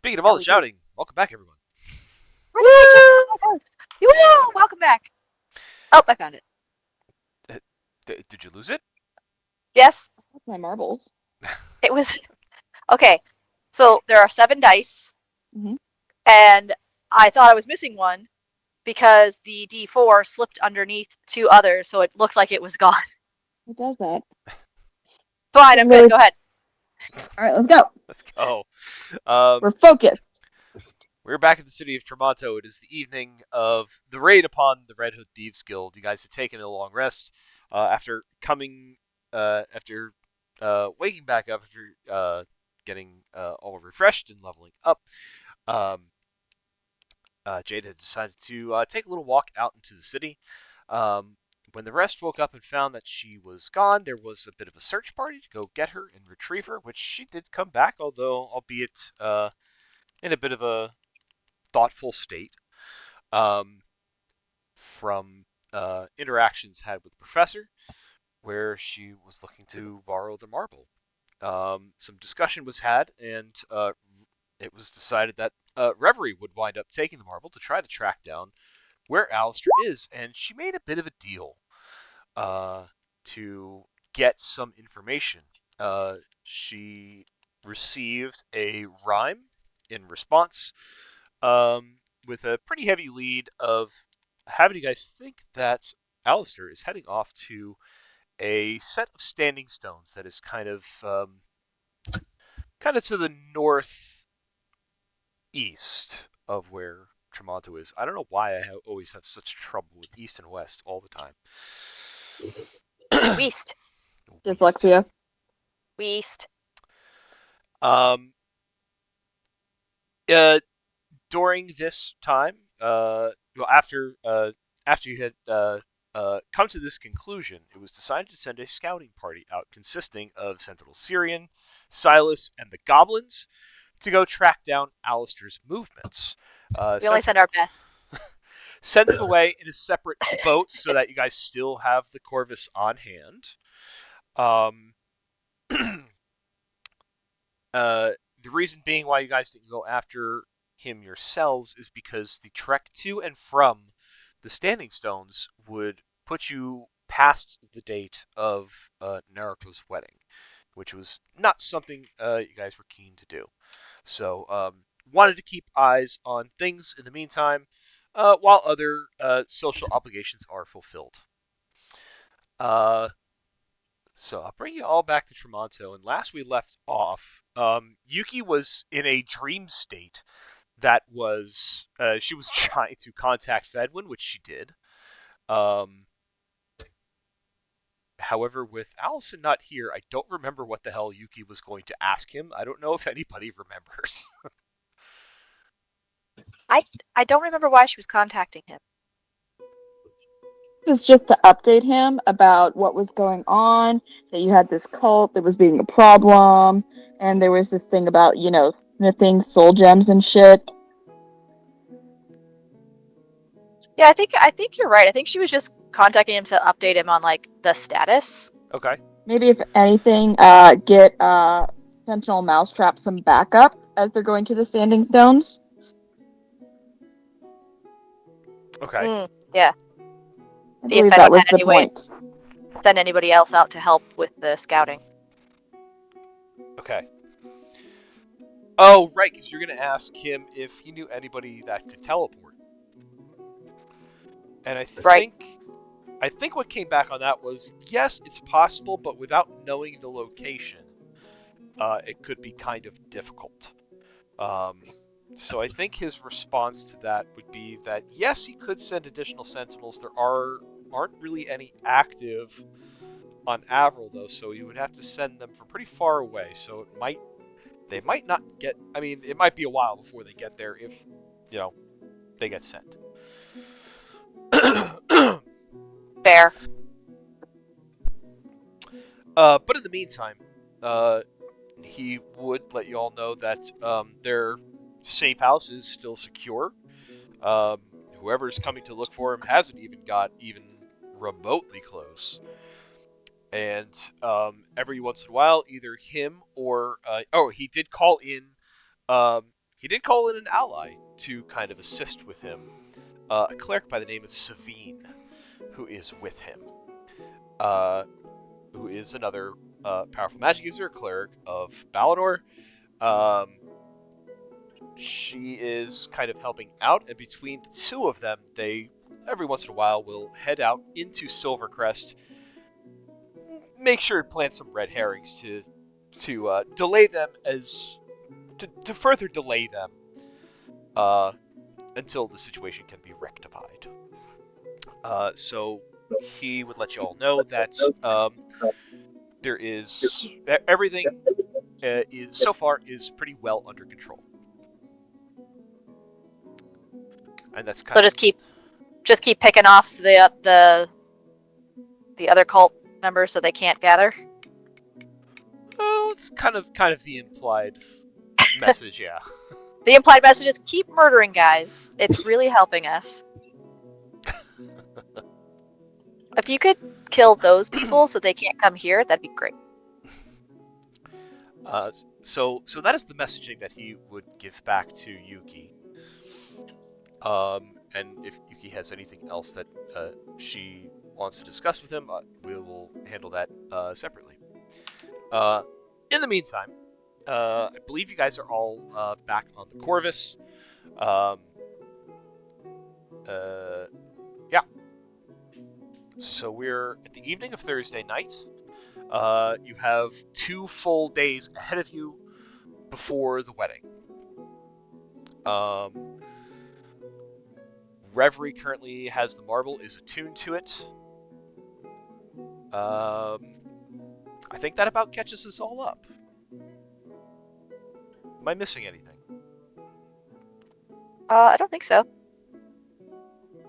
Speaking of Yeah, all the we do. shouting, welcome back, everyone. Where did I just post? Woo! Welcome back. Oh, I found it. Uh, did you lose it? Yes, That's my marbles. it was okay. So there are 7 dice, Hmm. and I thought I was missing one because the D4 slipped underneath 2 others, so it looked like it was gone. It does that. Fine, It's I'm good. really. Go ahead. All right, let's go. Let's go. Um, We're focused. we're back at the city of Tremonto. It is the evening of the raid upon the Red Hood Thieves Guild. You guys have taken a long rest after coming, after waking back up, after getting all refreshed and leveling up. Um, Jade had decided to take a little walk out into the city. Um, when the rest woke up and found that she was gone, there was a bit of a search party to go get her and retrieve her, which she did come back, although albeit in a bit of a thoughtful state um, from interactions had with the professor, where she was looking to borrow the marble. Some discussion was had, and it was decided that Reverie would wind up taking the marble to try to track down where Alistair is, and she made a bit of a deal uh, to get some information. She received a rhyme in response, um, with a pretty heavy lead of having you guys think that Alistair is heading off to a set of standing stones that is kind of to the northeast of where Tremonto is. I don't know why always have such trouble with east and west all the time. Weast. West. Dyslexia. Weast. Um, uh, During this time, well, after you had come to this conclusion, it was decided to send a scouting party out consisting of Sentinel Syrian, Silas, and the Goblins to go track down Alistair's movements. We only send our best. Send them away in a separate boat so that you guys still have the Corvus on hand. Um, Uh, the reason being why you guys didn't go after him yourselves is because the trek to and from the Standing Stones would put you past the date of Naruko's wedding, which was not something you guys were keen to do. So, wanted to keep eyes on things in the meantime, while other social obligations are fulfilled. Uh, So I'll bring you all back to Tremonto. And last we left off, Yuki was in a dream state that was she was trying to contact Fedwin, which she did. Um, However, with Allison not here, I don't remember what the hell Yuki was going to ask him. I don't know if anybody remembers. I I don't remember why she was contacting him. It was just to update him about what was going on, that you had this cult that was being a problem, and there was this thing about, sniffing soul gems and shit. Yeah, I think you're right. I think she was just contacting him to update him on like the status. Okay. Maybe if anything, get Sentinel Mousetrap some backup as they're going to the Standing Stones. Okay. Yeah. I See if believe that Fedwin was had the any way to point. send anybody else out to help with the scouting. Okay. Oh, right, because you're going to ask him if he knew anybody that could teleport. And Right. I think what came back on that was yes, it's possible, but without knowing the location, it could be kind of difficult. Um, so I think his response to that would be that yes, he could send additional sentinels. Aren't really any active on Avril though, so you would have to send them from pretty far away. So they might not get. I mean, it might be a while before they get there if you know they get sent. Fair. But in the meantime, uh, he would let you all know that their safe house is still secure. Um, Whoever's coming to look for him hasn't even got even remotely close. And every once in a while, either him or he did call in he did call in an ally to kind of assist with him, a cleric by the name of Savine, who is with him, who is another powerful magic user, cleric of Balinor. She is kind of helping out, and between the two of them, they every once in a while will head out into Silvercrest, make sure to plant some red herrings to delay them to further delay them until the situation can be rectified. So he would let you all know that there is everything is so far is pretty well under control, and that's kind So of just keep picking off the other cult members so they can't gather. Oh, it's kind of the implied message, yeah. The implied message is keep murdering guys. It's really helping us. If you could kill those people so they can't come here, that'd be great. So that is the messaging that he would give back to Yuki. And if Yuki has anything else that she wants to discuss with him, we will handle that separately. In the meantime, I believe you guys are all back on the Corvus. Yeah. So we're at the evening of Thursday night. You have 2 full days ahead of you before the wedding. Reverie currently has the marble, is attuned to it. I think that about catches us all up. Am I missing anything? I don't think so.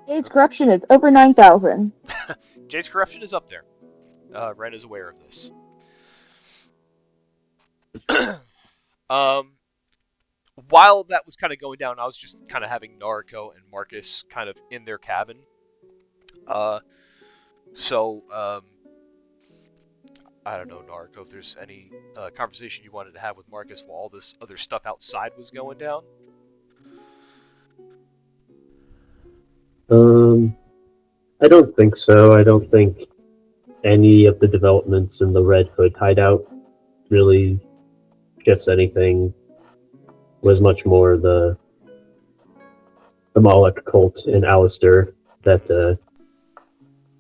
Age corruption is over 9,000. Jade's corruption is up there. Ren is aware of this. While that was kind of going down, I was just kind of having Nariko and Marcus kind of in their cabin. So I don't know, Nariko, if there's any conversation you wanted to have with Marcus while all this other stuff outside was going down. I don't think so. I don't think any of the developments in the Red Hood hideout really shifts anything. Was much more the Moloch cult and Alistair that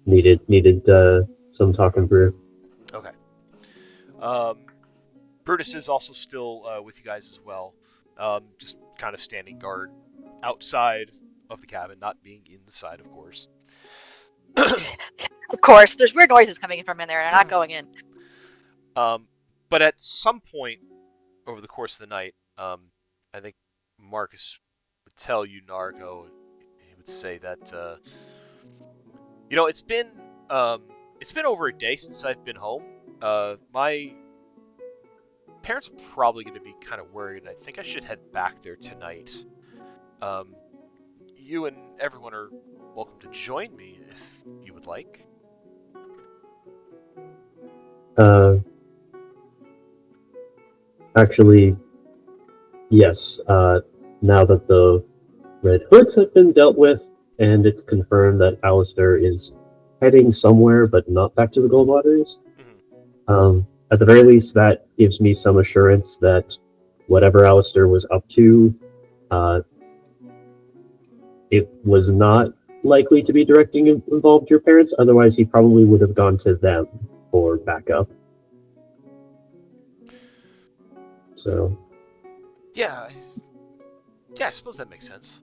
needed some talking through. Okay. Brutus is also still with you guys as well, just kind of standing guard outside of the cabin, not being inside, of course. Of course, there's weird noises coming in from in there, and they're not going in. But at some point over the course of the night, I think Marcus would tell you, Nariko, he would say that, it's been over a day since I've been home. My parents are probably going to be kind of worried, and I think I should head back there tonight. You and everyone are welcome to join me if you would like. Actually, yes. Now that the Red Hoods have been dealt with, and it's confirmed that Alistair is heading somewhere, but not back to the Goldwaters, at the very least, that gives me some assurance that whatever Alistair was up to, it was not likely to be directing involved your parents. Otherwise, he probably would have gone to them for backup. So. Yeah, I suppose that makes sense.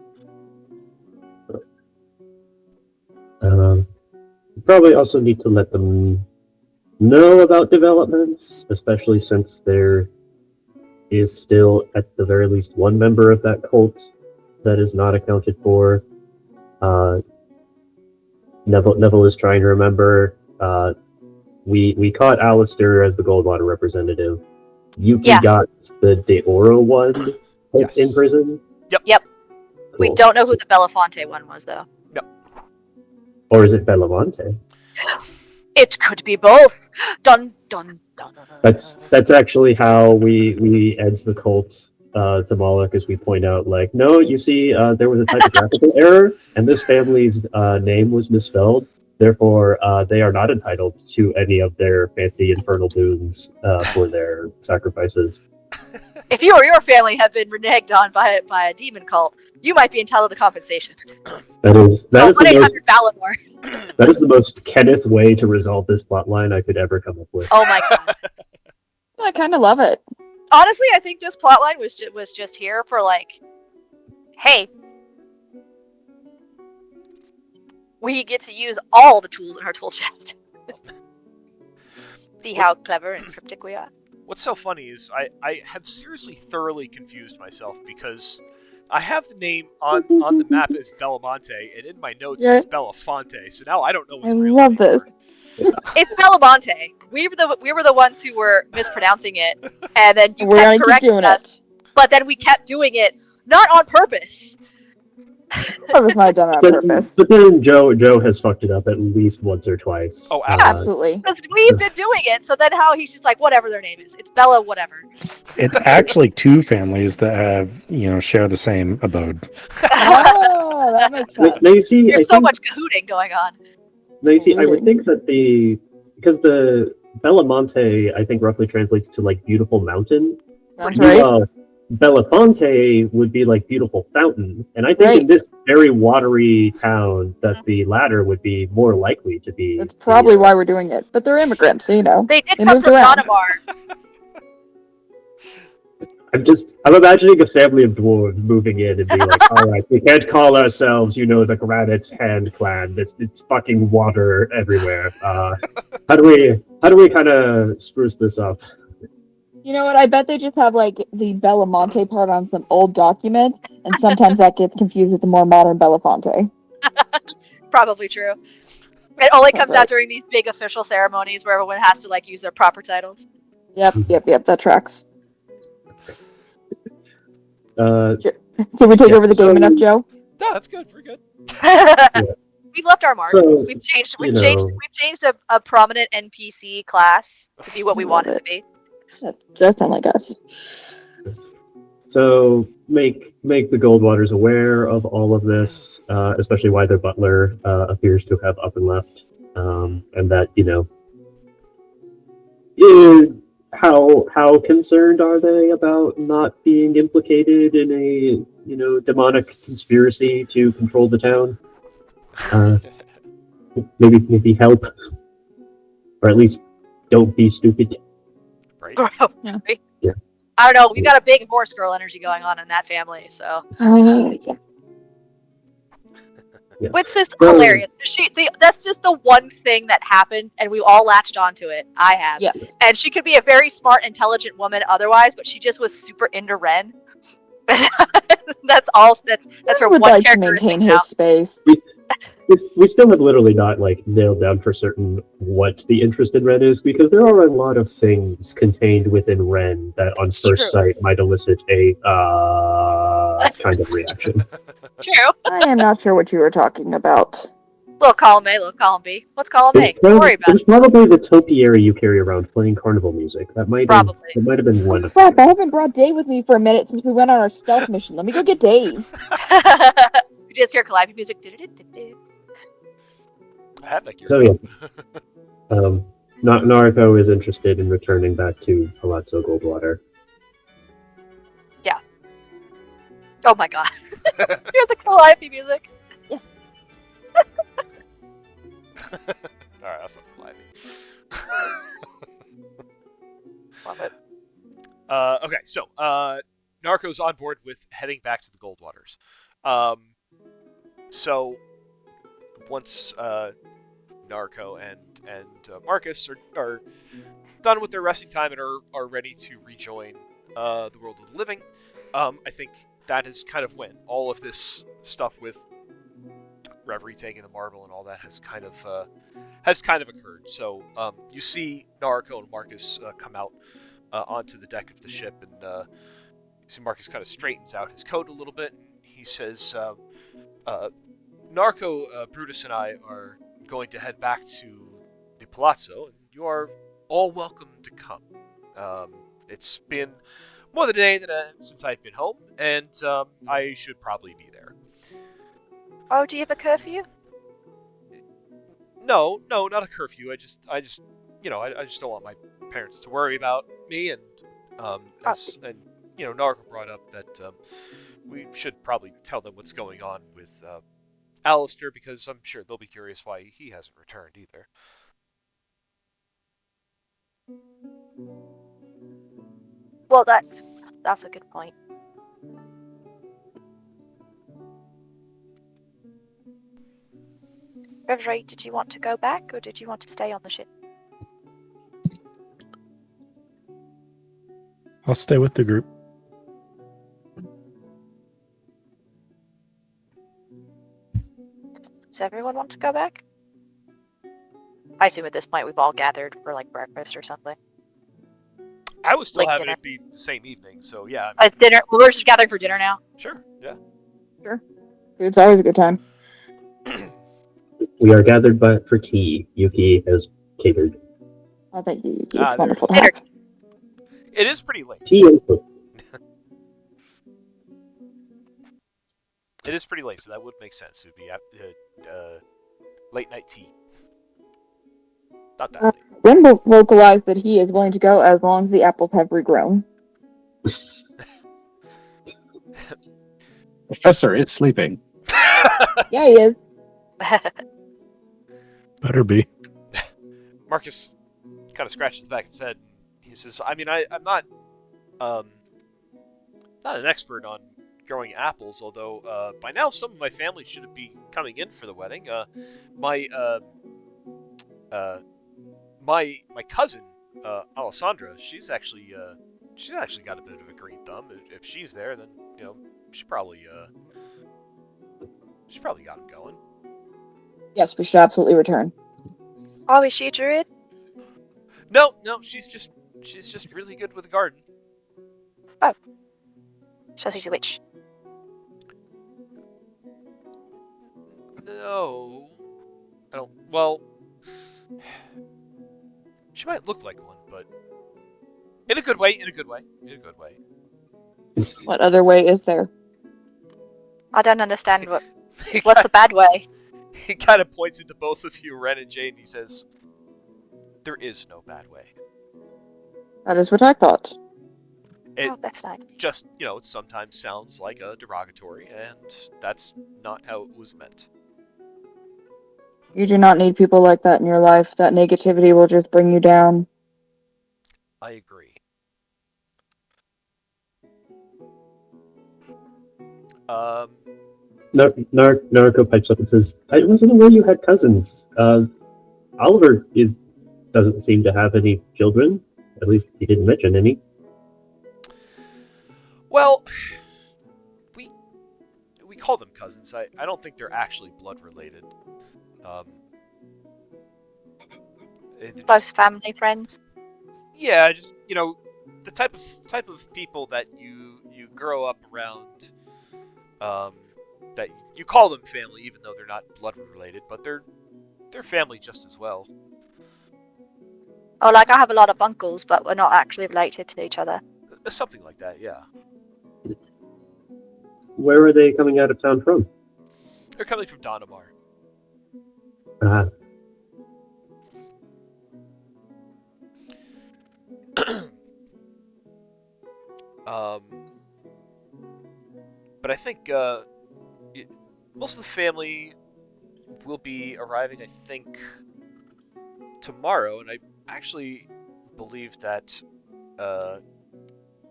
Probably also need to let them know about developments, especially since there is still, at the very least, one member of that cult that is not accounted for. Neville is trying to remember. We caught Alistair as the Goldwater representative. Yuki got the De Oro one in prison. Yep. Cool. We don't know who the Belafonte one was, though. Yep. Or is it Belafonte? It could be both. Dun dun dun. That's actually how we edged the cult to Moloch as we point out, like, no, you see, there was a typographical error, and this family's name was misspelled. Therefore, they are not entitled to any of their fancy infernal boons for their sacrifices. If you or your family have been reneged on by a demon cult, you might be entitled to compensation. That is the most 1-800 Valinor. that is the most Kenneth way to resolve this plotline I could ever come up with. Oh my god. I kind of love it. Honestly, I think this plotline was just here for like, hey, we get to use all the tools in our tool chest. See how clever and cryptic we are. What's so funny is I have seriously thoroughly confused myself because I have the name on the map as Belamonte, and in my notes Yeah. it's Belafonte. So now I don't know what's I real love anymore. It's Belamonte. We were the ones who were mispronouncing it, and then you We're kept gonna keep correcting doing us. it. But then we kept doing it, not on purpose. That was not done on purpose. But then Joe has fucked it up at least once or twice. Oh, Absolutely. Because we've been doing it, so then how he's just like, whatever their name is. It's Bella whatever. It's actually two families that have, share the same abode. Oh, that makes sense. Now you see, There's so much cahooting going on. Now you see, I would Colluding. think that because the Belamonte, I think roughly translates to like beautiful mountain. That's right. Meanwhile, Belafonte would be like beautiful fountain, and I think in Right. this very watery town that the latter would be more likely to be. That's probably why we're doing it. But they're immigrants, so you know. They did They come moved from around. Donamar. I'm imagining a family of dwarves moving in and being like, all right, we can't call ourselves, the Granite Hand Clan. It's fucking water everywhere. How do we kind of spruce this up? You know what? I bet they just have like the Belamonte part on some old documents, and sometimes that gets confused with the more modern Belafonte. Probably true. It only comes Right. out during these big official ceremonies where everyone has to like use their proper titles. Yep, that tracks. Did we take Yes, over the so- game enough, Joe? No, that's good. We're good. We've left our mark. So, We've changed you know- a prominent NPC class to be what we I want love it to be. That does sound like us. So make the Goldwaters aware of all of this, especially why their butler appears to have up and left, and that how concerned are they about not being implicated in a demonic conspiracy to control the town? Maybe help, or at least don't be stupid. Right. Yeah. Yeah. I don't know. We've got a big horse girl energy going on in that family, so Yeah. Yeah. it's just So- hilarious. That's just the one thing that happened, and we all latched onto it. I have. Yeah. And she could be a very smart, intelligent woman otherwise, but she just was super into Ren. That's all. That's her would one like to characteristic maintain now. his space. We still have literally not nailed down for certain what the interest in Ren is, because there are a lot of things contained within Ren that on It's first true. sight might elicit a kind of reaction. It's true. I am not sure what you were talking about. Little column A, little column B. What's column A? It's Don't worry about it. probably the topiary you carry around playing carnival music. That might Probably. have been one Oh, of crap, I haven't brought Dave with me for a minute since we went on our stealth mission. Let me go get Dave. We just hear Calliope music. I have that gear. So yeah, Naruto is interested in returning back to Palazzo Goldwater. Oh my god. Hear the Calliope music. Alright, that's not Calliope. Love it. Okay, so Narco's on board with heading back to the Goldwaters. So once Narco and Marcus are done with their resting time and are ready to rejoin the world of the living, I think that is kind of when all of this stuff with Reverie taking the marble and all that has kind of occurred. So you see Narco and Marcus come out onto the deck of the ship, and you see Marcus kind of straightens out his coat a little bit. And he says, Narco, Brutus, and I are going to head back to the Palazzo, and you are all welcome to come. It's been more than a day since I've been home, and I should probably be there. Oh, do you have a curfew? No, not a curfew. I just, I just don't want my parents to worry about me, and Narco brought up that we should probably tell them what's going on with Alistair, because I'm sure they'll be curious why he hasn't returned either. Well, that's a good point. Reverie, did you want to go back, or did you want to stay on the ship? I'll stay with the group. Does everyone want to go back? I assume at this point we've all gathered for like breakfast or something. I was still Like having dinner. it be the same evening, so yeah. I mean, Dinner. We're just gathering for dinner now. sure, yeah. Sure. It's always a good time. We are gathered for tea. Yuki has catered. Oh, thank you, Yuki. Ah, It's wonderful to there. have. It is pretty late. Tea and food. It is pretty late, so that would make sense. It would be late night tea. Not that late. Ren vocalized that he is willing to go as long as the apples have regrown. Professor is sleeping. Yeah, he is. Better be. Marcus kind of scratches the back of his head. He says, "I mean, I'm not an expert on growing apples, although by now some of my family should be coming in for the wedding. My cousin Alessandra, she's actually got a bit of a green thumb. If she's there, then she probably got him going." Yes, we should absolutely return. Oh, is she a druid? No, she's just really good with the garden. So she's a witch. No, I don't. Well, she might look like one, but in a good way. What other way is there? I don't understand He what's the bad way. He kind of points into both of you, Ren and Jane, and he says, "There is no bad way. That is what I thought. It Oh, that's nice. just, it sometimes sounds like a derogatory, and that's not how it was meant." You do not need people like that in your life. That negativity will just bring you down. I agree. Naruko pipes up and says, "I wasn't aware you had cousins. Oliver doesn't seem to have any children. At least he didn't mention any." Well, we call them cousins. I don't think they're actually blood related. They're Close just- family friends. yeah, just the type of people that you grow up around, that you call them family, even though they're not blood related, but they're family just as well. Oh, like I have a lot of uncles, but we're not actually related to each other. Something like that, yeah. Where are they coming out of town from? They're coming from Donamar. But I think most of the family will be arriving, I think, tomorrow, and I actually believe that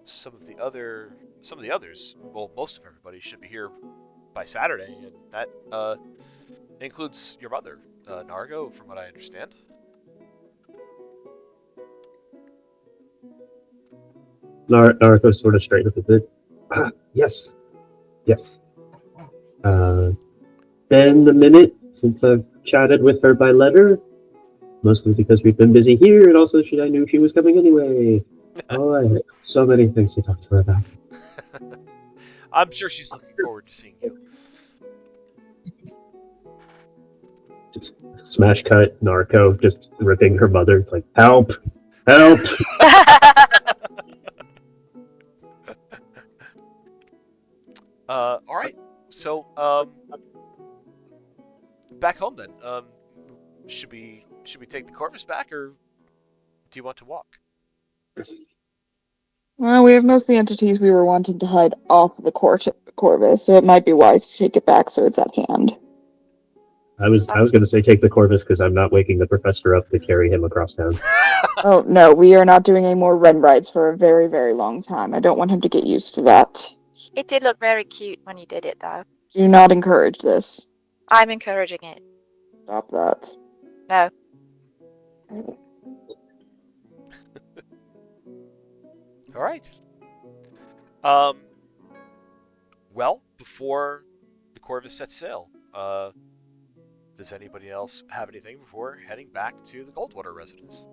some of the others, well, most of everybody should be here by Saturday, and that includes your mother, Nargo, from what I understand. Naruko sort of straightened up a bit. Yes. Been a minute since I've chatted with her by letter, mostly because we've been busy here, and also I knew she was coming anyway. Alright, so many things to talk to her about. I'm sure she's looking forward to seeing you. Smash cut, Narco just ripping her mother. It's like, help! All right. So, back home then. Should we take the Corvus back, or do you want to walk? Well, we have most of the entities we were wanting to hide off of the Corvus, so it might be wise to take it back so it's at hand. I was going to say take the Corvus because I'm not waking the professor up to carry him across town. Oh, no, we are not doing any more Ren rides for a very, very long time. I don't want him to get used to that. It did look very cute when you did it, though. Do not encourage this. I'm encouraging it. Stop that. No. All right. Well, before the Corvus sets sail, does anybody else have anything before heading back to the Goldwater residence?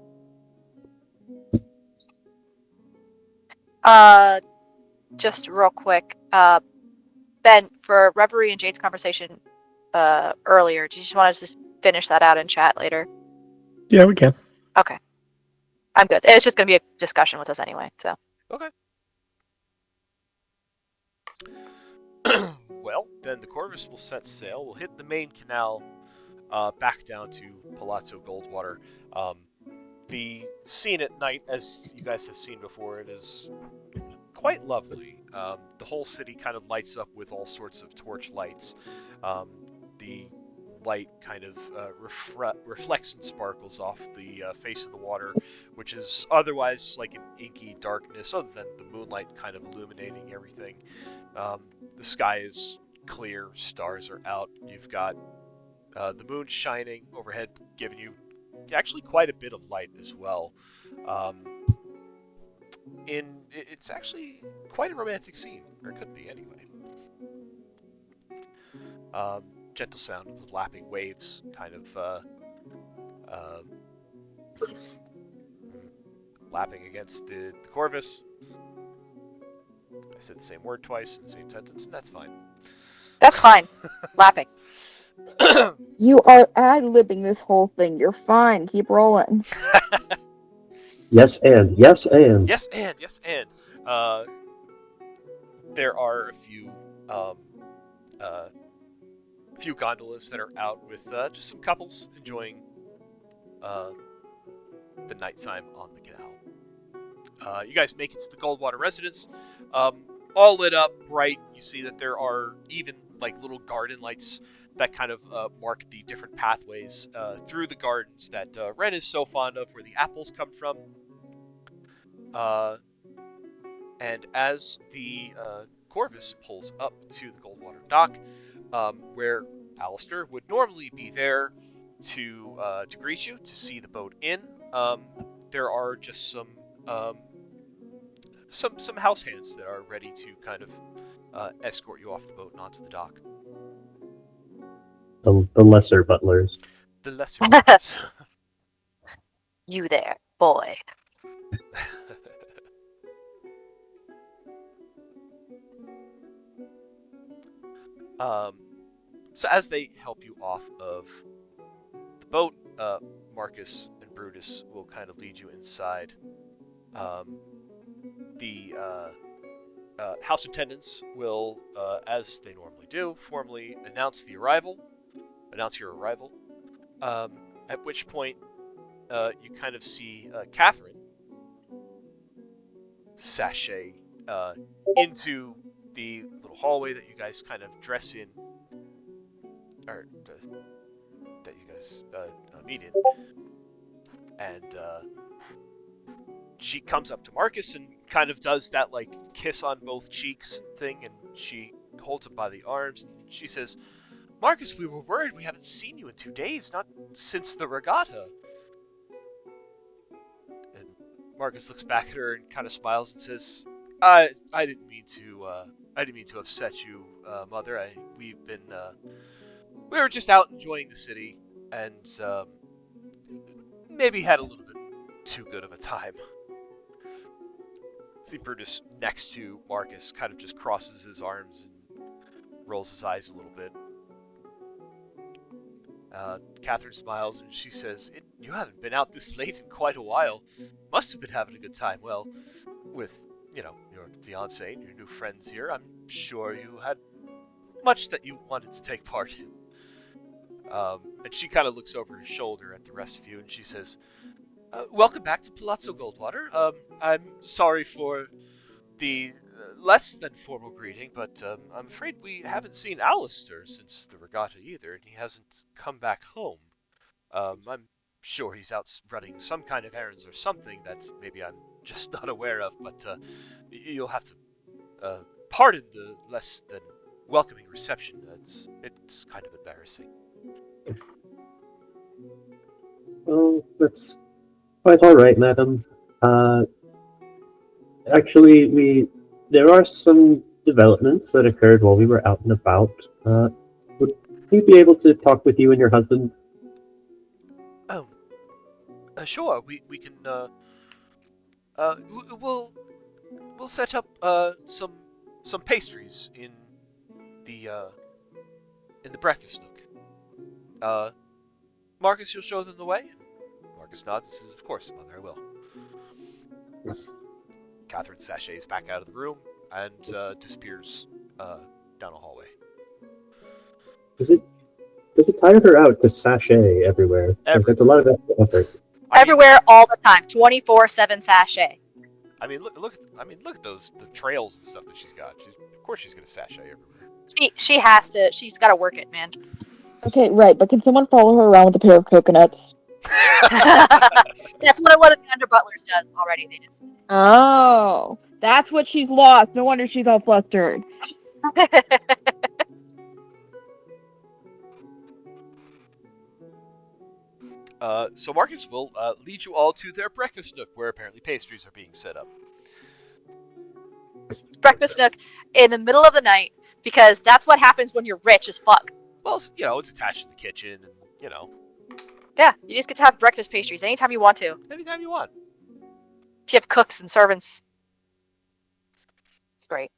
Just real quick. Ben, for Reverie and Jade's conversation earlier, do you just want us to just finish that out in chat later? Yeah, we can. Okay. I'm good. It's just going to be a discussion with us anyway, so. Okay. Well, then the Corvus will set sail. We'll hit the main canal back down to Palazzo Goldwater. The scene at night, as you guys have seen before, it is quite lovely. The whole city kind of lights up with all sorts of torch lights. The light kind of reflects and sparkles off the face of the water, which is otherwise like an inky darkness, other than the moonlight kind of illuminating everything. The sky is clear, stars are out. You've got the moon shining overhead, giving you actually quite a bit of light as well. It's actually quite a romantic scene, or it could be anyway. Gentle sound of the lapping waves kind of lapping against the Corvus. I said the same word twice in the same sentence, and that's fine. That's fine. Lapping. You are ad-libbing this whole thing. You're fine. Keep rolling. Yes, and. Yes, and. There are a few gondolas that are out with just some couples enjoying the nighttime on the canal. You guys make it to the Goldwater residence, all lit up, bright. You see that there are even like little garden lights that kind of mark the different pathways through the gardens that Ren is so fond of, where the apples come from. And as the Corvus pulls up to the Goldwater dock, where Alistair would normally be there to greet you, to see the boat in, there are just some house hands that are ready to kind of escort you off the boat and onto the dock. The lesser butlers. The lesser butlers. You there, boy. So as they help you off of the boat, Marcus and Brutus will kind of lead you inside. The house attendants will, as they normally do, formally announce your arrival. At which point, you kind of see Catherine sashay into the little hallway that you guys kind of dress in, or that you guys meet in, and she comes up to Marcus and kind of does that like kiss on both cheeks thing, and she holds him by the arms and she says, "Marcus, we were worried. We haven't seen you in 2 days, not since the regatta." And Marcus looks back at her and kind of smiles and says, I didn't mean to upset you, Mother. We were just out enjoying the city, and maybe had a little bit too good of a time." See Brutus next to Marcus kind of just crosses his arms and rolls his eyes a little bit. Catherine smiles and she says, "You haven't been out this late in quite a while. Must have been having a good time. Well, with, your fiancé and your new friends here, I'm sure you had much that you wanted to take part in. And she kind of looks over her shoulder at the rest of you, and she says, welcome back to Palazzo Goldwater. I'm sorry for the less than formal greeting, but I'm afraid we haven't seen Alistair since the regatta either, and he hasn't come back home. I'm sure he's out running some kind of errands or something that maybe I'm just not aware of, but you'll have to pardon the less than welcoming reception. It's kind of embarrassing. Oh, that's quite all right, madam. Actually, there are some developments that occurred while we were out and about. Would we be able to talk with you and your husband? Oh, sure. We can we'll set up some pastries in the breakfast nook. Marcus, you'll show them the way. Marcus nods and says, "Of course, Mother, I will." Catherine sachets back out of the room and disappears down a hallway. Does it tire her out to sashay everywhere? Like, that's a lot of extra effort. Everywhere, all the time, 24/7 sachet. I mean, look at the trails and stuff that she's got. Of course she's gonna sashay everywhere. She has to. She's got to work it, man. Okay, right, but can someone follow her around with a pair of coconuts? That's what one of the under butlers does already. They just. Oh, that's what she's lost. No wonder she's all flustered. So Marcus will lead you all to their breakfast nook, where apparently pastries are being set up. Breakfast nook in the middle of the night, because that's what happens when you're rich as fuck. Well, it's attached to the kitchen, and Yeah, you just get to have breakfast pastries anytime you want to. anytime you want. You have cooks and servants. It's great.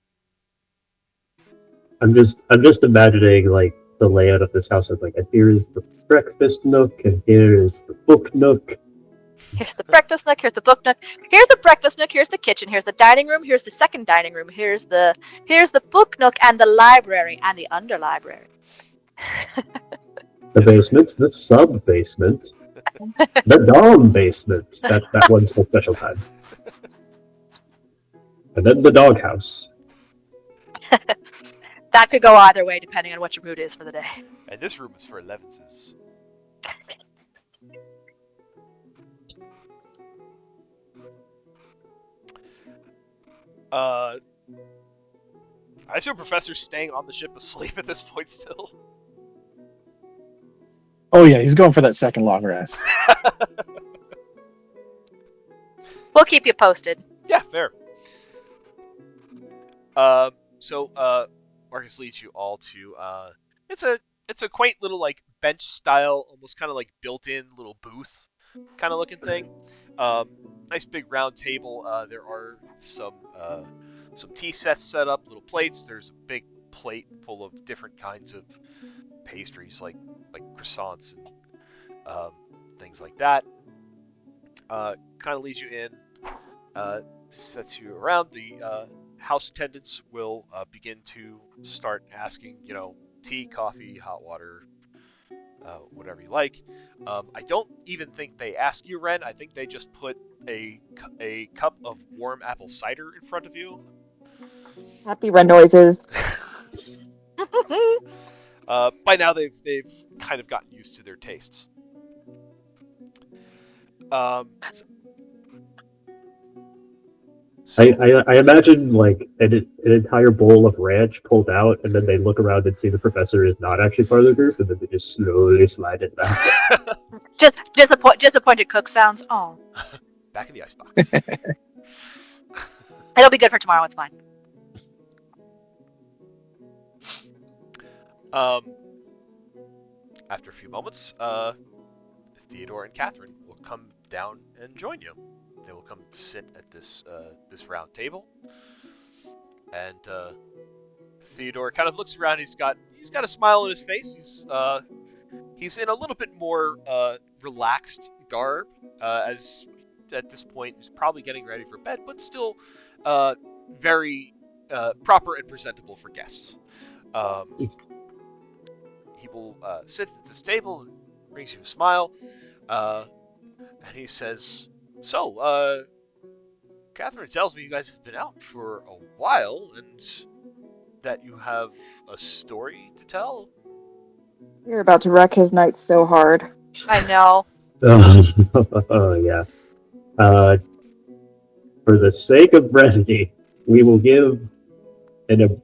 I'm just imagining like the layout of this house. It's like, and here is the breakfast nook, and here is the book nook. Here's the breakfast nook, here's the book nook, here's the breakfast nook, here's the kitchen, here's the dining room, here's the second dining room, here's the book nook and the library and the under library. The basement, the sub basement, the dom basement. That one's for special time. And then the doghouse. That could go either way depending on what your mood is for the day. And this room is for 11s. I assume Professor's staying on the ship asleep at this point still. Oh yeah, he's going for that second long rest. We'll keep you posted. Yeah, fair. So Marcus leads you all to it's a quaint little like bench style, almost kind of like built-in little booth kind of looking thing. Nice big round table. There are some tea sets set up, little plates. There's a big plate full of different kinds of pastries, like croissants and things like that. Kind of leads you in, sets you around. The house attendants will begin to start asking, tea, coffee, hot water, whatever you like. I don't even think they ask you, Ren. I think they just put a cup of warm apple cider in front of you. Happy Ren noises. By now they've kind of gotten used to their tastes. So, I imagine like an entire bowl of ranch pulled out, and then they look around and see the professor is not actually part of the group, and then they just slowly slide it back. Just disappointed cook sounds. Oh. Back in the icebox. It'll be good for tomorrow, it's fine. After a few moments, Theodore and Catherine will come down and join you. They will come sit at this round table, and Theodore kind of looks around. He's got a smile on his face. He's in a little bit more relaxed garb, as at this point he's probably getting ready for bed, but still very proper and presentable for guests. He will sit at this table and brings you a smile, and he says, "So, Catherine tells me you guys have been out for a while, and that you have a story to tell." You're about to wreck his night so hard. I know. Oh, yeah. For the sake of brevity, we will give an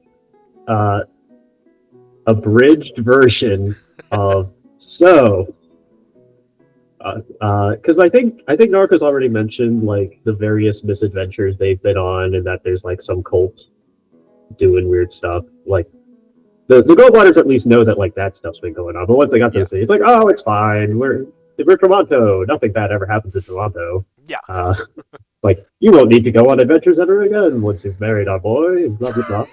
abridged version of because I think Narco's already mentioned like the various misadventures they've been on, and that there's like some cult doing weird stuff. Like the Goldwaters at least know that like that stuff's been going on. But once they got to the city, it's like, oh, it's fine. We're Tremonto. Nothing bad ever happens in Tremonto. Yeah. Like, you won't need to go on adventures ever again once you've married our boy, and blah, blah, blah.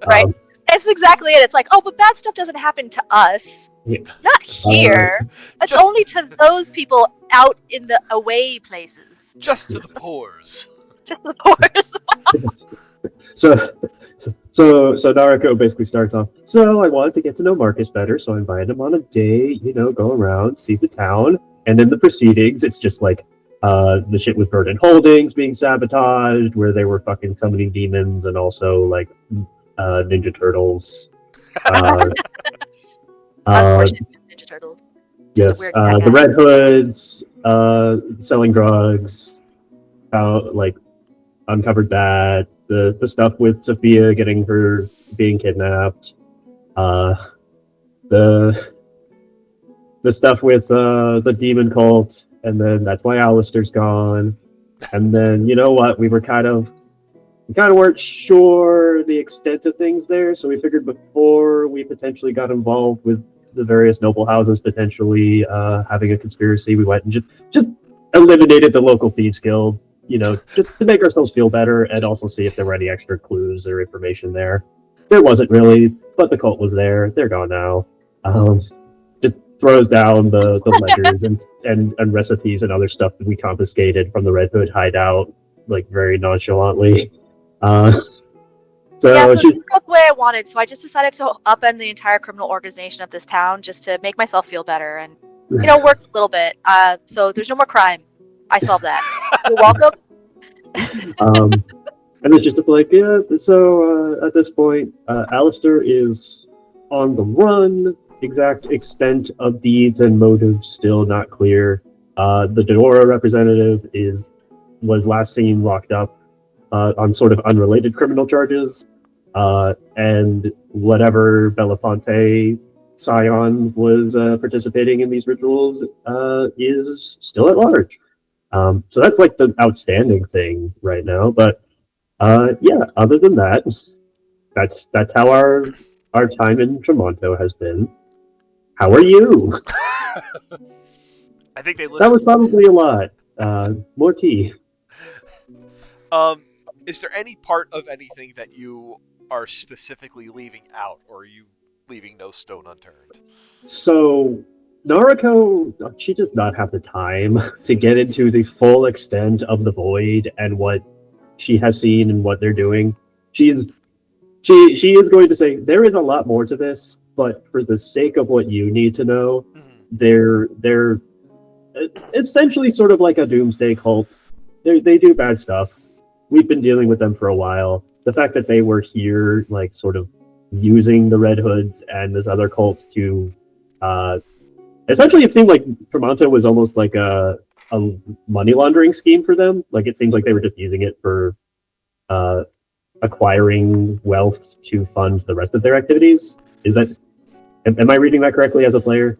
Right. It's exactly it. It's like, oh, but bad stuff doesn't happen to us. Yes. Not here. It's Just- only to those people out in the away places. Just to the pores. Just the poors. So Nariko basically starts off, so I wanted to get to know Marcus better, so I invited him on a date, go around, see the town, and in the proceedings, it's just like, the shit with Verdant Holdings being sabotaged, where they were fucking summoning demons, and also, like, Ninja Turtles. Unfortunate Ninja Turtles. Yes, Weird the Red Hoods, selling drugs, like, uncovered that, the stuff with Sophia getting her being kidnapped, the stuff with the demon cult, and then that's why Alistair's gone. And then you know what? We kind of weren't sure the extent of things there, so we figured before we potentially got involved with the various noble houses potentially having a conspiracy, we went and just eliminated the local thieves guild. Just to make ourselves feel better and also see if there were any extra clues or information there. There wasn't really, but the cult was there. They're gone now. Just throws down the ledgers and recipes and other stuff that we confiscated from the Red Hood hideout, like very nonchalantly. So it didn't go the way I wanted, so I just decided to upend the entire criminal organization of this town just to make myself feel better and, work a little bit. So there's no more crime. I solved that. You're welcome. And it's just like, yeah, so at this point, Alistair is on the run. Exact extent of deeds and motives still not clear. The Denora representative was last seen locked up on sort of unrelated criminal charges. And whatever Belafonte scion was participating in these rituals is still at large. So that's like the outstanding thing right now. But yeah, other than that, that's how our time in Tremonto has been. How are you? I think they listen. That was probably a lot. More tea. Is there any part of anything that you are specifically leaving out, or are you leaving no stone unturned? So Nariko, she does not have the time to get into the full extent of the void and what she has seen and what they're doing. She is going to say there is a lot more to this, but for the sake of what you need to know, they're essentially sort of like a doomsday cult. They do bad stuff. We've been dealing with them for a while. The fact that they were here, like, sort of using the Red Hoods and this other cult to essentially, it seemed like Tremonto was almost like a money laundering scheme for them. Like, it seems like they were just using it for acquiring wealth to fund the rest of their activities. Am I reading that correctly as a player?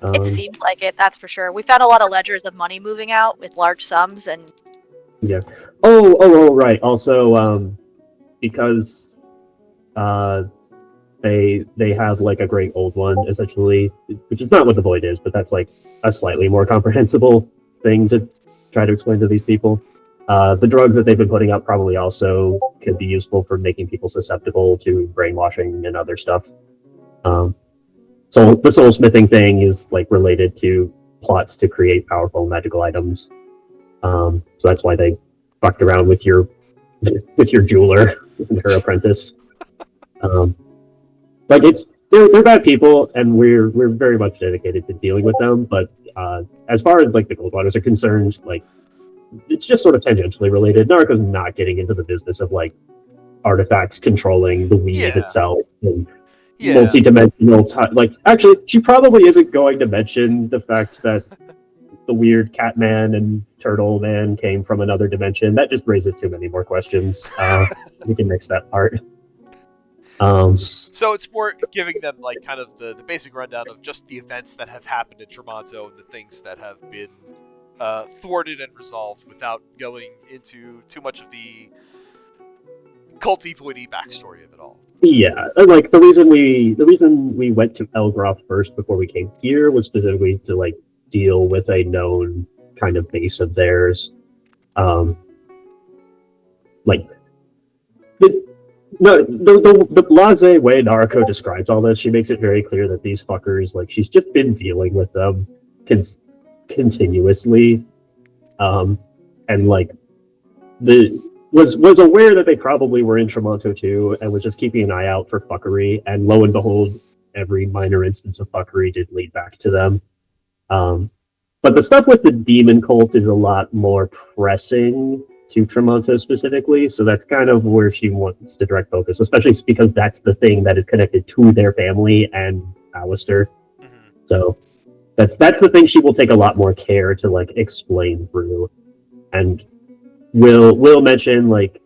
It seems like it, that's for sure. We found a lot of ledgers of money moving out with large sums, and yeah. Oh, right. Also, because they have like a great old one, essentially, which is not what the void is, but that's like a slightly more comprehensible thing to try to explain to these people. The drugs that they've been putting out probably also could be useful for making people susceptible to brainwashing and other stuff. So the soul smithing thing is like related to plots to create powerful magical items. So that's why they fucked around with your jeweler and her apprentice. Like they're bad people, and we're very much dedicated to dealing with them. But as far as like the Goldwaters are concerned, like it's just sort of tangentially related. Narco's not getting into the business of like artifacts controlling the weave Yeah. itself and Yeah. multi-dimensional time. Like, actually, she probably isn't going to mention the fact that the weird cat man and turtle man came from another dimension. That just raises too many more questions. We can mix that part. So it's more giving them like kind of the basic rundown of just the events that have happened in Tremonto and the things that have been thwarted and resolved without going into too much of the culty voidy backstory of it all. Yeah, like the reason we went to Elgroth first before we came here was specifically to like deal with a known kind of base of theirs. Like the blasé way Naruko describes all this, she makes it very clear that these fuckers, like, she's just been dealing with them continuously, and like was aware that they probably were in Tremonto too, and was just keeping an eye out for fuckery. And lo and behold, every minor instance of fuckery did lead back to them. But the stuff with the demon cult is a lot more pressing to Tremonto specifically, so that's kind of where she wants to direct focus, especially because that's the thing that is connected to their family and Alistair. Mm-hmm. So that's the thing she will take a lot more care to like explain through, and will mention like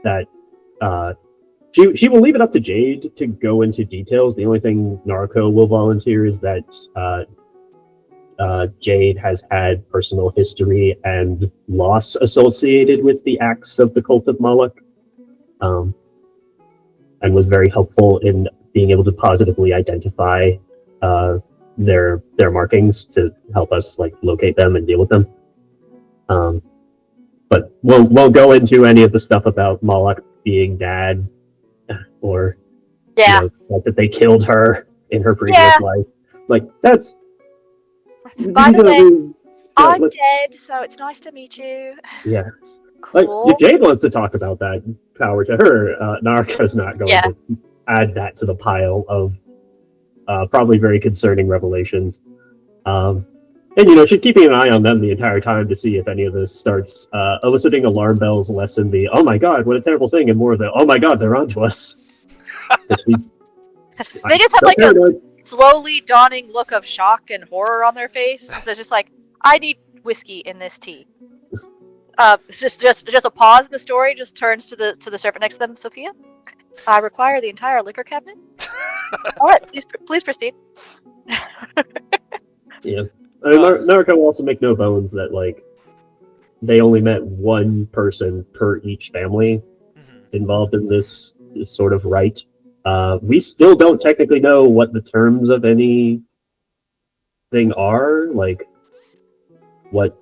that she will leave it up to Jade to go into details. The only thing Naruko will volunteer is that Jade has had personal history and loss associated with the acts of the cult of Moloch, and was very helpful in being able to positively identify their markings to help us like locate them and deal with them. But we'll go into any of the stuff about Moloch being dad, or like that they killed her in her previous life. Like that's. By the way, I'm dead, so it's nice to meet you. Yeah. Cool. Like, if Jade wants to talk about that, power to her. Naruko's not going to add that to the pile of probably very concerning revelations. And, you know, she's keeping an eye on them the entire time to see if any of this starts eliciting alarm bells less than the, oh my god, what a terrible thing, and more of the, oh my god, they're onto us. They just have like a slowly dawning look of shock and horror on their face. They're just like, I need whiskey in this tea. It's just a pause in the story. Just turns to the servant next to them. Sophia, I require the entire liquor cabinet. All right, please proceed. Yeah, I mean, Naruko will also make no bones that like they only met one person per each family involved in this sort of rite. We still don't technically know what the terms of any thing are, like what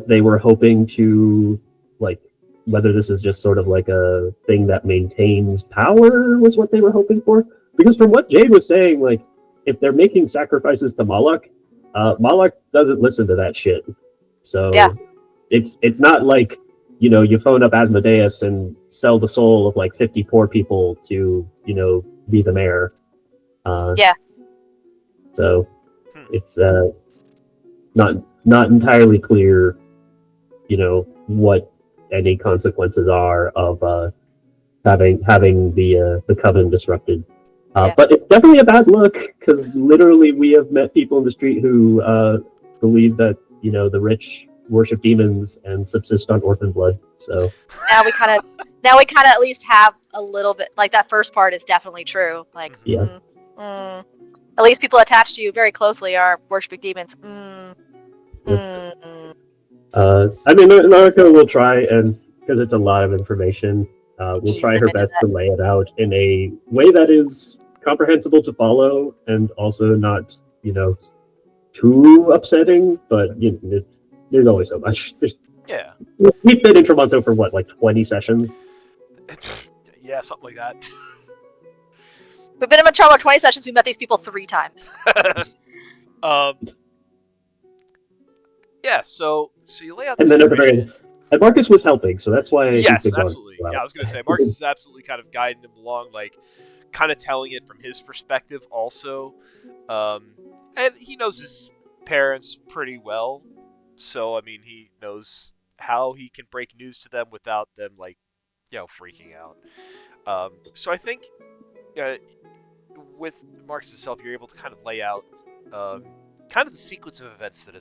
they were hoping to, like, whether this is just sort of like a thing that maintains power was what they were hoping for. Because from what Jade was saying, like, if they're making sacrifices to Moloch, Moloch doesn't listen to that shit. So it's not like, you know, you phone up Asmodeus and sell the soul of like 50 poor people to, you know, be the mayor. So it's not entirely clear, you know, what any consequences are of having the coven disrupted. But it's definitely a bad look, because literally we have met people in the street who believe that, you know, the rich worship demons and subsist on orphan blood. So now we kind of at least have a little bit, like, that first part is definitely true. Like, at least people attached to you very closely are worshiping demons. I mean, Naruko will try, and because it's a lot of information, we'll try her best to lay it out in a way that is comprehensible to follow and also not, you know, too upsetting. But you know, there's only so much. We've been in Tremonto for what, like 20 sessions? Yeah, something like that. We've been in Tremonto 20 sessions. We met these people 3 times. Yeah, so you lay out this, and then at the very And Marcus was helping, so that's why he's Yes, been going absolutely. well. Yeah, I was gonna say Marcus is absolutely kind of guiding him along, like kind of telling it from his perspective also. And he knows his parents pretty well, so I mean he knows how he can break news to them without them like freaking out. So I think uh, with Marcus's help, you're able to kind of lay out um, kind of the sequence of events that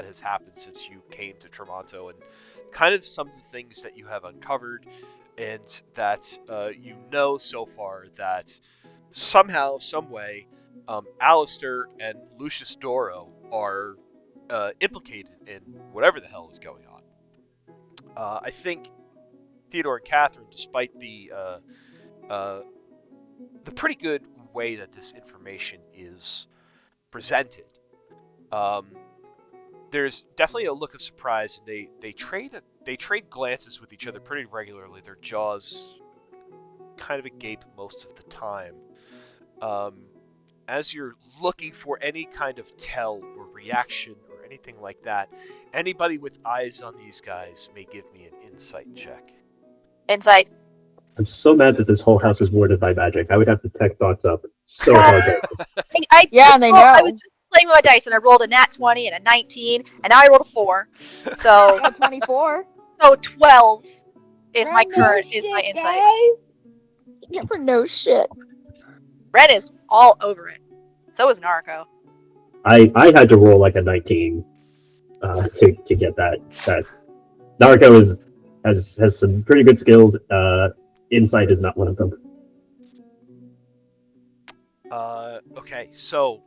has happened since you came to Tremonto, and kind of some of the things that you have uncovered, and that you know so far that somehow, some way, Alistair and Lucius Doro are implicated in whatever the hell is going on. I think Theodore and Catherine, despite the pretty good way that this information is presented, um, there's definitely a look of surprise, and they trade glances with each other pretty regularly. Their jaws kind of agape most of the time. Um, as you're looking for any kind of tell or reaction or anything like that, anybody with eyes on these guys may give me an insight check. Insight. I'm so mad that this whole house is warded by magic. I would have to tech thoughts up so hard. Yeah, and they know. I was just playing with my dice, and I rolled a nat 20 and a 19, and now I rolled a 4. So, I got 24. so 12 is my No current shit, is my insight. guys. You never know shit. Red is all over it. So is Narco. I had to roll like a 19 to get that. Narco has some pretty good skills. Insight is not one of them. Okay, so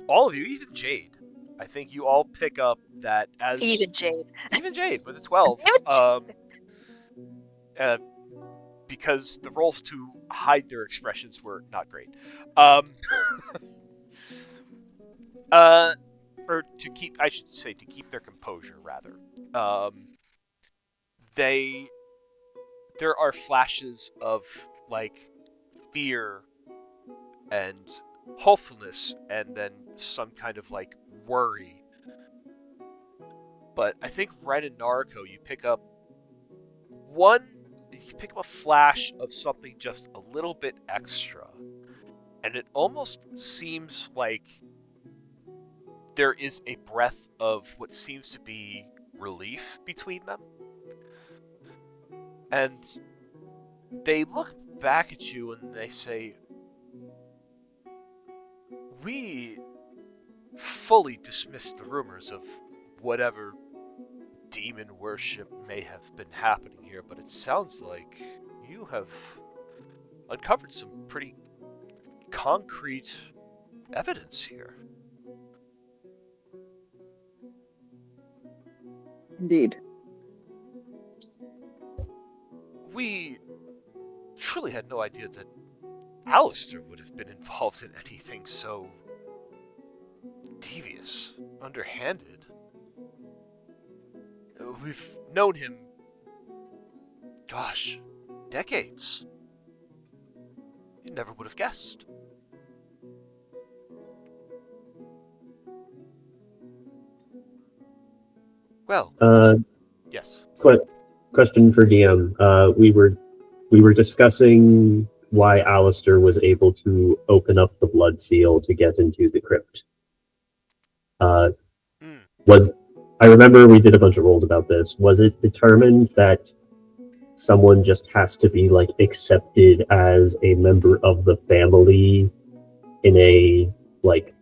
all of you, even Jade, I think you all pick up that as Even Jade. Even Jade with a 12. Because the rolls to hide their expressions were not great. Or to keep, I should say, to keep their composure, rather. There are flashes of, like, fear and hopefulness, and then some kind of, like, worry. But I think Ren and Narco, you pick up a flash of something just a little bit extra. And it almost seems like there is a breath of what seems to be relief between them. And they look back at you and they say, "We fully dismiss the rumors of whatever demon worship may have been happening here, but it sounds like you have uncovered some pretty concrete evidence here." Indeed. We truly had no idea that Alistair would have been involved in anything so devious, underhanded. We've known him, gosh, decades. You never would have guessed. Well, yes. Question for DM. We were discussing why Alistair was able to open up the blood seal to get into the crypt. I remember we did a bunch of rolls about this. Was it determined that someone just has to be like accepted as a member of the family in a like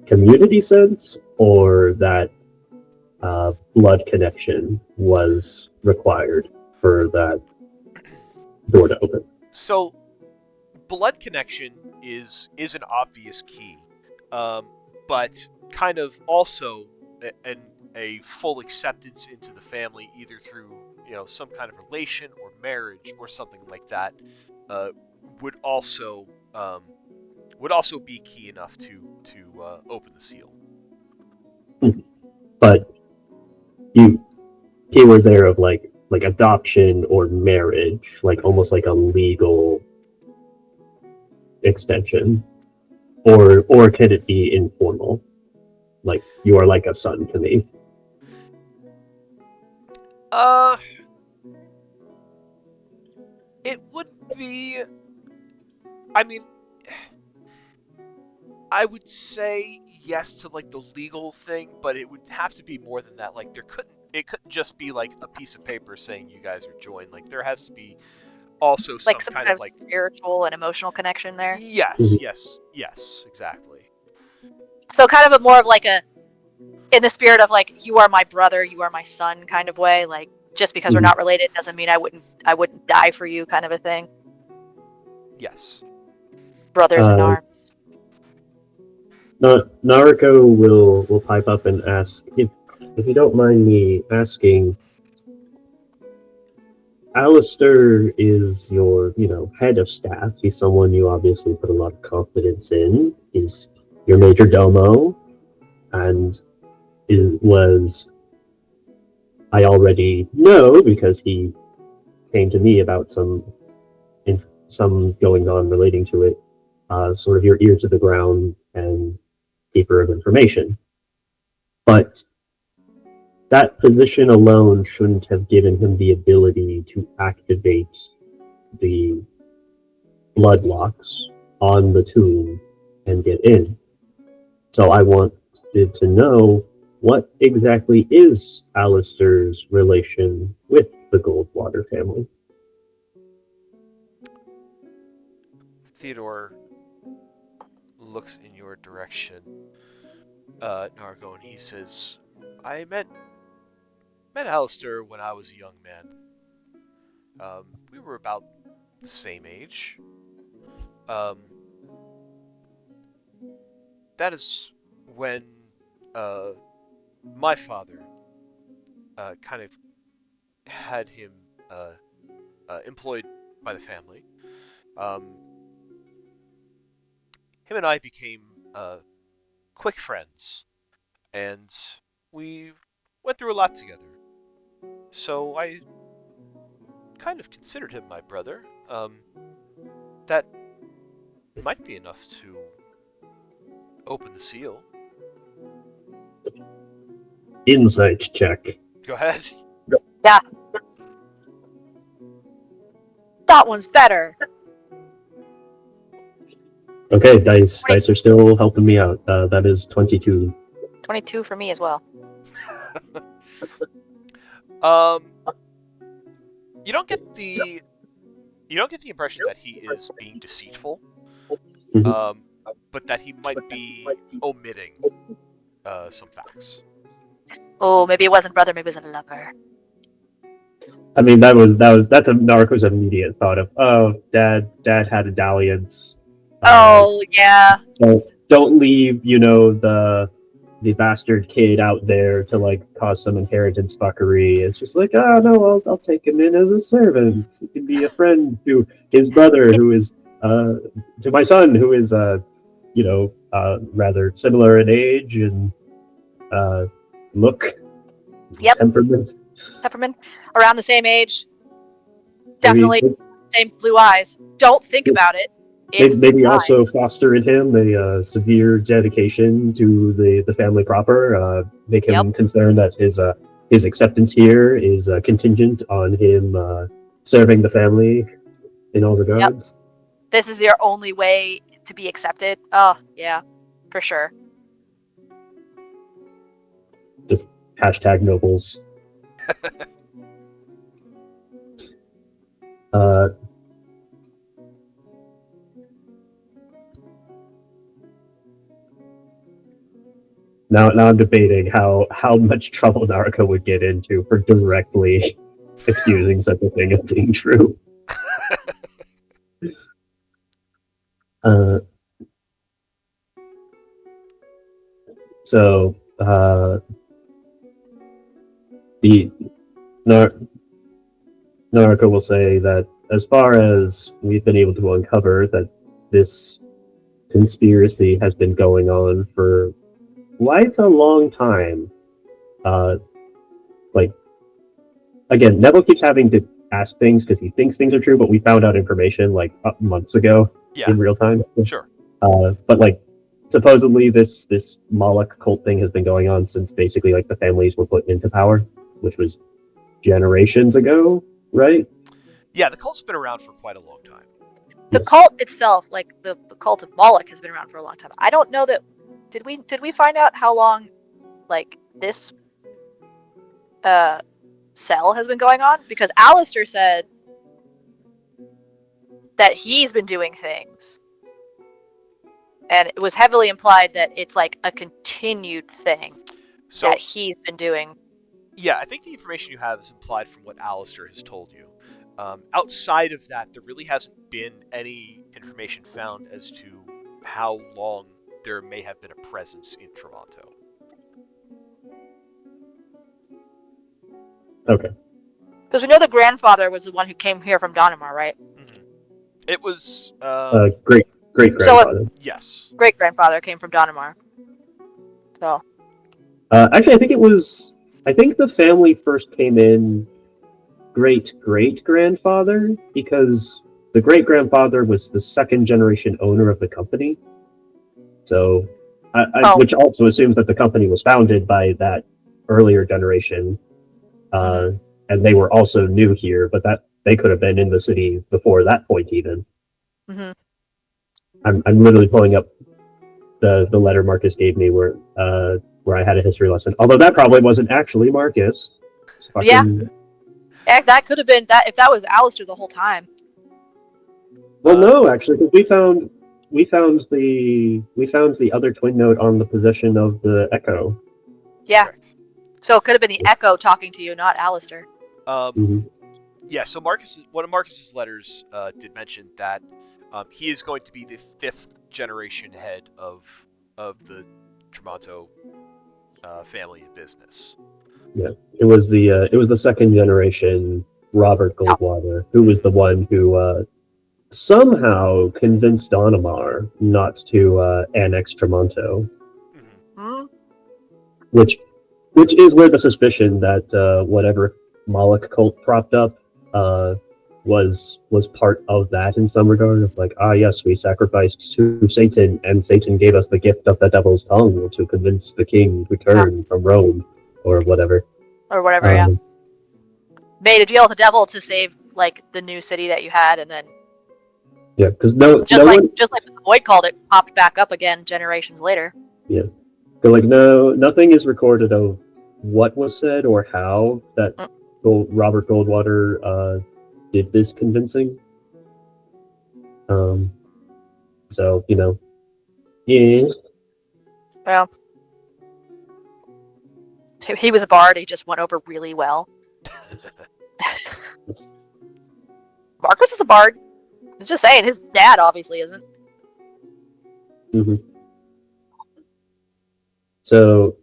community sense, or that blood connection was required for that door to open? So, blood connection is an obvious key, but kind of also a full acceptance into the family, either through some kind of relation or marriage or something like that, would also be key enough to open the seal. But you keyword there of like adoption or marriage, like almost like a legal extension, or could it be informal, like you are like a son to me? It would be. I mean, I would say yes to like the legal thing, but it would have to be more than that. Like it couldn't just be like a piece of paper saying you guys are joined. Like there has to be also some Like some kind of like spiritual and emotional connection there. yes, exactly. So kind of a more of like a, in the spirit of like, you are my brother, you are my son kind of way. Like just because we're not related doesn't mean I wouldn't die for you kind of a thing. Yes. Brothers in arms. Nariko will pipe up and ask, if you don't mind me asking, Alistair is your, head of staff. He's someone you obviously put a lot of confidence in. He's your major domo, and I already know because he came to me about some goings on relating to it, sort of your ear to the ground and keeper of information. But that position alone shouldn't have given him the ability to activate the blood locks on the tomb and get in. So I wanted to know, what exactly is Alistair's relation with the Goldwater family? Theodore looks in your direction, Nargo, and he says, I met Alistair when I was a young man. We were about the same age. That is when my father kind of had him employed by the family. Him and I became quick friends, and we went through a lot together. So I kind of considered him my brother. That might be enough to open the seal. Insight check. Go ahead. Yeah. That one's better. Okay, dice are still helping me out. That is 22. 22 for me as well. You don't get the impression that he is being deceitful, but that he might be omitting some facts. Oh, maybe it wasn't brother, maybe it was a lover. I mean, that's a Narco's immediate thought of, oh, dad had a dalliance. Oh, yeah. Don't leave, the bastard kid out there to like cause some inheritance fuckery. It's just like, oh no, I'll take him in as a servant. He can be a friend to his brother, who is to my son, who is rather similar in age and look, Yep. temperament, around the same age. Definitely same blue eyes. Don't think about it. Maybe also foster in him a severe dedication to the family proper. Make him concerned that his acceptance here is contingent on him serving the family in all regards. Yep. This is your only way to be accepted. Oh, yeah, for sure. Just #nobles. Now I'm debating how much trouble Narco would get into for directly accusing such a thing of being true. So the Narco will say that as far as we've been able to uncover, that this conspiracy has been going on for quite a long time. Again, Neville keeps having to ask things because he thinks things are true, but we found out information like months ago in real time. Sure. But like, supposedly this Moloch cult thing has been going on since basically like the families were put into power, which was generations ago, right? Yeah, the cult's been around for quite a long time. The Yes. cult itself, like the cult of Moloch, has been around for a long time. I don't know that. Did we find out how long, like, this cell has been going on? Because Alistair said that he's been doing things, and it was heavily implied that it's like a continued thing So, that he's been doing. yeah, I think the information you have is implied from what Alistair has told you. Outside of that, there really hasn't been any information found as to how long there may have been a presence in Tremonto. Okay. Because we know the grandfather was the one who came here from Donimar, right? Mm-hmm. It was, Great grandfather. yes. Great grandfather came from Donimar. So Actually, I think the family first came in great grandfather, because the great grandfather was the second generation owner of the company. So, which also assumes that the company was founded by that earlier generation, and they were also new here, but that they could have been in the city before that point even. Mhm. I'm literally pulling up the letter Marcus gave me where I had a history lesson. Although that probably wasn't actually Marcus. It's fucking... Yeah, that could have been that if that was Alistair the whole time. Well, no, actually, 'cause we found the other twin note on the possession of the Echo. Yeah. Correct. So it could have been the Echo talking to you, not Alistair. Yeah, so one of Marcus's letters did mention that he is going to be the 5th generation head of the Tremonto family and business. Yeah, it was the second generation Robert Goldwater, who was the one who somehow convinced Donimar not to annex Tremonto, Hmm? which is where the suspicion that whatever Moloch cult propped up was part of that in some regard, of like, yes, we sacrificed to Satan, and Satan gave us the gift of the devil's tongue to convince the king to turn from Rome, or whatever. Or whatever, yeah. Made a deal with the devil to save, like, the new city that you had, and then because just like Void called it, popped back up again generations later. Yeah, but like nothing is recorded of what was said or how that Robert Goldwater did this convincing. So yeah. Well, he was a bard. He just went over really well. Marcus is a bard. I was just saying, his dad obviously isn't. Mm-hmm. So,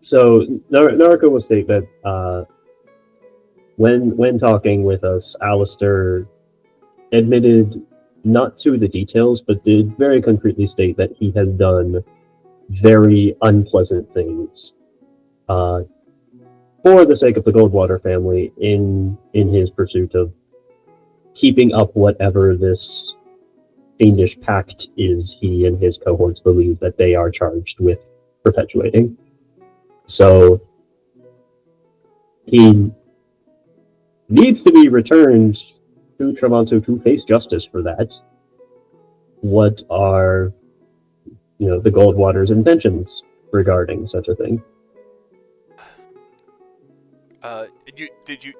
So Narco will state that when talking with us, Alistair admitted not to the details, but did very concretely state that he has done very unpleasant things for the sake of the Goldwater family in his pursuit of keeping up whatever this fiendish pact is he and his cohorts believe that they are charged with perpetuating. So he needs to be returned to Tremonto to face justice for that. What are the Goldwater's intentions regarding such a thing?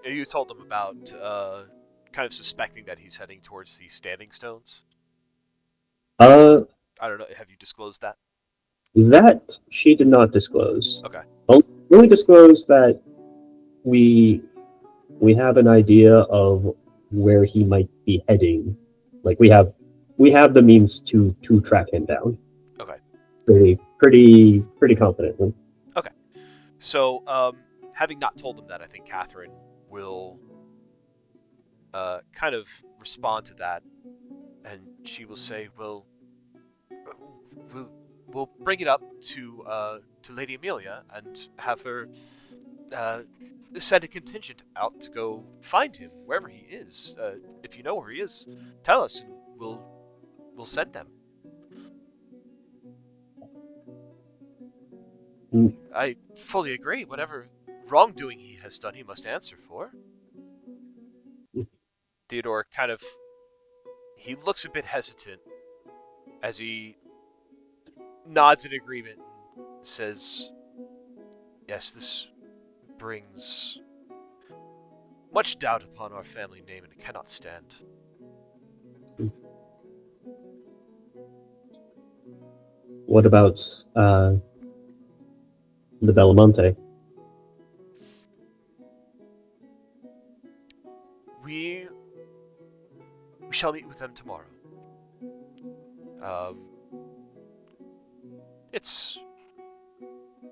You told them about kind of suspecting that he's heading towards the Standing Stones? I don't know. Have you disclosed that? That she did not disclose. Okay. Only disclosed that we have an idea of where he might be heading. Like we have the means to track him down. Okay. Pretty confidently. Okay. So, having not told them that, I think Catherine will kind of respond to that, and she will say, "We'll bring it up to Lady Amelia and have her send a contingent out to go find him wherever he is. If you know where he is, tell us, and we'll send them. I fully agree. Whatever wrongdoing he has done, he must answer for. Theodore he looks a bit hesitant as he nods in agreement and says, yes, this brings much doubt upon our family name and it cannot stand. What about the Belamonte? We shall meet with them tomorrow.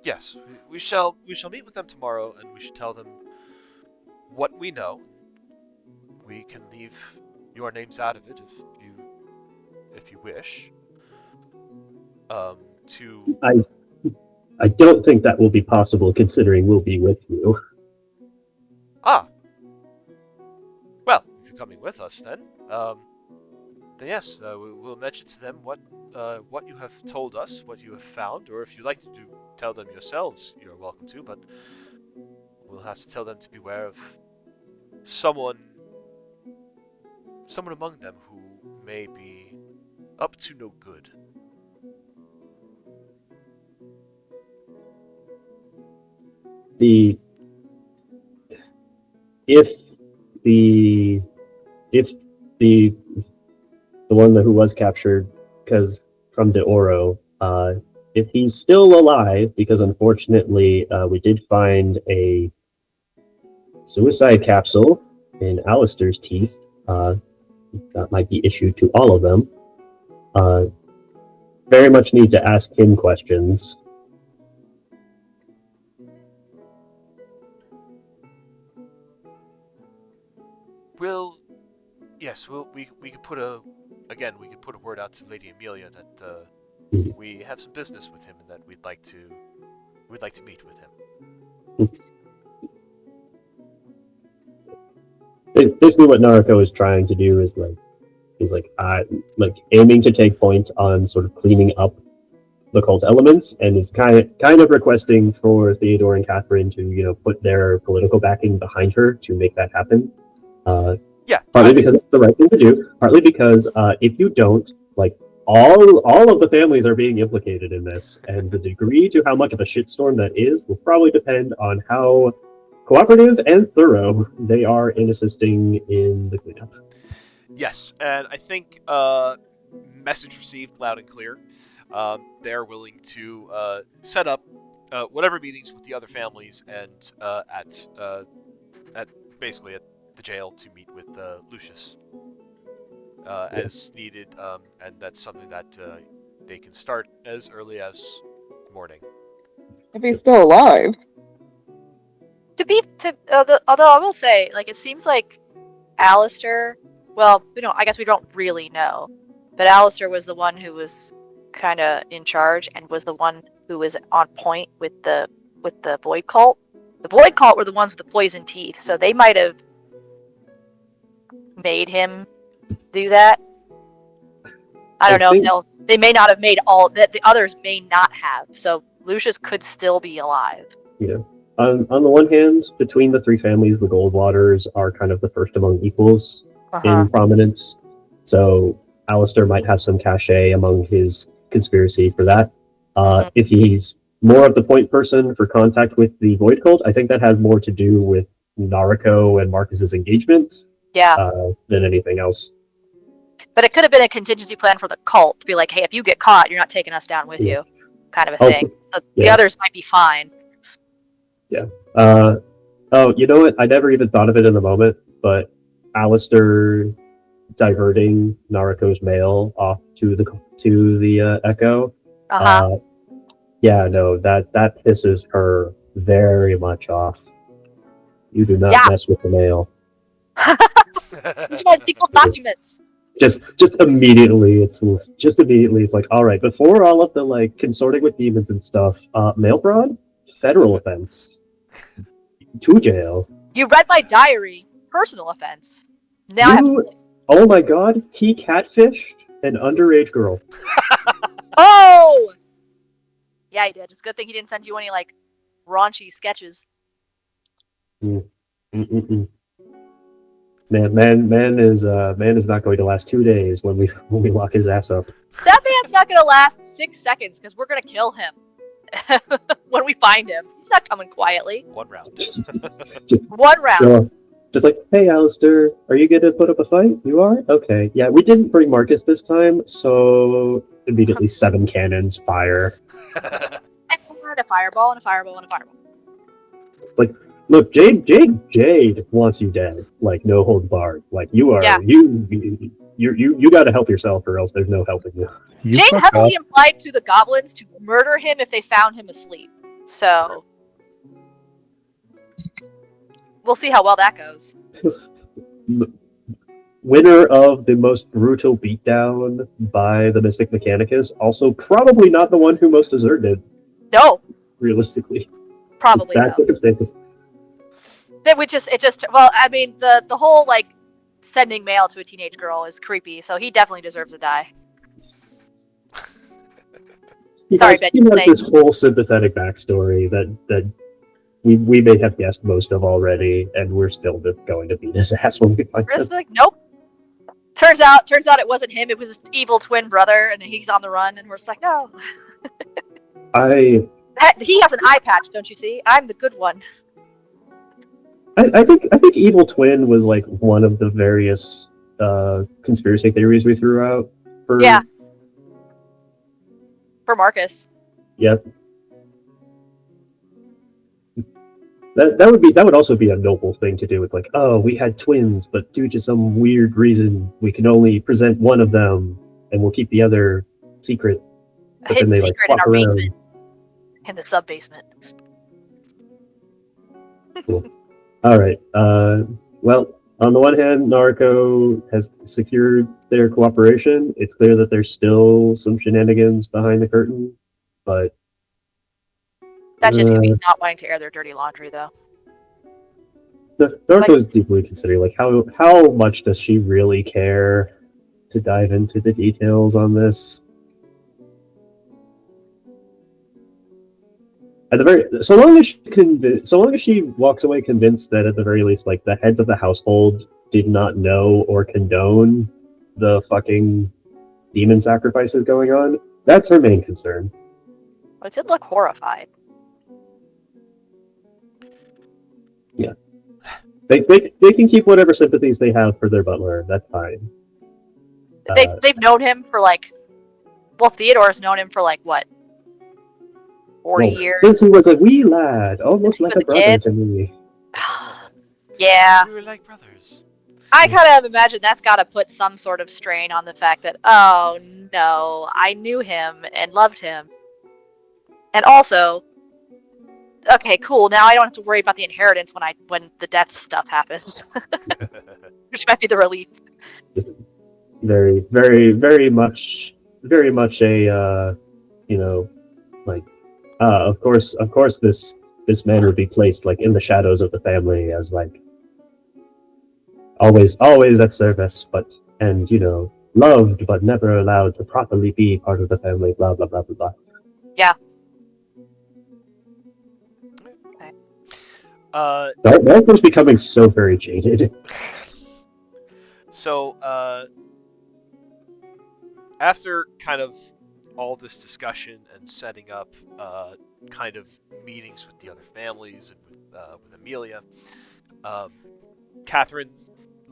Yes, we shall meet with them tomorrow, and we should tell them what we know. We can leave your names out of it if you wish. I don't think that will be possible, considering we'll be with you. Well, if you're coming with us, then yes, we'll mention to them what you have told us, what you have found, or if you'd like to tell them yourselves, you're welcome to. But we'll have to tell them to beware of someone among them who may be up to no good. If the one who was captured, because from De Oro, if he's still alive, because unfortunately we did find a suicide capsule in Alistair's teeth, that might be issued to all of them. Very much need to ask him questions. We could put a word out to Lady Amelia that we have some business with him and that we'd like to meet with him. Basically, what Nariko is trying to do is he's aiming to take point on sort of cleaning up the cult elements, and is kind of requesting for Theodore and Catherine to put their political backing behind her to make that happen. Partly because it's the right thing to do, partly because if you don't, all of the families are being implicated in this, and the degree to how much of a shitstorm that is will probably depend on how cooperative and thorough they are in assisting in the cleanup. Yes, and I think message received loud and clear. They're willing to set up whatever meetings with the other families and at the jail to meet with Lucius as needed, and that's something that they can start as early as morning. If he's still alive. Although I will say, it seems like Alistair. Well, I guess we don't really know, but Alistair was the one who was kind of in charge and was the one who was on point with the Void Cult. The Void Cult were the ones with the poison teeth, so they might have made him do that. I don't know. No, they may not have made all that. The others may not have. So Lucius could still be alive. Yeah. On the one hand, between the three families, the Goldwaters are kind of the first among equals in prominence. So Alistair might have some cachet among his conspiracy for that. If he's more of the point person for contact with the Void Cult, I think that has more to do with Nariko and Marcus's engagement than anything else. But it could have been a contingency plan for the cult to be like, hey, if you get caught, you're not taking us down with you, kind of a thing. So the others might be fine. Yeah. Oh, you know what? I never even thought of it in the moment, but Alistair diverting Nariko's mail off to the Echo. Yeah, no, that pisses her very much off. You do not mess with the mail. Which one? Legal documents. Just immediately, it's like, all right, before all of the consorting with demons and stuff, mail fraud, federal offense, to jail. You read my diary, personal offense. Now Oh my god, he catfished an underage girl. Oh! Yeah, he did. It's a good thing he didn't send you any, like, raunchy sketches. Mm-mm-mm. Man is not going to last 2 days when we lock his ass up. That man's not gonna last 6 seconds, because we're gonna kill him. When we find him. He's not coming quietly. 1 round. Just, 1 round. so, just like, hey, Alistair, are you going to put up a fight? You are? Okay. Yeah, we didn't bring Marcus this time, so immediately 7 cannons fire. And a fireball, and a fireball, and a fireball. It's like, look, Jade wants you dead. Like, no hold barred. Like, you are, Yeah. you got to help yourself, or else there's no helping you. You Jade fuck heavily up. implied to the goblins to murder him if they found him asleep. So we'll see how well that goes. Winner of the most brutal beatdown by the Mystic Mechanicus, also probably not the one who most deserved it, No, realistically. probably Bad no. circumstances. Well, I mean, the whole, like, sending mail to a teenage girl is creepy, so he definitely deserves to die. Sorry, Ben, He you has say. this whole sympathetic backstory that we may have guessed most of already, and we're still just going to beat his ass when we find We're just him. like, nope. Turns out it wasn't him, it was his evil twin brother, and he's on the run, and we're just like, no. He has an eye patch, don't you see? I'm the good one. I think Evil Twin was like one of the various conspiracy theories we threw out for Yeah. For Marcus. Yep. That would also be a noble thing to do. It's like, oh, we had twins, but due to some weird reason, we can only present one of them, and we'll keep the other secret. A But hidden then they secret in swap our around. basement. In the sub-basement. Cool. All right. Well, on the one hand, Naruto has secured their cooperation. It's clear that there's still some shenanigans behind the curtain, but That's just gonna be not wanting to air their dirty laundry, though. Naruto is deeply considering, like, how much does she really care to dive into the details on this? At the very, so long as she walks away convinced that at the very least, like, the heads of the household did not know or condone the fucking demon sacrifices going on, that's her main concern. But it did look horrified. Yeah, they can keep whatever sympathies they have for their butler. That's fine. They've known him for, like, well, Theodore's known him for, like, what, 40 years? Since he was a wee lad, almost like was a a brother kid? to me. Yeah. We were like brothers. I kind of imagine that's got to put some sort of strain on the fact that, oh no, I knew him and loved him. And also, okay, cool, now I don't have to worry about the inheritance when the death stuff happens. Which might be the relief. Very, very, very much a, like, of course this man would be placed, like, in the shadows of the family as, like, always at service, and loved but never allowed to properly be part of the family, blah blah blah blah blah. Yeah. Okay. Malcolm's becoming so very jaded. So, after kind of all this discussion and setting up kind of meetings with the other families and with Amelia, Catherine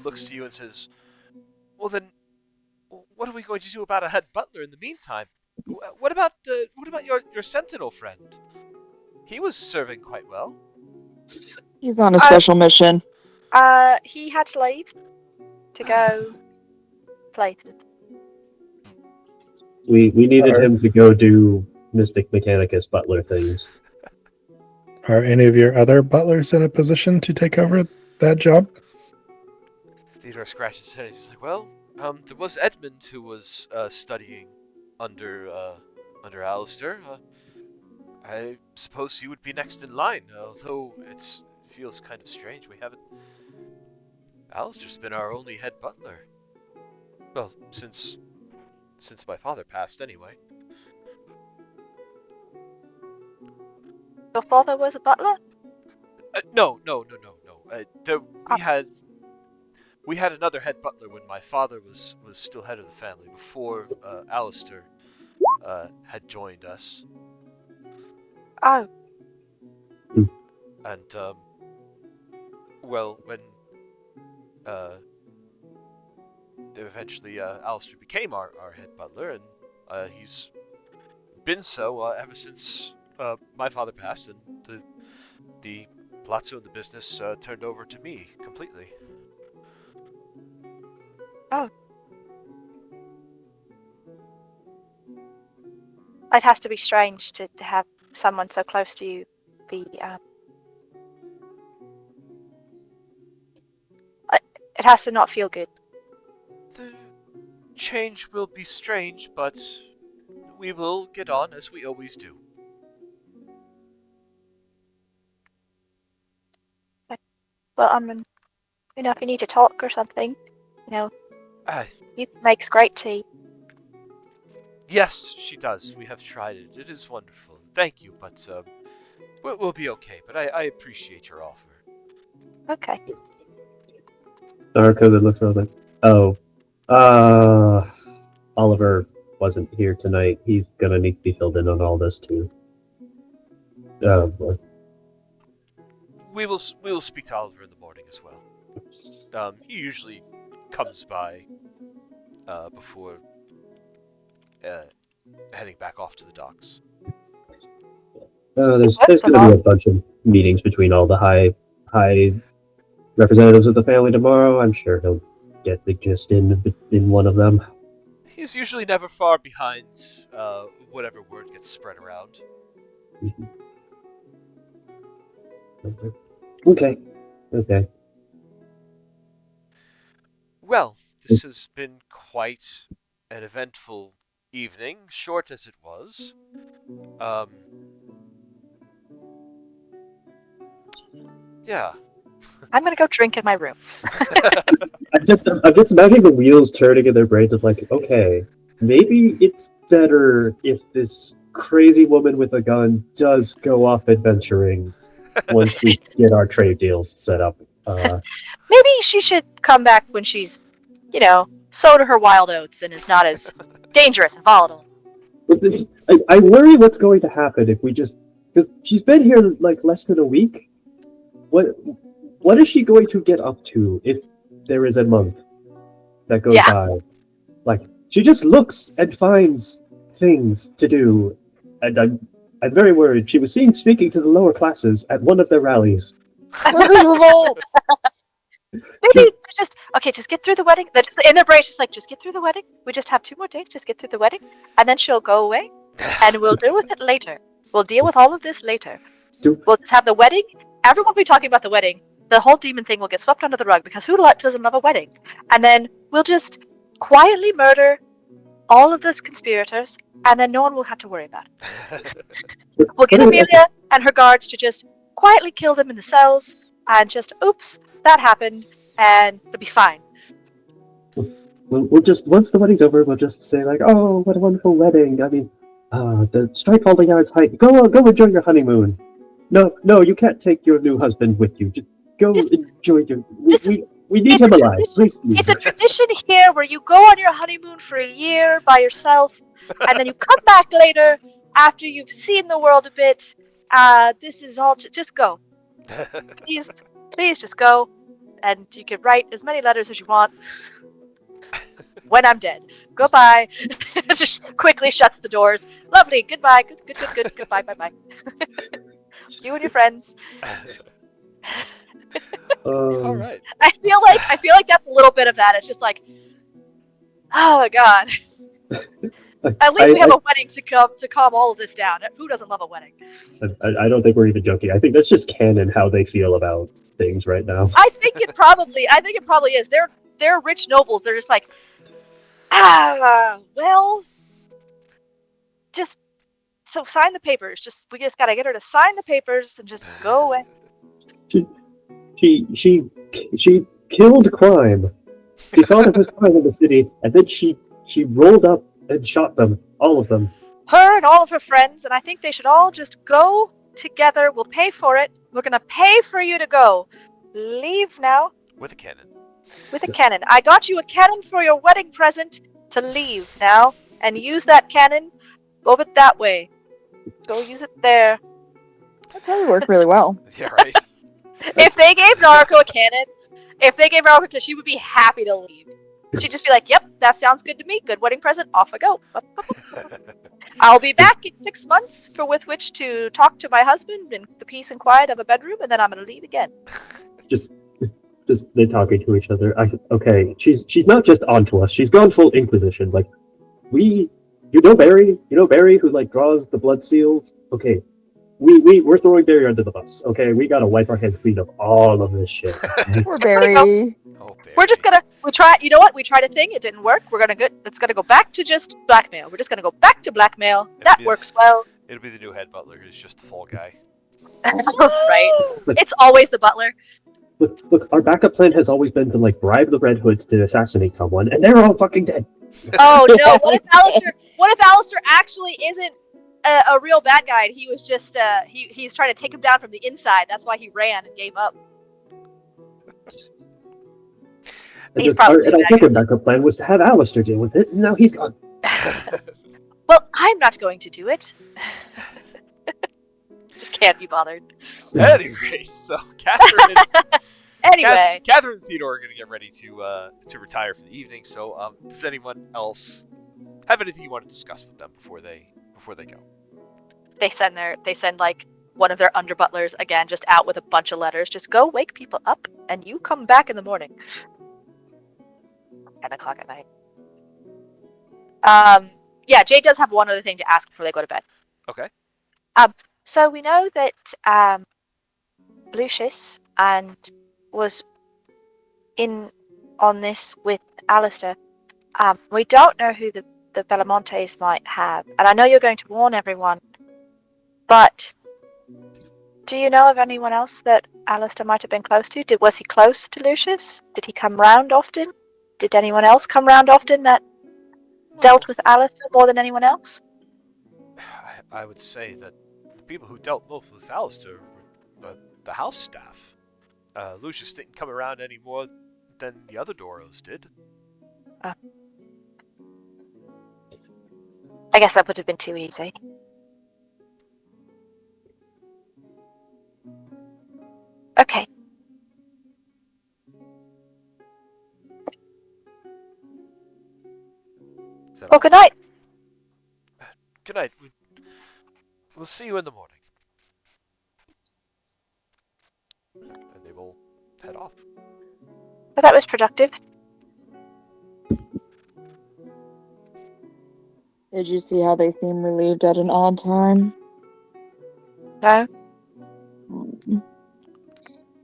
looks to you and says, well then, what are we going to do about a head butler in the meantime? What about your sentinel friend? He was serving quite well. He's on a special mission. He had to leave to go places. We needed him to go do Mystic Mechanicus butler things. Are any of your other butlers in a position to take over that job? Theodore scratches his head. He's like, well, there was Edmund who was studying under Alistair. I suppose he would be next in line, although it feels kind of strange. We haven't... Alistair's been our only head butler. Well, since my father passed, anyway. Your father was a butler? No. We had another head butler when my father was still head of the family before Alistair had joined us, Oh, and well, when eventually Alistair became our head butler, and he's been so ever since my father passed, and the Palazzo and the business turned over to me completely. it has to be strange to have someone so close to you be. It has to not feel good. The change will be strange, but we will get on as we always do. Well, if you need to talk or something, you makes great tea. Yes, she does. We have tried it. It is wonderful. Thank you, but we'll be okay. But I appreciate your offer. Okay. Darko looks around like, oh, Oliver wasn't here tonight. He's gonna need to be filled in on all this too. Oh boy. We will speak to Oliver in the morning as well. He usually comes by before heading back off to the docks. There's gonna be a bunch of meetings between all the high representatives of the family tomorrow. I'm sure he'll get the gist in one of them. He's usually never far behind whatever word gets spread around. Okay. Well, this has been quite an eventful evening, short as it was. Yeah. I'm gonna go drink in my room. I'm just imagining the wheels turning in their brains of like, okay, maybe it's better if this crazy woman with a gun does go off adventuring once we get our trade deals set up. Maybe she should come back when she's, sown her wild oats and is not as dangerous and volatile. I worry what's going to happen if we just, because she's been here like less than a week. What is she going to get up to if there is a month that goes by? Like, she just looks and finds things to do, and I'm very worried. She was seen speaking to the lower classes at one of their rallies. Revolt! Maybe just get through the wedding. That just in their brain, just like, just get through the wedding. We just have 2 more days. Just get through the wedding, and then she'll go away, and we'll deal with it later. We'll deal with all of this later. We'll just have the wedding. Everyone will be talking about the wedding. The whole demon thing will get swept under the rug because who doesn't love a wedding? And then we'll just quietly murder all of the conspirators, and then no one will have to worry about it. We'll get Amelia and her guards to just quietly kill them in the cells, and just, oops, that happened, and it'll be fine. We'll just, once the wedding's over, we'll just say like, oh, what a wonderful wedding. I mean, strike all the yards height. Go enjoy your honeymoon. No, you can't take your new husband with you. Just enjoy your. We need him alive. Please. It's a tradition here where you go on your honeymoon for a year by yourself, and then you come back later after you've seen the world a bit. This is all. Just go. Please just go, and you can write as many letters as you want. When I'm dead. Goodbye. Just quickly shuts the doors. Lovely. Goodbye. Good. Goodbye. Bye. You and your friends. All right. I feel like that's a little bit of that. It's just like, oh my god. At least we have a wedding to calm all of this down. Who doesn't love a wedding? I don't think we're even joking. I think that's just canon how they feel about things right now. I think it probably is. They're rich nobles. They're just like, well, just so sign the papers. We just gotta get her to sign the papers and just go away. She killed crime. She saw them was coming in the city, and then she rolled up and shot them, all of them. Her and all of her friends, and I think they should all just go together. We'll pay for it. We're gonna pay for you to go. Leave now With a cannon. with a cannon. I got you a cannon for your wedding present to leave now, and use that cannon over that way. Go use it there. That probably worked really well. Yeah, right. If they gave Naruko a cannon, she would be happy to leave. She'd just be like, "Yep, that sounds good to me. Good wedding present. Off I go. I'll be back in 6 months with which to talk to my husband in the peace and quiet of a bedroom, and then I'm gonna leave again." Just they're talking to each other. Okay, she's not just onto us. She's gone full Inquisition. Like, you know Barry, who like draws the blood seals. Okay, we're throwing Barry under the bus. Okay, we gotta wipe our hands clean of all of this shit. Poor Barry. Oh, Barry. We're just gonna try. You know what? We tried a thing. It didn't work. It's gonna go back to just blackmail. We're just gonna go back to blackmail. That Yeah. works well, It'll be the new head butler who's just the fall guy. right? It's always the butler. Look, our backup plan has always been to like bribe the Red Hoods to assassinate someone, and they're all fucking dead. Oh no! What if Alistair actually isn't a real bad guy? And he was just he's trying to take him down from the inside. That's why he ran and gave up. He's probably And our second backup plan was to have Alistair deal with it, and now he's gone. Well, I'm not going to do it. Just can't be bothered. Anyway, so Catherine Anyway, Catherine and Theodore are going to get ready to retire for the evening. So, does anyone else have anything you want to discuss with them before they go? they send like one of their under butlers again, just out with a bunch of letters. Just go wake people up, and you come back in the morning. 10:00 at night. Yeah, Jade does have one other thing to ask before they go to bed. Okay. So we know that Lucius was in on this with Alistair. We don't know who the Belamontes might have, and I know you're going to warn everyone, but do you know of anyone else that Alistair might have been close to? Was he close to Lucius? Did he come round often? Did anyone else come round often that dealt with Alistair more than anyone else? I would say that the people who dealt most with Alistair were the house staff. Lucius didn't come around any more than the other Doros did. I guess that would have been too easy. Okay. Well, good night. Good night. We'll see you in the morning. And they will head off. Well, that was productive. Did you see how they seem relieved at an odd time? No?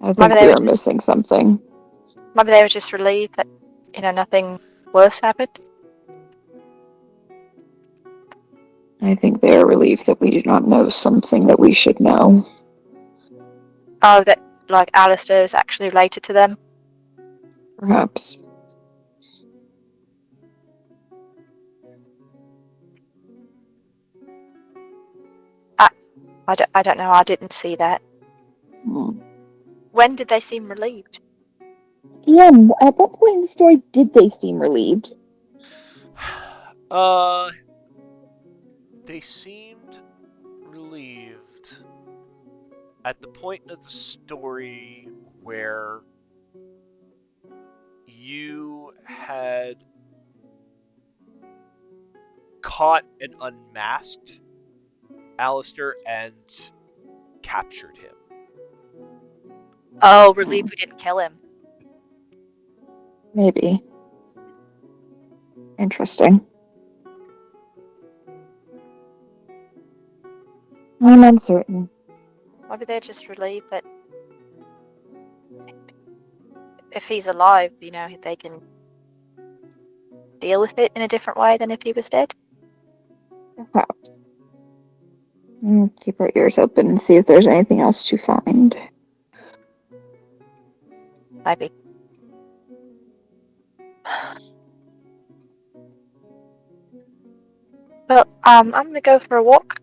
I think Maybe they we were were just- missing something. Maybe they were just relieved that, nothing worse happened. I think they are relieved that we do not know something that we should know. Oh, that, like, Alistair is actually related to them. Perhaps. I don't know, I didn't see that. Hmm. When did they seem relieved? DM, at what point in the story did they seem relieved? They seemed relieved at the point of the story where you had caught and unmasked Alistair and captured him. Oh, relieved we didn't kill him. Maybe. Interesting. I'm uncertain. Maybe they're just relieved that if he's alive, they can deal with it in a different way than if he was dead. Perhaps. Keep our ears open and see if there's anything else to find. Maybe. Well, I'm gonna go for a walk.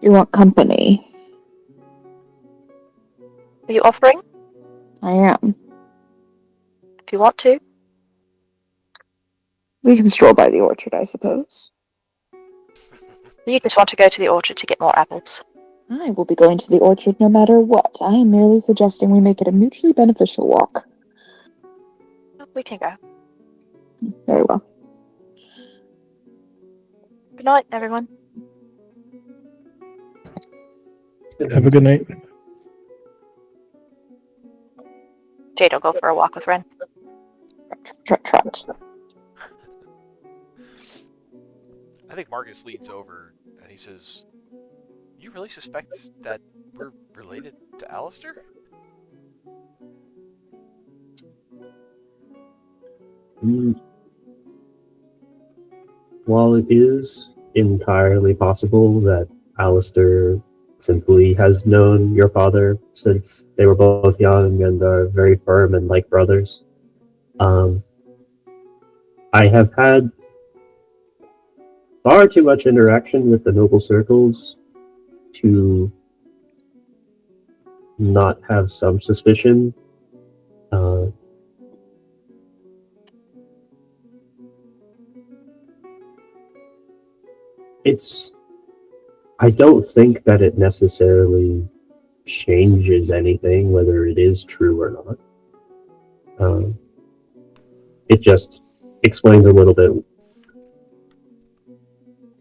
You want company? Are you offering? I am. If you want to. We can stroll by the orchard, I suppose. You just want to go to the orchard to get more apples. I will be going to the orchard no matter what. I am merely suggesting we make it a mutually beneficial walk. We can go. Very well. Good night, everyone. Have a good night. Jade will go for a walk with Ren. Trot, trot, trot. I think Marcus leans over and he says, "You really suspect that we're related to Alistair?" While it is entirely possible that Alistair simply has known your father since they were both young and are very firm and like brothers, I have had far too much interaction with the noble circles to not have some suspicion. I don't think that it necessarily changes anything, whether it is true or not. It just explains a little bit,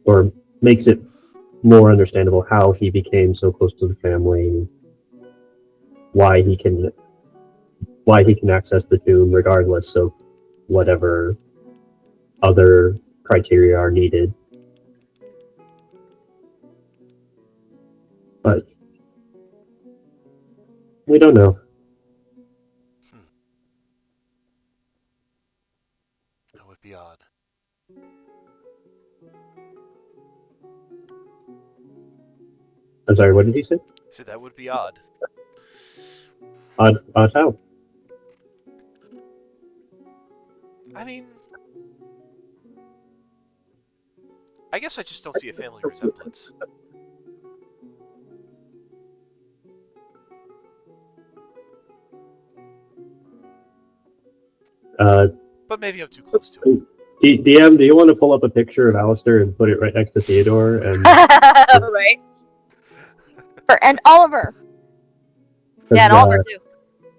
or makes it more understandable how he became so close to the family, why he can access the tomb regardless of whatever other criteria are needed. But we don't know. That would be odd. I'm sorry, what did you say? So that would be odd. Odd how? I mean, I guess I just don't see a family resemblance. But maybe I'm too close to it. DM, do you want to pull up a picture of Alistair and put it right next to Theodore? And Right. And Oliver. Yeah, and Oliver too.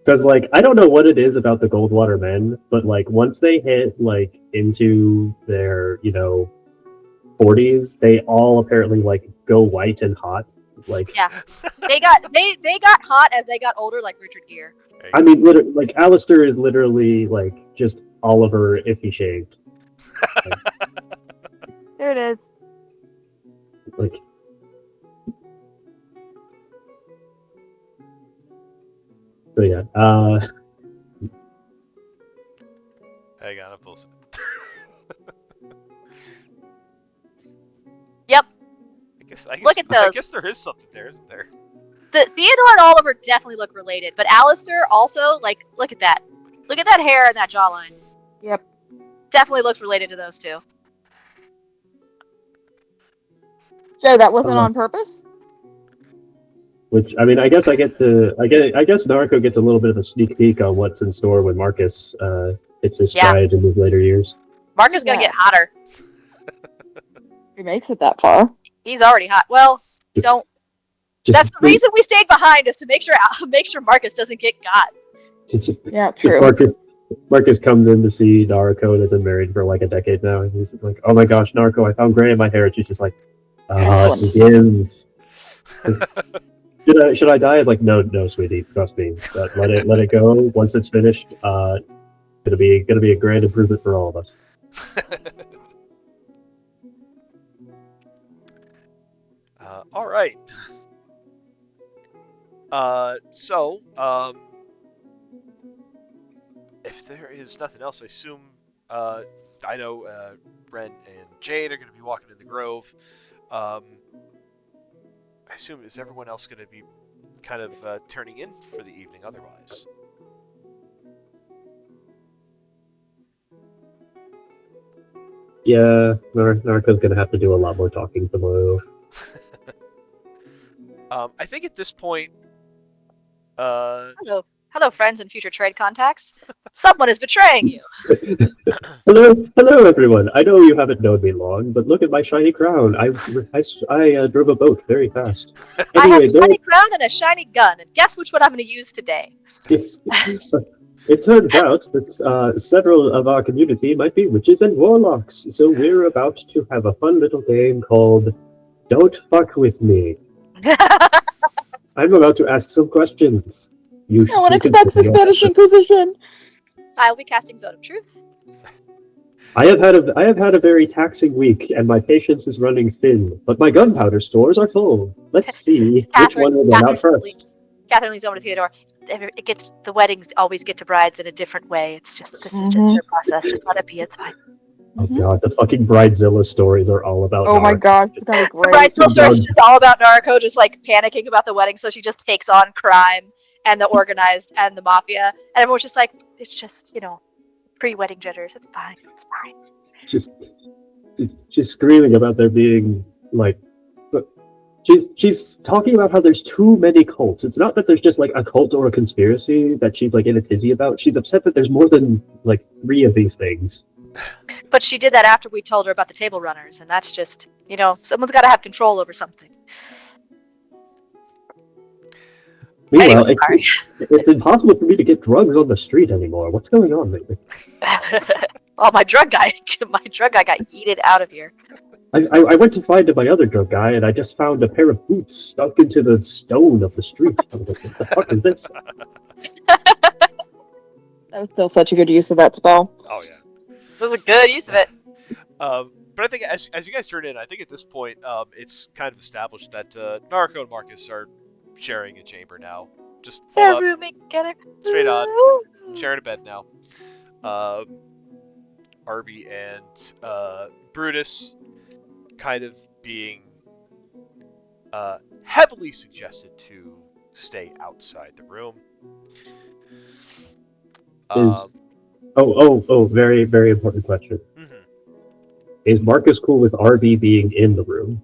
because like I don't know what it is about the Goldwater men, but like once they hit like into their 40s, they all apparently like go white and hot. Like Yeah. They got hot as they got older, like Richard Gere. I mean, like Alistair is literally like just Oliver if he shaved. There it is. Like so yeah. Hang on, I'm posting. Yep. Look at I those. guess there is something there, isn't there? The Theodore and Oliver definitely look related, but Alistair also, like, look at that. Look at that hair and that jawline. Yep. Definitely looks related to those two. Joe, that wasn't on purpose? Which I mean, I guess Naruko gets a little bit of a sneak peek on what's in store when Marcus hits his stride in his later years. Marcus is gonna get hotter. He makes it that far. He's already hot. Well, don't. That's the reason we stayed behind, is to make sure Marcus doesn't get got. Yeah, true. Marcus comes in to see Naruko. They've been married for like a decade now, and he's just like, "Oh my gosh, Naruko, I found gray in my hair." And she's just like, "It begins." Should I die? It's like, no, sweetie, trust me. Let it go. Once it's finished, gonna be a grand improvement for all of us. All right. So, if there is nothing else, I assume, I know, Ren and Jade are going to be walking in the grove. I assume, is everyone else going to be kind of turning in for the evening otherwise? Yeah, Narco's gonna have to do a lot more talking tomorrow. I think at this point, Hello, friends and future trade contacts. Someone is betraying you. Hello, everyone. I know you haven't known me long, but look at my shiny crown. I drove a boat very fast. I have Anyway, a shiny crown and a shiny gun, and guess which one I'm going to use today? it turns out that several of our community might be witches and warlocks, so we're about to have a fun little game called Don't Fuck With Me. I'm about to ask some questions. No one You can expects the figure out- Spanish Inquisition. I'll be casting Zone of Truth. I have had a very taxing week, and my patience is running thin. But my gunpowder stores are full. Let's see which one will run out first. Catherine leans over to Theodore. The weddings always get to brides in a different way. This is just Mhm. their process. Just let it be. It's fine. Oh god, the fucking Bridezilla stories are all about. Oh my Narc. god, it's gonna be The great. bridezilla story is just all about Narco just like panicking about the wedding, so she just takes on crime and the organized and the mafia, and everyone's just like, it's just pre-wedding jitters. It's fine. It's fine. She's screaming about there being like. She's talking about how there's too many cults. It's not that there's just like a cult or a conspiracy that she's like in a tizzy about. She's upset that there's more than like 3 of these things. But she did that after we told her about the table runners, and that's just someone's got to have control over something. Meanwhile, Anyway, it's impossible for me to get drugs on the street anymore. What's going on lately? Oh, my drug guy got yeeted out of here. I went to find my other drug guy, and I just found a pair of boots stuck into the stone of the street. I was like, what the fuck is this? That was still such a good use of that spell. oh yeah. It was a good use of it. But I think as you guys turn in, I think at this point, it's kind of established that Narco and Marcus are sharing a chamber now. Just full They're up, rooming together. straight on, sharing a bed now. Arby and Brutus kind of being heavily suggested to stay outside the room. Very, very important question. Mm-hmm. Is Marcus cool with RB being in the room?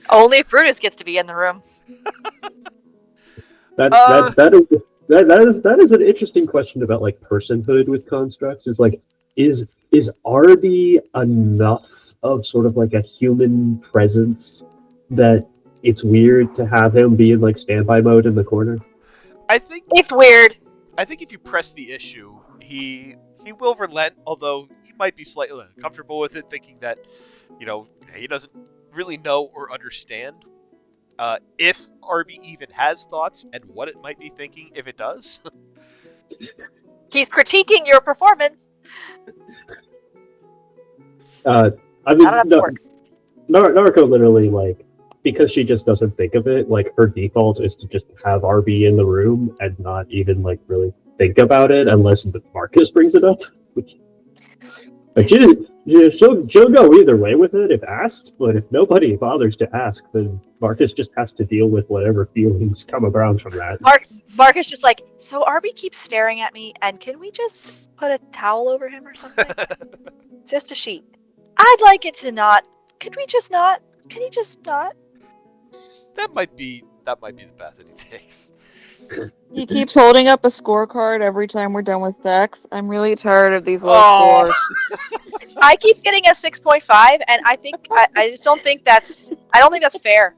Only if Brutus gets to be in the room. That is an interesting question about like personhood with constructs. It's like, is RB enough of sort of like a human presence that it's weird to have him be in like standby mode in the corner? I think It's weird. I think if you press the issue, he will relent, although he might be slightly uncomfortable with it, thinking that, he doesn't really know or understand if RB even has thoughts and what it might be thinking if it does. He's critiquing your performance. I mean, Narco literally, like, because she just doesn't think of it, like, her default is to just have RB in the room and not even, like, really think about it unless Marcus brings it up. Like, she'll go either way with it if asked, but if nobody bothers to ask, then Marcus just has to deal with whatever feelings come around from that. Marcus just like, so Arby keeps staring at me, and can we just put a towel over him or something? Just a sheet. I'd like it to not. Could we just not? Can he just not? That might be the path that he takes. He keeps holding up a scorecard every time we're done with stacks. I'm really tired of these low Oh. scores. I keep getting a 6.5, and I think I just don't think that's. I don't think that's fair.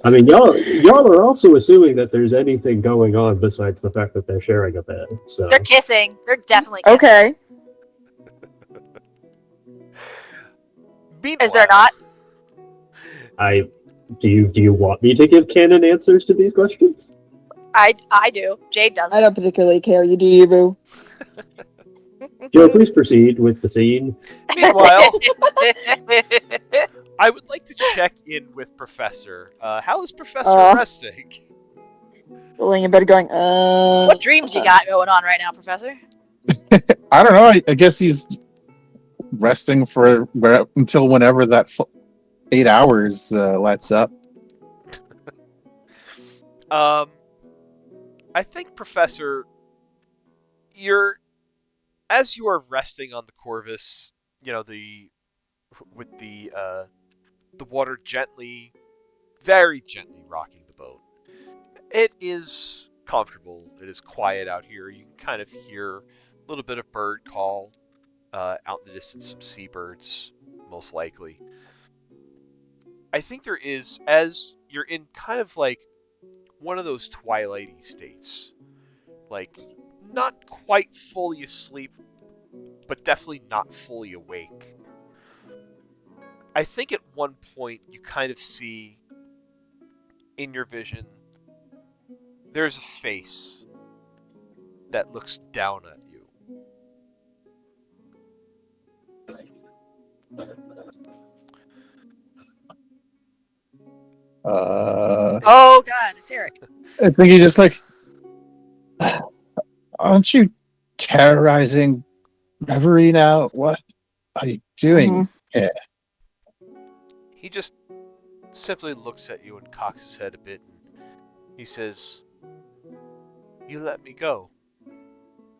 I mean, y'all are also assuming that there's anything going on besides the fact that they're sharing a bed. So They're kissing. They're definitely kissing. Okay. Meanwhile, Is there not? Do you want me to give canon answers to these questions? I do. Jade doesn't. I don't particularly care. You do you, boo. Joe, please proceed with the scene. Meanwhile, I would like to check in with Professor. How is Professor resting? Laying in bed going, What dreams you got going on right now, Professor? I don't know. I guess he's resting until whenever that 8 hours lets up. I think, Professor, you're as you are resting on the Corvus, with the water very gently rocking the boat. It is comfortable. It is quiet out here. You can kind of hear a little bit of bird call, out in the distance, some seabirds, most likely. I think there is, as you're in kind of like one of those twilighty states, like not quite fully asleep, but definitely not fully awake. I think at one point you kind of see in your vision there's a face that looks down at you. Oh God, it's Eric. I think he's just like, aren't you terrorizing Reverie now? What are you doing here? He just simply looks at you and cocks his head a bit, and he says, "You let me go.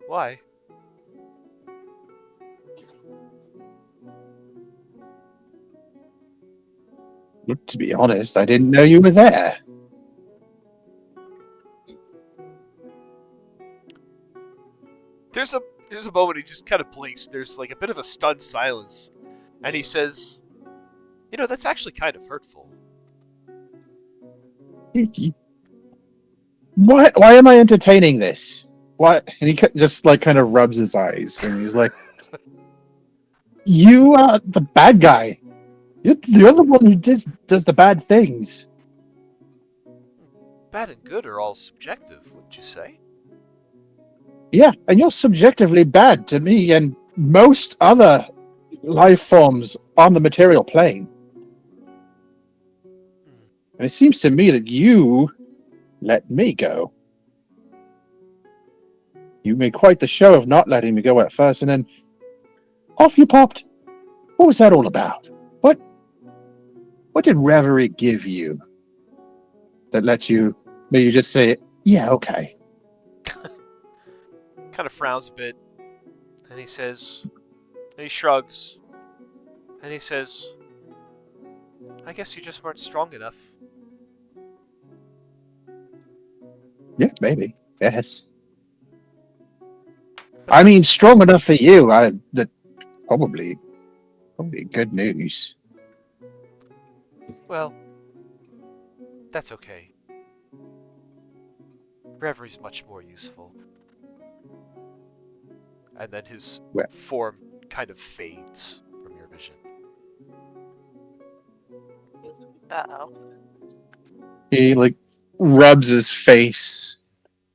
Why?" To be honest, I didn't know you were there. There's a moment he just kind of blinks. There's like a bit of a stunned silence, and he says, "That's actually kind of hurtful." Why am I entertaining this? What? And he just like kind of rubs his eyes, and he's like, "You are the bad guy. You're the one who does the bad things." Bad and good are all subjective, wouldn't you say? Yeah, and you're subjectively bad to me and most other life forms on the material plane. And it seems to me that you let me go. You made quite the show of not letting me go at first, and then off you popped. What was that all about? What did Reverie give you that let you maybe just say, yeah, okay? Kind of frowns a bit, and he says, and he shrugs, and he says, "I guess you just weren't strong enough." Yeah, maybe. Yes. I mean, strong enough for you. That probably good news. Well, that's okay. Reverie's much more useful. And then his form kind of fades from your vision. Uh-oh. He like rubs his face.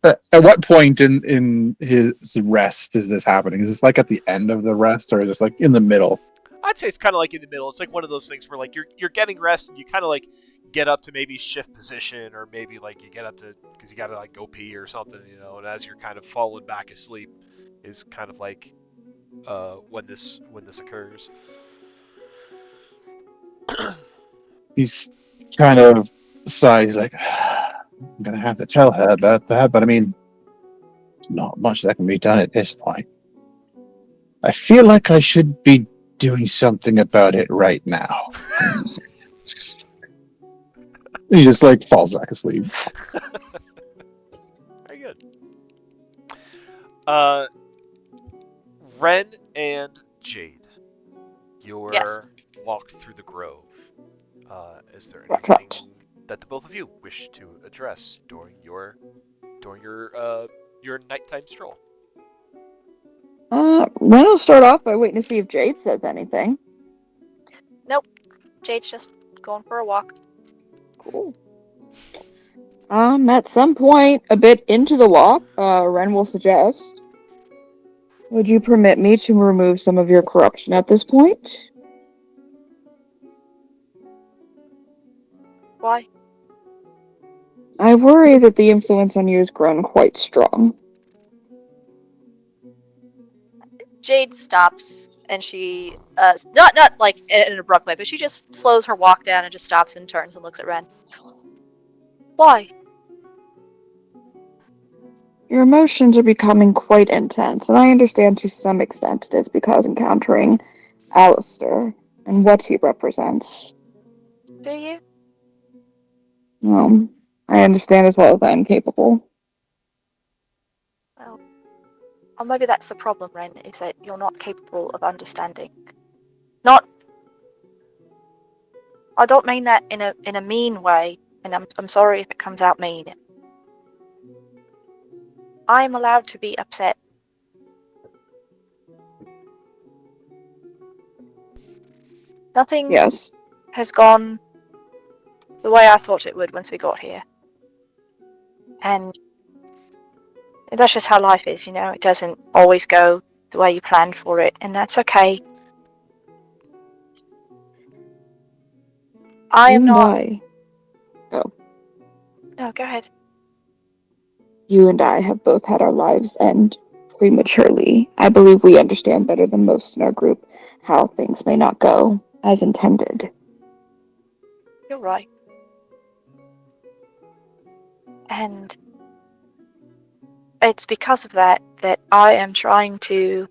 At what point in his rest is this happening? Is this like at the end of the rest, or is this like in the middle? I'd say it's kind of like in the middle. It's like one of those things where like you're getting rest, and you kind of like get up to maybe shift position, or maybe like you get up to because you gotta like go pee or something, and as you're kind of falling back asleep, is kind of like when this occurs. He's kind of sighs like, I'm gonna have to tell her about that, but I mean, there's not much that can be done at this point. I feel like I should be doing something about it right now. He just like falls back asleep. Very good. Ren and Jade, your walk through the grove. Is there anything that the both of you wish to address during your nighttime stroll? Ren will start off by waiting to see if Jade says anything. Nope. Jade's just going for a walk. Cool. At some point, a bit into the walk, Ren will suggest, would you permit me to remove some of your corruption at this point? Why? I worry that the influence on you has grown quite strong. Jade stops, and she, not like in an abrupt way, but she just slows her walk down and just stops and turns and looks at Ren. Why? Your emotions are becoming quite intense, and I understand to some extent it is because encountering Alistair and what he represents. Do you? I understand as well as I am capable. Well, or maybe that's the problem, Ren, is that you're not capable of understanding. Not. I don't mean that in a mean way, and I'm sorry if it comes out mean. I am allowed to be upset. Nothing Yes. has gone the way I thought it would once we got here. And that's just how life is, you know. It doesn't always go the way you planned for it, and that's okay. I am not. No, go ahead. You and I have both had our lives end prematurely. I believe we understand better than most in our group how things may not go as intended. You're right. And it's because of that that I am trying to.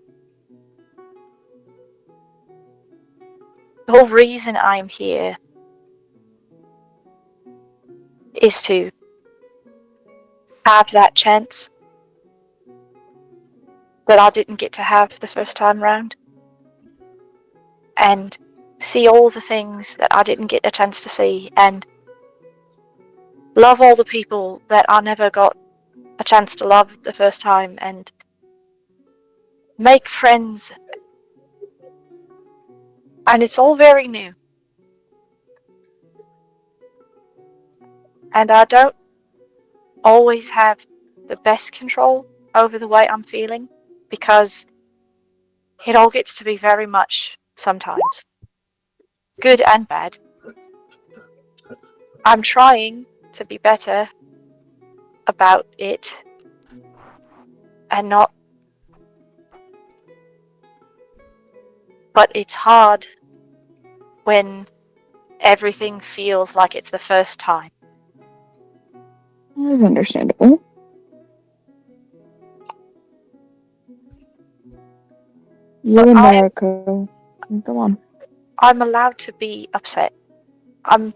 The whole reason I'm here is to have that chance that I didn't get to have the first time round, and see all the things that I didn't get a chance to see, and love all the people that I never got a chance to love the first time, and make friends. And it's all very new. And I don't always have the best control over the way I'm feeling, because it all gets to be very much sometimes good and bad. I'm trying to be better about it and not, but it's hard when everything feels like it's the first time. That is understandable. You But and Mariko, go on. I'm allowed to be upset. I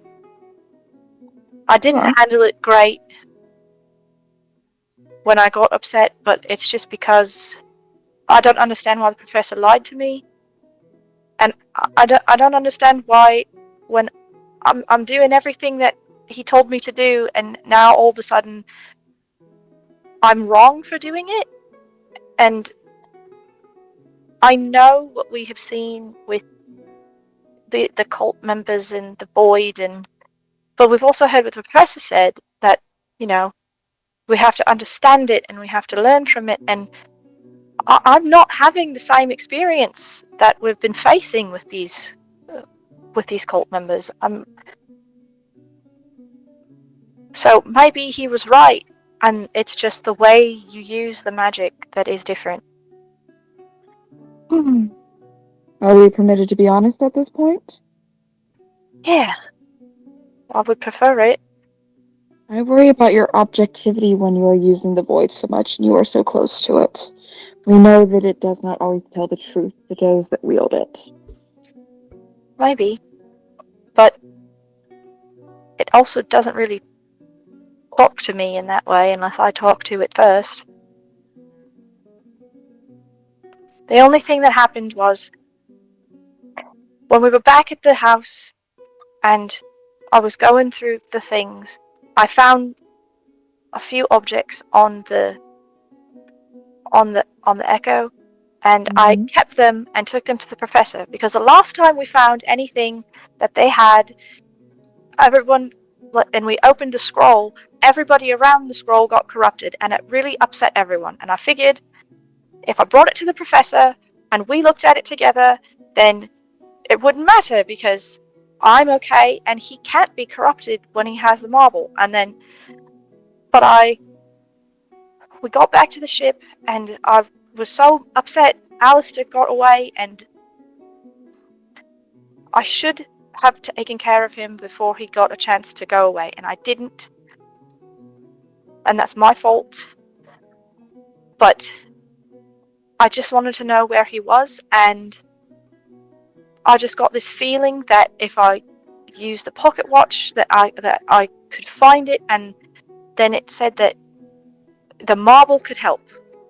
didn't handle it great when I got upset, but it's just because I don't understand why the professor lied to me, and I don't understand why when I'm doing everything that he told me to do, and now all of a sudden I'm wrong for doing it. And I know what we have seen with the cult members and the Void, but we've also heard what the professor said, that, you know, we have to understand it and we have to learn from it, and I'm not having the same experience that we've been facing with these cult members. So maybe he was right, and it's just the way you use the magic that is different. Are we permitted to be honest at this point? Yeah, I would prefer it. I worry about your objectivity when you are using the void so much and you are so close to it. We know that it does not always tell the truth to those that wield it. Maybe. But it also doesn't really talk to me in that way unless I talk to it first. The only thing that happened was when we were back at the house and I was going through the things, I found a few objects on the Echo, and I kept them and took them to the professor, because the last time we found anything that they had, everyone, and we opened the scroll, everybody around the scroll got corrupted, and it really upset everyone. And I figured if I brought it to the professor and we looked at it together, then it wouldn't matter, because I'm okay and he can't be corrupted when he has the marble. And then, we got back to the ship and I was so upset. Alistair got away, and I should have taken care of him before he got a chance to go away, and I didn't. And that's my fault. but I just wanted to know where he was, and I just got this feeling that if I used the pocket watch, that I could find it, and then it said that the marble could help.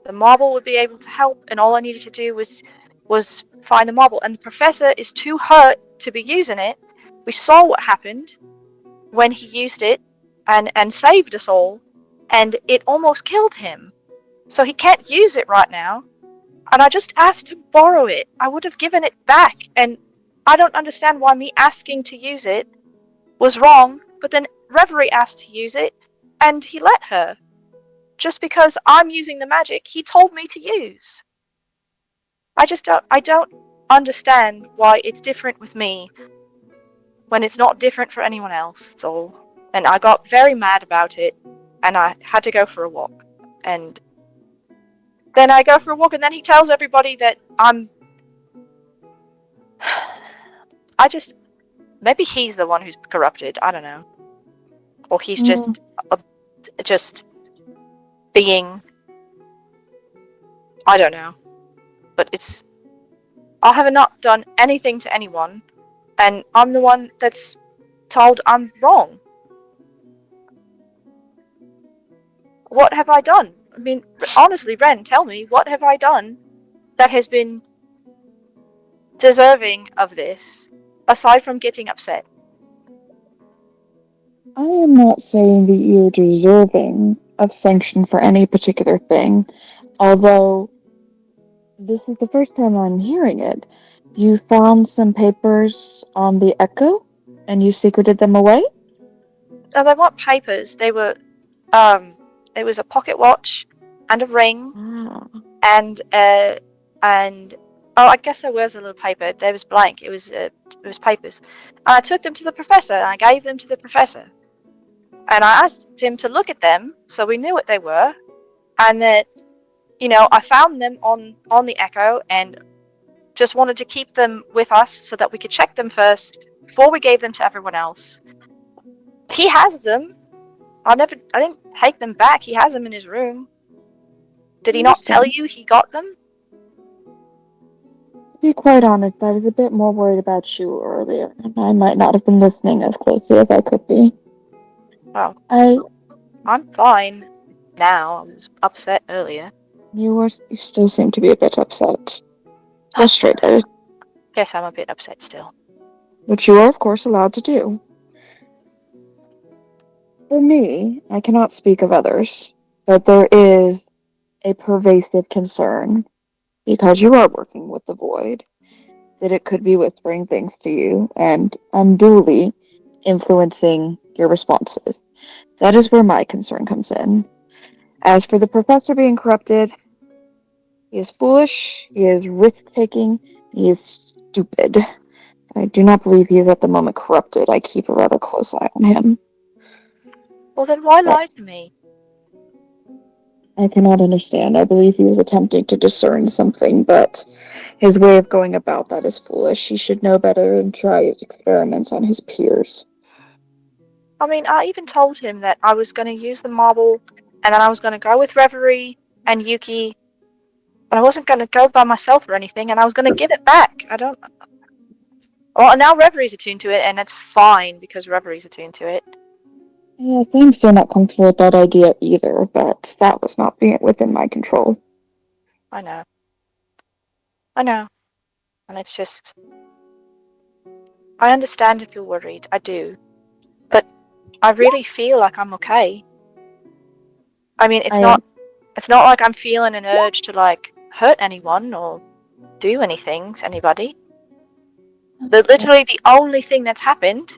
The marble would be able to help, and all I needed to do was find the marble. And the professor is too hurt to be using it. We saw what happened when he used it and saved us all, and it almost killed him. So he can't use it right now. And I just asked to borrow it. I would have given it back, and I don't understand why me asking to use it was wrong, but then Reverie asked to use it, and he let her. Just because I'm using the magic he told me to use. I don't understand why it's different with me when it's not different for anyone else, that's all. And I got very mad about it, and I had to go for a walk. And then I go for a walk, and then he tells everybody that maybe he's the one who's corrupted, I don't know. Or he's just being, I don't know. But I have not done anything to anyone, and I'm the one that's told I'm wrong. What have I done? I mean, honestly, Ren, tell me, what have I done that has been deserving of this, aside from getting upset? I am not saying that you're deserving of sanction for any particular thing, although this is the first time I'm hearing it. You found some papers on the Echo, and you secreted them away? No, they weren't papers. They were, it was a pocket watch and a ring, and I guess there was a little paper. There was blank. It was papers. And I took them to the professor, and I gave them to the professor. And I asked him to look at them, so we knew what they were, and that, I found them on the Echo, and just wanted to keep them with us so that we could check them first before we gave them to everyone else. He has them. I didn't take them back. He has them in his room. Did he not tell you he got them? To be quite honest, I was a bit more worried about you earlier, and I might not have been listening as closely as I could be. Well, I'm fine now. I was upset earlier. You still seem to be a bit upset. Frustrated. Guess I'm a bit upset still. Which you are, of course, allowed to do. For me, I cannot speak of others, but there is a pervasive concern, because you are working with the Void, that it could be whispering things to you and unduly influencing your responses. That is where my concern comes in. As for the professor being corrupted, he is foolish, he is risk-taking, he is stupid. I do not believe he is at the moment corrupted. I keep a rather close eye on him. Well, then why lie to me? I cannot understand. I believe he was attempting to discern something, but his way of going about that is foolish. He should know better and try his experiments on his peers. I mean, I even told him that I was going to use the marble, and then I was going to go with Reverie and Yuki, but I wasn't going to go by myself or anything, and I was going to give it back. Well, now Reverie's attuned to it, and it's fine because Reverie's attuned to it. Yes, I'm still not comfortable with that idea either, but that was not within my control. I know. And it's just, I understand if you're worried, I do. But I really feel like I'm okay. I mean, it's not like I'm feeling an urge to, like, hurt anyone or do anything to anybody. Literally the only thing that's happened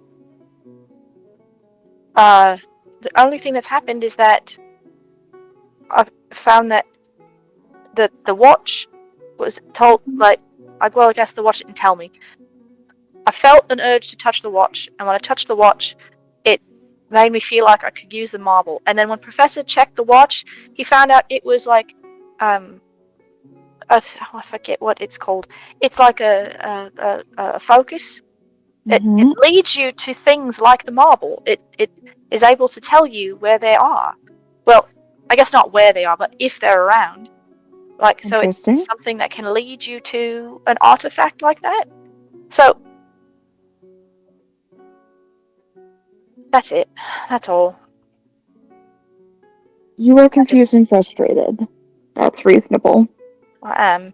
is that I found that the watch was told, like, I guess the watch didn't tell me. I felt an urge to touch the watch, and when I touched the watch, it made me feel like I could use the marble. And then when Professor checked the watch, he found out it was like, I forget what it's called. It's like a focus. Mm-hmm. It leads you to things like the marble. It is able to tell you where they are. Well, I guess not where they are, but if they're around. Like, so it's Interesting. something that can lead you to an artifact like that. So that's it. That's all. You are confused and frustrated. That's reasonable. I am.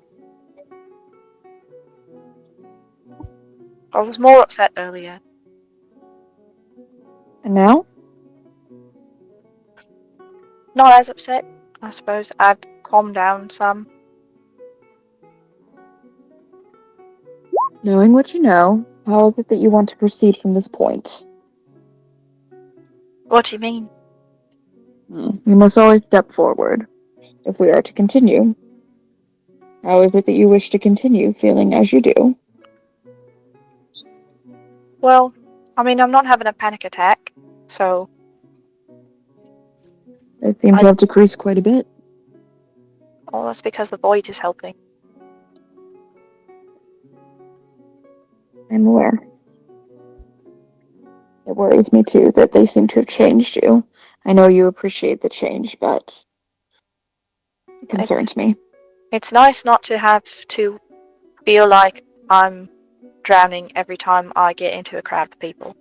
I was more upset earlier. And now? Not as upset, I suppose. I've calmed down some. Knowing what you know, how is it that you want to proceed from this point? What do you mean? You must always step forward, if we are to continue. How is it that you wish to continue feeling as you do? Well, I mean, I'm not having a panic attack, so They seem to have decreased quite a bit. well, that's because the void is helping. I'm aware. It worries me too that they seem to have changed you. I know you appreciate the change, but it concerns me. It's nice not to have to feel like I'm drowning every time I get into a crowd of people.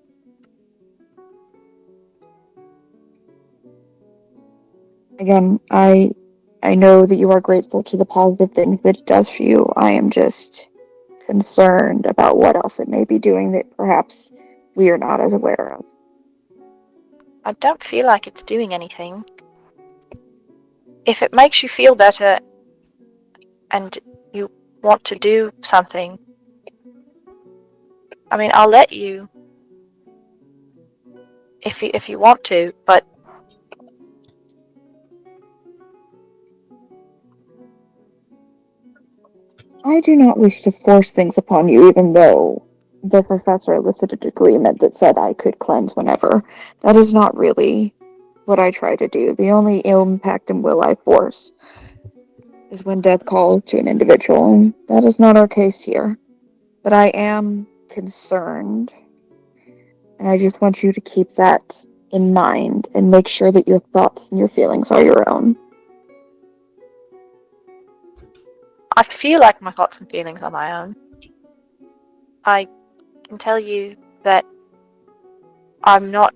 Again, I know that you are grateful to the positive things that it does for you. I am just concerned about what else it may be doing that perhaps we are not as aware of. I don't feel like it's doing anything. If it makes you feel better and you want to do something, I mean, I'll let you if you want to, but I do not wish to force things upon you, even though the professor elicited agreement that said I could cleanse whenever. That is not really what I try to do. The only impact and will I force is when death calls to an individual, and that is not our case here. But I am concerned, and I just want you to keep that in mind and make sure that your thoughts and your feelings are your own. I feel like my thoughts and feelings are my own. I can tell you that I'm not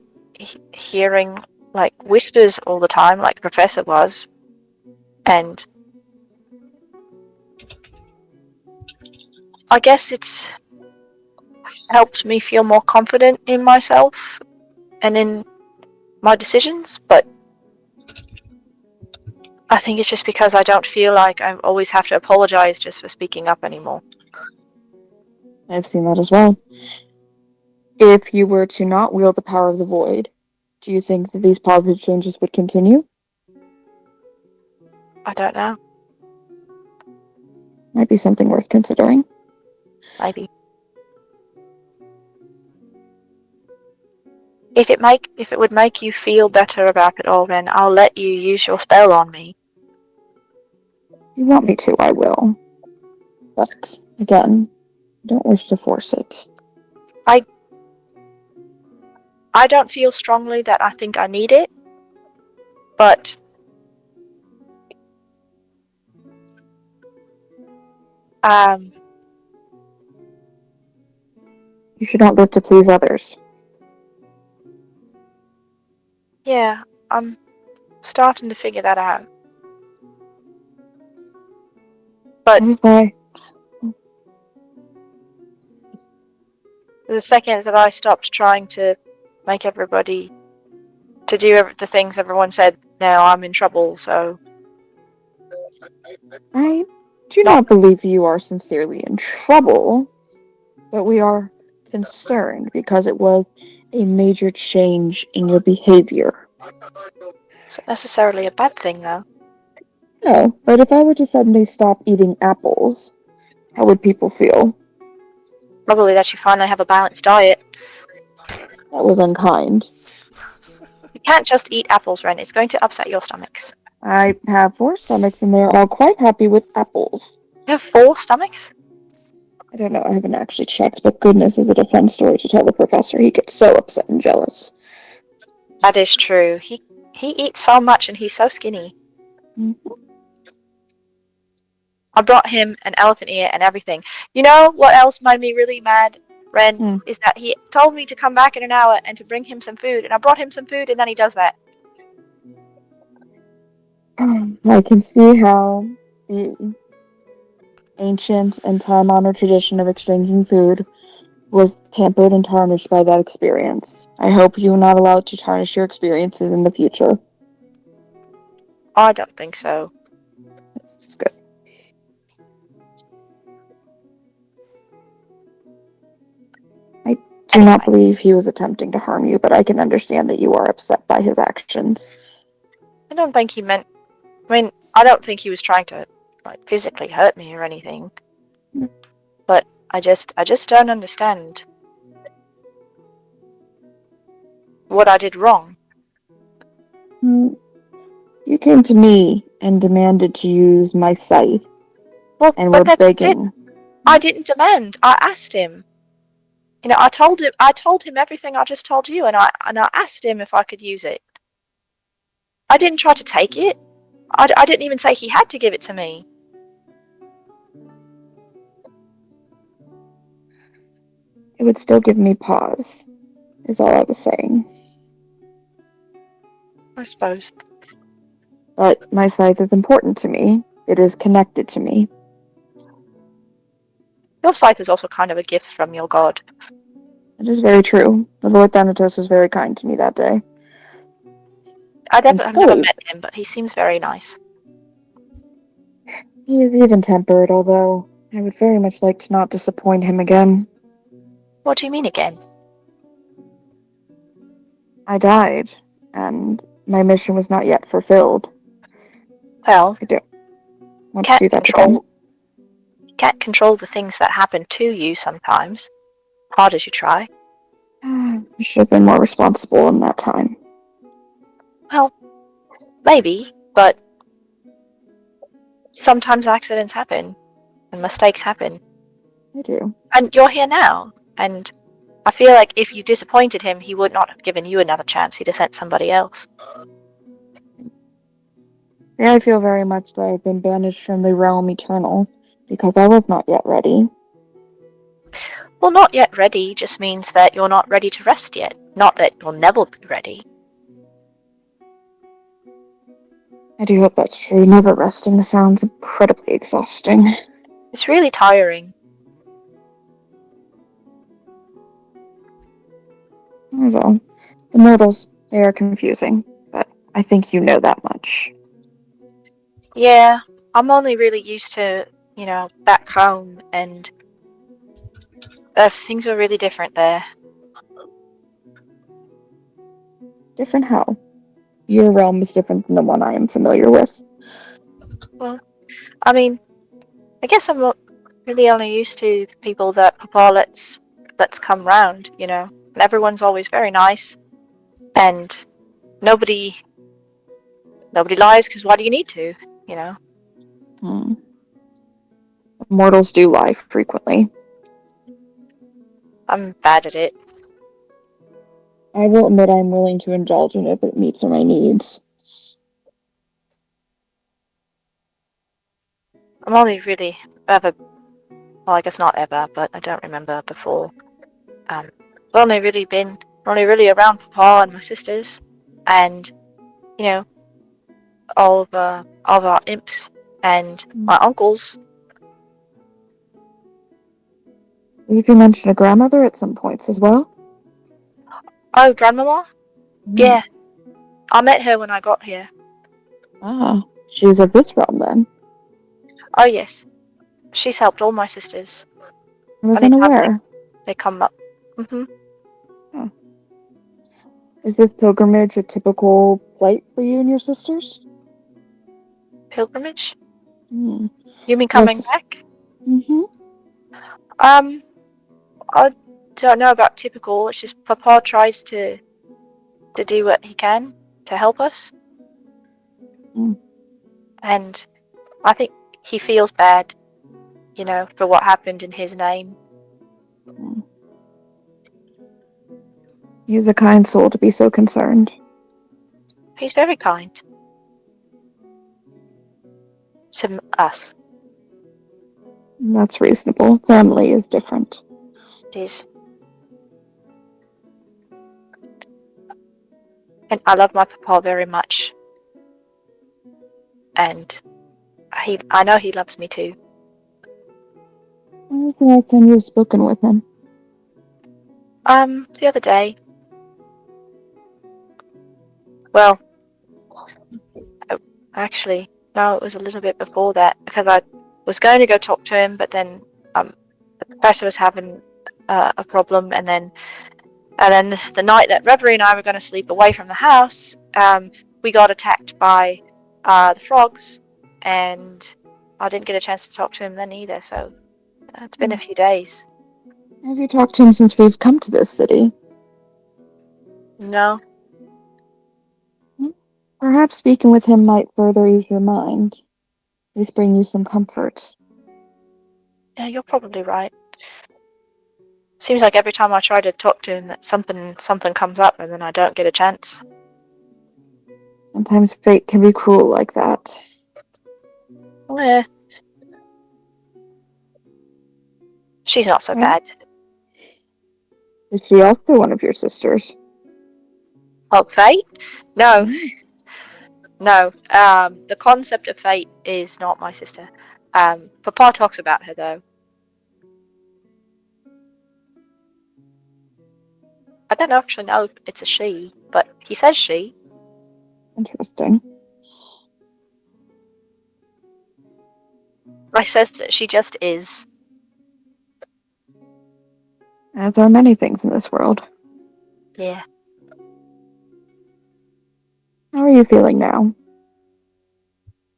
hearing like whispers all the time like the professor was, and I guess it's helped me feel more confident in myself and in my decisions, but I think it's just because I don't feel like I always have to apologize just for speaking up anymore. I've seen that as well. If you were to not wield the power of the void, do you think that these positive changes would continue? I don't know. Might be something worth considering. Maybe. If it would make you feel better about it all, then I'll let you use your spell on me. If you want me to, I will. But, again, I don't wish to force it. I don't feel strongly that I think I need it, but You should not live to please others. yeah, I'm starting to figure that out. But That is why. the second that I stopped trying to make everybody to do the things everyone said, now I'm in trouble, so I do not believe you are sincerely in trouble, but we are concerned because it was a major change in your behavior. it's not necessarily a bad thing, though. No, but if I were to suddenly stop eating apples, how would people feel? Probably that you finally have a balanced diet. That was unkind. You can't just eat apples, Ren. It's going to upset your stomachs. I have 4 stomachs and they're all quite happy with apples. You have 4 stomachs? I don't know, I haven't actually checked, but goodness, is it a fun story to tell the professor. He gets so upset and jealous. That is true. He eats so much and he's so skinny. Mm-hmm. I brought him an elephant ear and everything. You know what else made me really mad, Ren? Hmm. Is that he told me to come back in an hour and to bring him some food, and I brought him some food, and then he does that. I can see how the ancient and time-honored tradition of exchanging food was tampered and tarnished by that experience. I hope you are not allowed to tarnish your experiences in the future. I don't think so. This is good. I do Anyway. not believe he was attempting to harm you, but I can understand that you are upset by his actions. I don't think he meant. I mean, I don't think he was trying to like physically hurt me or anything. But I just don't understand what I did wrong. You came to me and demanded to use my scythe, Well, and but were that's it. begging. I didn't demand. I asked him. You know, I told him everything I just told you, and I asked him if I could use it. I didn't try to take it. I didn't even say he had to give it to me. It would still give me pause, is all I was saying. I suppose. But my scythe is important to me. It is connected to me. Your scythe is also kind of a gift from your god. It is very true. The Lord Thanatos was very kind to me that day. I've never Scully. met him, but he seems very nice. He is even-tempered, although I would very much like to not disappoint him again. What do you mean again? I died, and my mission was not yet fulfilled. Well, I don't want to do that again. Can't control the things that happen to you sometimes, hard as you try. I should have been more responsible in that time. Well, maybe, but sometimes accidents happen and mistakes happen. I do. And you're here now, and I feel like if you disappointed him, he would not have given you another chance. He'd have sent somebody else. Yeah, I feel very much that I've been banished from the realm eternal, because I was not yet ready. Well, not yet ready just means that you're not ready to rest yet. Not that you'll never be ready. I do hope that's true. Never resting sounds incredibly exhausting. It's really tiring. That's all. The mortals, they are confusing, but I think you know that much. Yeah, I'm only really used to, back home, and things are really different there. Different how? Your realm is different than the one I am familiar with. Well, I mean, I guess I'm not really only used to the people that Papa lets come round, and everyone's always very nice, and nobody lies because why do you need to, Mortals do lie frequently. I'm bad at it. I will admit I'm willing to indulge in it if it meets my needs. I'm only really ever, well, I guess not ever, but I don't remember before. I've only really around Papa and my sisters, and all of our imps and my uncles. Believe you mentioned a grandmother at some points as well. Oh, grandmama? Yeah, I met her when I got here. Ah, she is of this realm then. Oh yes, she's helped all my sisters. I was Anytime unaware. they come up. Is this pilgrimage a typical plight for you and your sisters? Pilgrimage? Hmm. You mean coming Yes. back? Mm-hmm. I don't know about typical. It's just Papa tries to do what he can to help us. And I think he feels bad, for what happened in his name. He's a kind soul to be so concerned. He's very kind. To us. That's reasonable. Family is different. It is. And I love my papa very much. And I know he loves me too. When was the last time you've spoken with him? The other day. Well, actually, no, it was a little bit before that because I was going to go talk to him, but then the professor was having a problem, and then the night that Reverie and I were going to sleep away from the house, we got attacked by the frogs, and I didn't get a chance to talk to him then either. So it's been a few days. Have you talked to him since we've come to this city? No. Perhaps speaking with him might further ease your mind. At least bring you some comfort. Yeah, you're probably right. Seems like every time I try to talk to him that something comes up and then I don't get a chance. Sometimes fate can be cruel like that. Oh, yeah. She's not so bad. Is she also one of your sisters? Oh, fate? No. No. The concept of fate is not my sister. Papa talks about her though. I don't actually know if it's a she, but he says she. Interesting. I says that she just is. As are many things in this world. Yeah. How are you feeling now?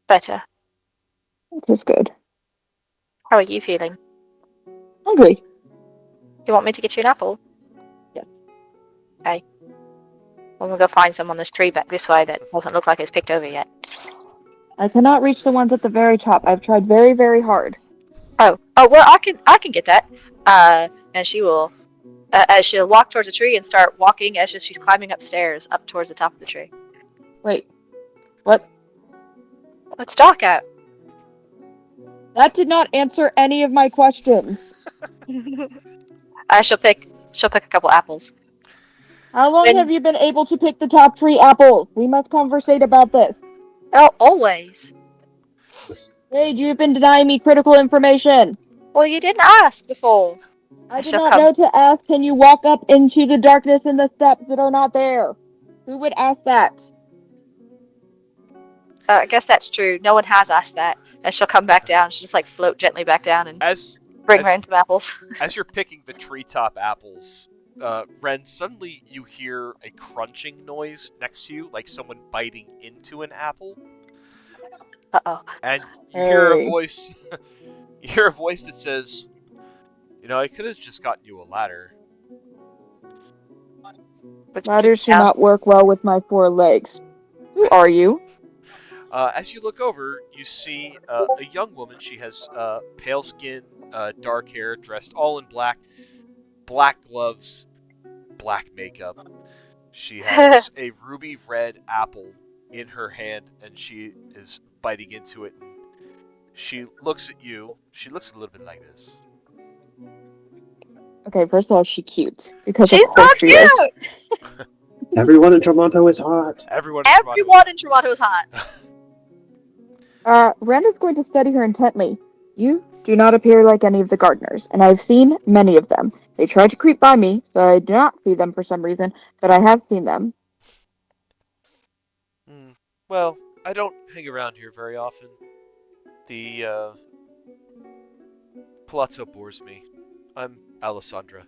Better. It is good. How are you feeling? Hungry. You want me to get you an apple? Yes. Okay. Well, we'll go find some on this tree back this way that doesn't look like it's picked over yet. I cannot reach the ones at the very top. I've tried very, very hard. Oh, well, I can get that. And she will, as she'll walk towards the tree and start walking as if she's climbing upstairs up towards the top of the tree. Wait. What? It's dark out. That did not answer any of my questions. She'll pick a couple apples. How long have you been able to pick the top 3 apples? We must conversate about this. Oh, always. Wade, you've been denying me critical information. Well, you didn't ask before. I did not know to ask, can you walk up into the darkness in the steps that are not there? Who would ask that? I guess that's true. No one has asked that. And she'll come back down. She'll just like float gently back down and bring Ren some apples. As you're picking the treetop apples, Ren, suddenly you hear a crunching noise next to you, like someone biting into an apple. Uh-oh. And you hear a voice. You hear a voice that says, "You know, I could have just gotten you a ladder." Ladders should not work well with my 4 legs. Who are you? As you look over, you see a young woman. She has pale skin, dark hair, dressed all in black, black gloves, black makeup. She has a ruby red apple in her hand, and she is biting into it. She looks at you. She looks a little bit like this. Okay, first of all, she's cute. Because she's so cute! Everyone in Tremonto is hot. Everyone in Tremonto is hot. Ren is going to study her intently. You do not appear like any of the gardeners, and I've seen many of them. They try to creep by me, so I do not see them for some reason, but I have seen them. Well, I don't hang around here very often. The Palazzo bores me. I'm Alessandra.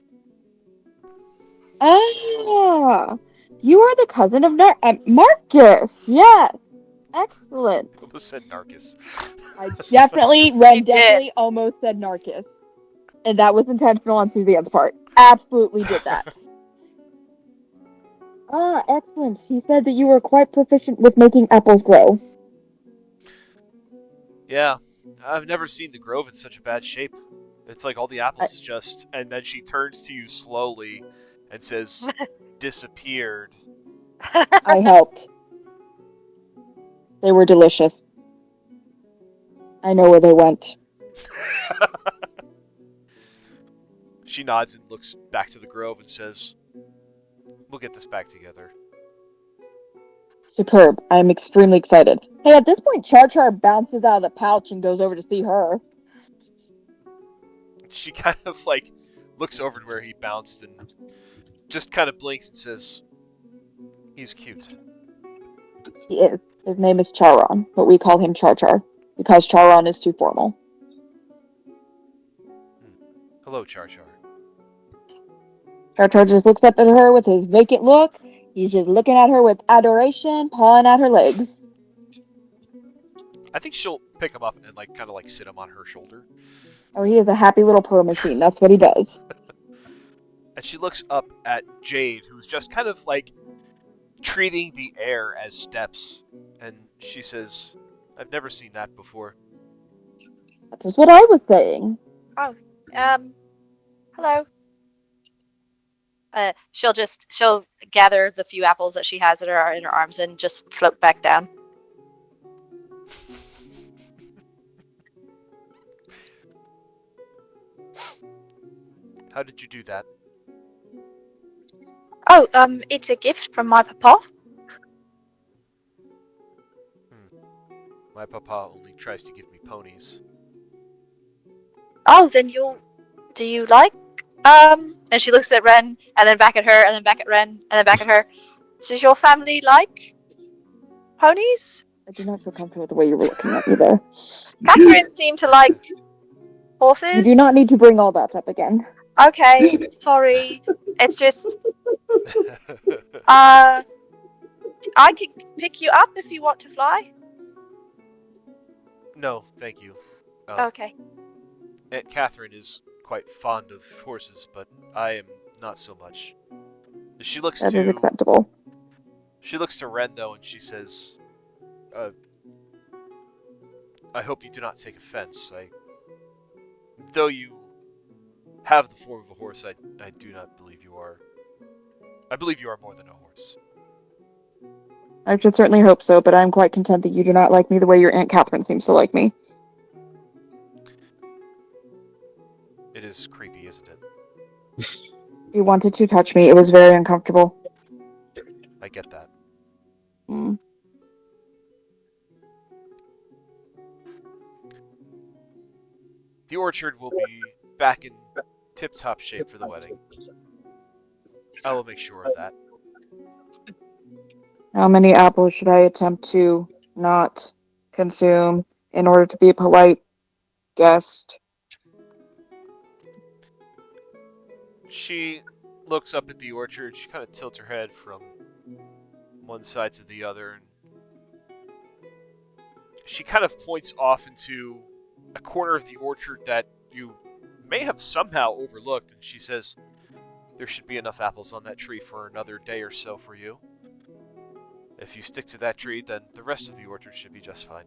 Ah, you are the cousin of Marcus. Yes, excellent. Who said Narcus? Ren definitely almost said Narcus, and that was intentional on Suzanne's part. Absolutely did that. Ah, excellent. He said that you were quite proficient with making apples grow. Yeah, I've never seen the grove in such a bad shape. It's like all the apples just... And then she turns to you slowly and says, disappeared. I helped. They were delicious. I know where they went. She nods and looks back to the grove and says, "We'll get this back together." Superb. I'm extremely excited. Hey, at this point, Char Char bounces out of the pouch and goes over to see her. She kind of like looks over to where he bounced and just kind of blinks and says, "He's cute." He is. His name is Charon, but we call him Char Char because Charon is too formal. Hello, Char Char. Char Char just looks up at her with his vacant look. He's just looking at her with adoration, pawing at her legs. I think she'll pick him up and like kind of like sit him on her shoulder. Oh, he is a happy little purr machine. That's what he does. And she looks up at Jade, who's just kind of like treating the air as steps. And she says, "I've never seen that before." That's just what I was saying. Hello. She'll gather the few apples that she has in her arms and just float back down. How did you do that? Oh, it's a gift from my papa. My papa only tries to give me ponies. Oh, then do you like? And she looks at Ren, and then back at her, and then back at Ren, and then back at her. Does your family like ponies? I do not feel comfortable with the way you were looking at me there. Catherine seemed to like You horses. do not need to bring all that up again. Okay, sorry. It's just, I could pick you up if you want to fly. No, thank you. Okay. Aunt Catherine is quite fond of horses, but I am not so much. She looks That is to acceptable. Ren though, and she says, "I hope you do not take offense. Though you have the form of a horse, I do not believe you are. I believe you are more than a horse." I should certainly hope so, but I'm quite content that you do not like me the way your Aunt Catherine seems to like me. It is creepy, isn't it? You wanted to touch me. It was very uncomfortable. I get that. Mm. The orchard will be back in tip-top shape for the wedding. I will make sure of that. How many apples should I attempt to not consume in order to be a polite guest? She looks up at the orchard. She kind of tilts her head from one side to the other, and she kind of points off into a corner of the orchard that you may have somehow overlooked, and she says, "There should be enough apples on that tree for another day or so for you. If you stick to that tree, then the rest of the orchard should be just fine."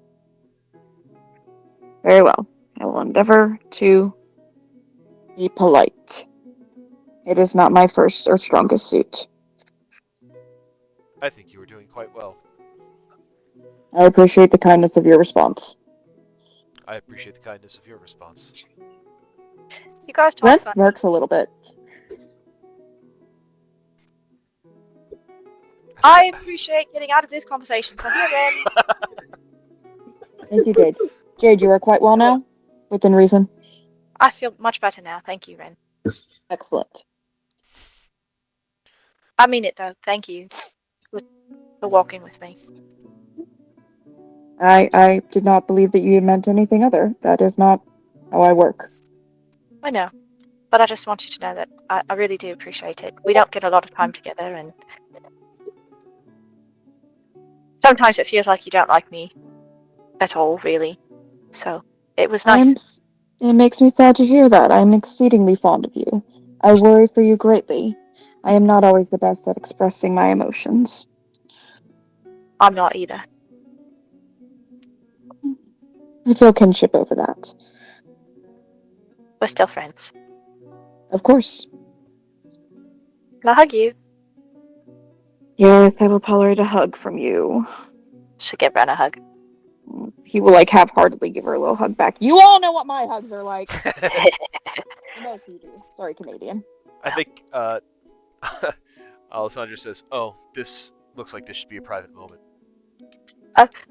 Very well. I will endeavor to be polite. It is not my first or strongest suit. I think you were doing quite well. I appreciate the kindness of your response. I appreciate the kindness of your response. You guys talk Ren fun. smirks a little bit. I appreciate getting out of this conversation. So here, Ren. Thank you, Jade. Jade, you are quite well now? Within reason? I feel much better now. Thank you, Ren. Excellent. I mean it though. Thank you for walking with me. I did not believe that you meant anything other. That is not how I work. I know, but I just want you to know that I really do appreciate it. We don't get a lot of time together, and sometimes it feels like you don't like me at all, really. So it was nice. It makes me sad to hear that. I'm exceedingly fond of you. I worry for you greatly. I am not always the best at expressing my emotions. I'm not either. I feel kinship over that. We're still friends. Of course. Can I hug you? Yes, I will tolerate a hug from you. Should give Ren a hug. He will like half-heartedly give her a little hug back. You all know what my hugs are like. No, you do. Sorry, Canadian. I think Alessandra says, "Oh, this looks like this should be a private moment."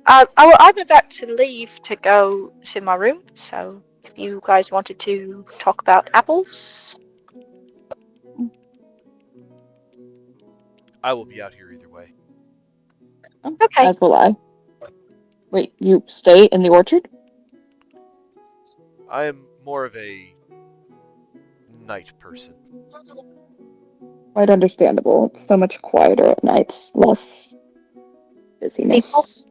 I'm about to leave to go to my room, so if you guys wanted to talk about apples. I will be out here either way. Okay. As will I. Wait, you stay in the orchard? I am more of a night person. Quite understandable. It's so much quieter at night, less busyness.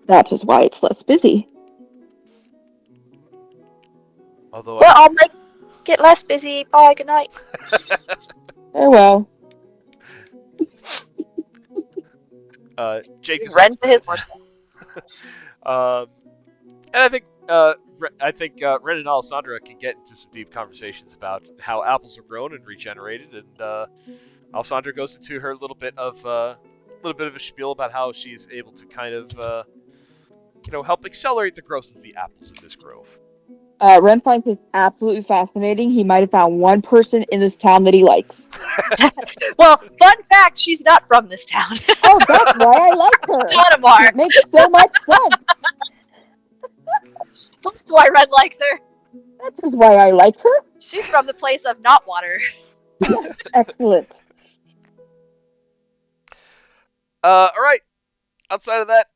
That is why it's less busy. Although Well, I'll make it less busy. Bye. Good night. Farewell. Jake is Ren to his also and I think Ren and Alessandra can get into some deep conversations about how apples are grown and regenerated, and Alessandra goes into her little bit of a spiel about how she's able to kind of help accelerate the growth of the apples in this grove. Ren finds this absolutely fascinating. He might have found one person in this town that he likes. Well, fun fact: she's not from this town. Oh, that's why I like her. Donamar. It makes so much sense. That's why Red likes her. That is why I like her. She's from the place of not water. Excellent. All right. Outside of that,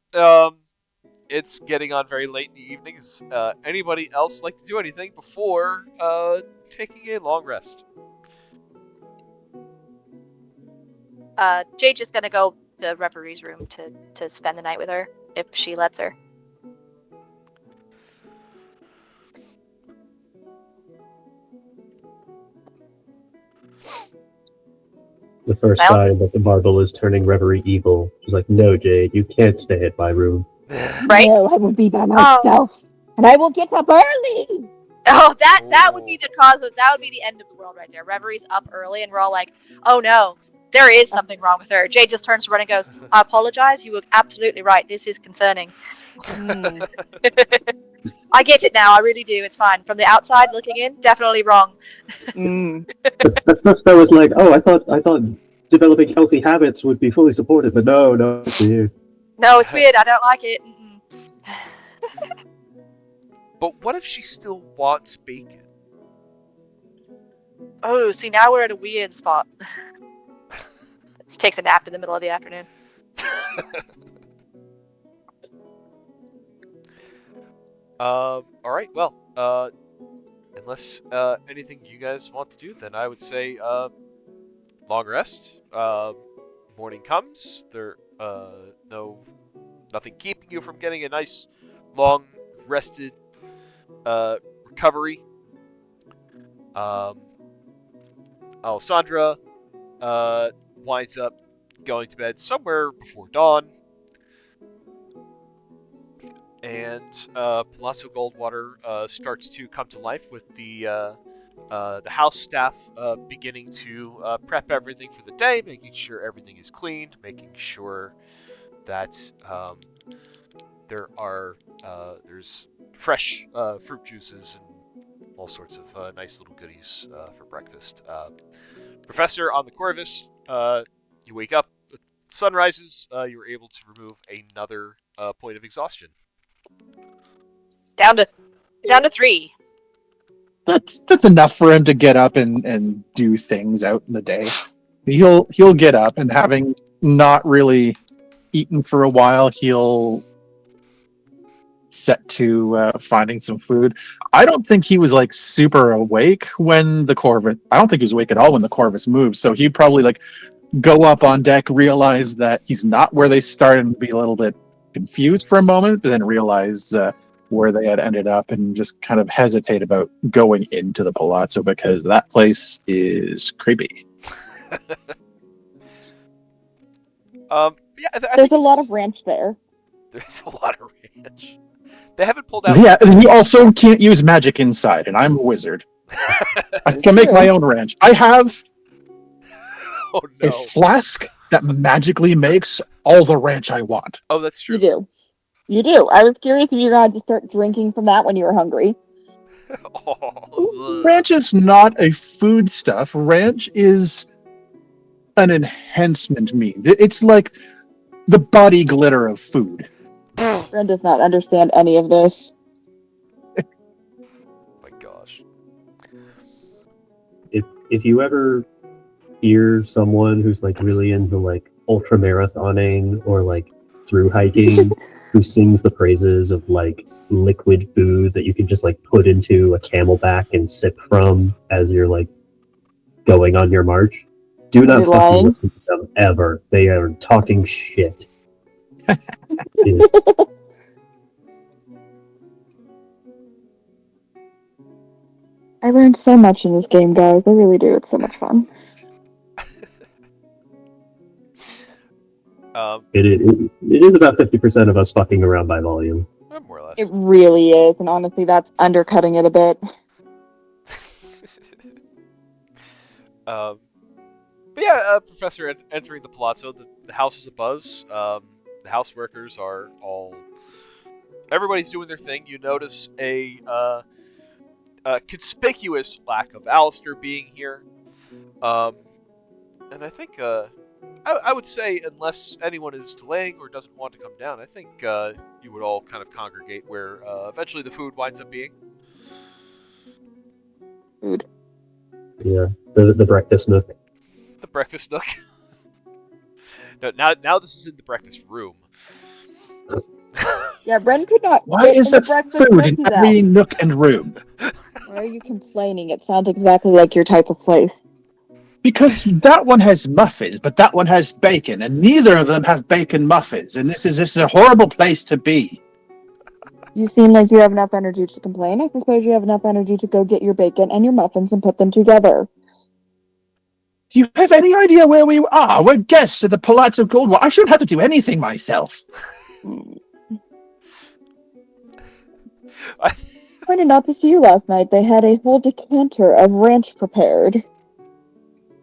it's getting on very late in the evenings. Anybody else like to do anything before taking a long rest? Jade's just gonna go to Referee's room to spend the night with her if she lets her. The first Miles? sign that the marble is turning Reverie evil. She's like, "No, Jade, you can't stay at my room." Right? No, I will be by myself. And I will get up early. Oh, that would be the cause of that would be the end of the world right there. Reverie's up early, and we're all like, "Oh no, there is something wrong with her." Jade just turns to Ren and goes, "I apologize. You were absolutely right. This is concerning." I get it now. I really do. It's fine. From the outside looking in, definitely wrong. At first, I was like, "Oh, I thought developing healthy habits would be fully supported," but no, for you. No, it's weird. I don't like it. Mm-mm. But what if she still wants bacon? Oh, see, now we're at a weird spot. Let's take the nap in the middle of the afternoon. All right. Well, unless anything you guys want to do, then I would say long rest. Morning comes. Nothing keeping you from getting a nice, long, rested recovery. Alessandra winds up going to bed somewhere before dawn. And Palazzo Goldwater starts to come to life with the house staff beginning to prep everything for the day, making sure everything is cleaned, making sure that there's fresh fruit juices and all sorts of nice little goodies for breakfast. Professor on the Corvus, you wake up, the sun rises, you were able to remove another point of exhaustion. Down to 3. That's enough for him to get up and do things out in the day. He'll get up, and having not really eaten for a while, he'll set to finding some food. I don't think he was like super awake when the Corvus. I don't think he was awake at all when the Corvus moved. So he'd probably like go up on deck, realize that he's not where they started, and be a little bit confused for a moment, but then realize where they had ended up, and just kind of hesitate about going into the Palazzo because that place is creepy. There's a lot of ranch there. There's a lot of ranch. They haven't pulled out. Yeah, and he also can't use magic inside, and I'm a wizard. I can make my own ranch. I have a flask that magically makes all the ranch I want. Oh, that's true. You do. You do. I was curious if you had to start drinking from that when you were hungry. Oh, Ranch is not a foodstuff. Ranch is an enhancement mean. It's like the body glitter of food. Ren does not understand any of this. my gosh. If you ever hear someone who's like really into like ultra marathoning or like through hiking who sings the praises of like liquid food that you can just like put into a camelback and sip from as you're like going on your march, do not You're fucking lying. listen to them ever. They are talking shit. It is- I learned so much in this game, guys. I really do. It's so much fun. it is about 50% of us fucking around by volume. More or less. It really is, and honestly, that's undercutting it a bit. But yeah, Professor entering the palazzo. The house is abuzz. The house workers are all. Everybody's doing their thing. You notice a conspicuous lack of Alistair being here. And I think I would say, unless anyone is delaying or doesn't want to come down, I think you would all kind of congregate where eventually the food winds up being. Food. Yeah, the breakfast nook. The breakfast nook. No, now this is in the breakfast room. Yeah, Ren could not. Why fit is in the there breakfast food nook in he's every out. nook and room? Why are you complaining? It sounds exactly like your type of place. Because that one has muffins, but that one has bacon, and neither of them have bacon muffins, and this is a horrible place to be. You seem like you have enough energy to complain. I suppose you have enough energy to go get your bacon and your muffins and put them together. Do you have any idea where we are? We're guests at the Palazzo Goldwater. I shouldn't have to do anything myself. I pointed out to see you last night. They had a whole decanter of ranch prepared.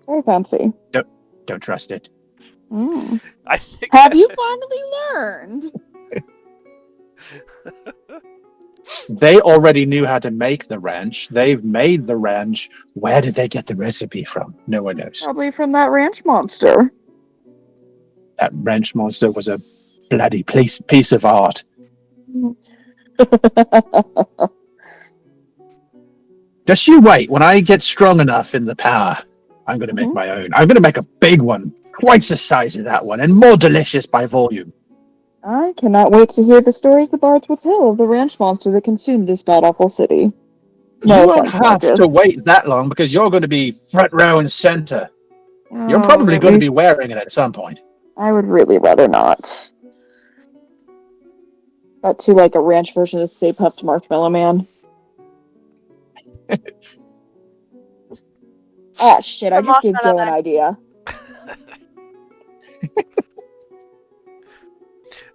Very fancy. Don't trust it. I think. Have you finally learned? They already knew how to make the ranch. They've made the ranch. Where did they get the recipe from? No one knows. Probably from that ranch monster. That ranch monster was a bloody piece of art. Just you wait. When I get strong enough in the power, I'm going to make my own. I'm going to make a big one, twice the size of that one, and more delicious by volume. I cannot wait to hear the stories the bards will tell of the ranch monster that consumed this god-awful city. No You won't offense, have Marcus. to wait that long because you're going to be front row and center. You're probably At going to least be wearing it at some point. I would really rather not. But to like a ranch version of Stay Puft Marshmallow Man. Ah, shit, I just gave Joe an idea.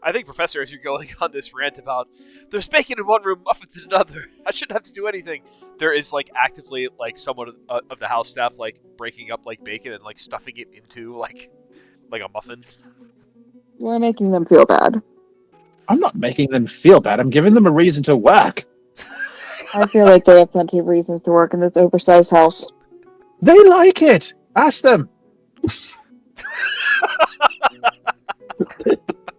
I think, Professor, as you're going on this rant about there's bacon in one room, muffins in another, I shouldn't have to do anything. There is like actively like someone of the house staff like breaking up like bacon and like stuffing it into like a muffin. You are making them feel bad. I'm not making them feel bad. I'm giving them a reason to work. I feel like they have plenty of reasons to work in this oversized house. They like it. Ask them.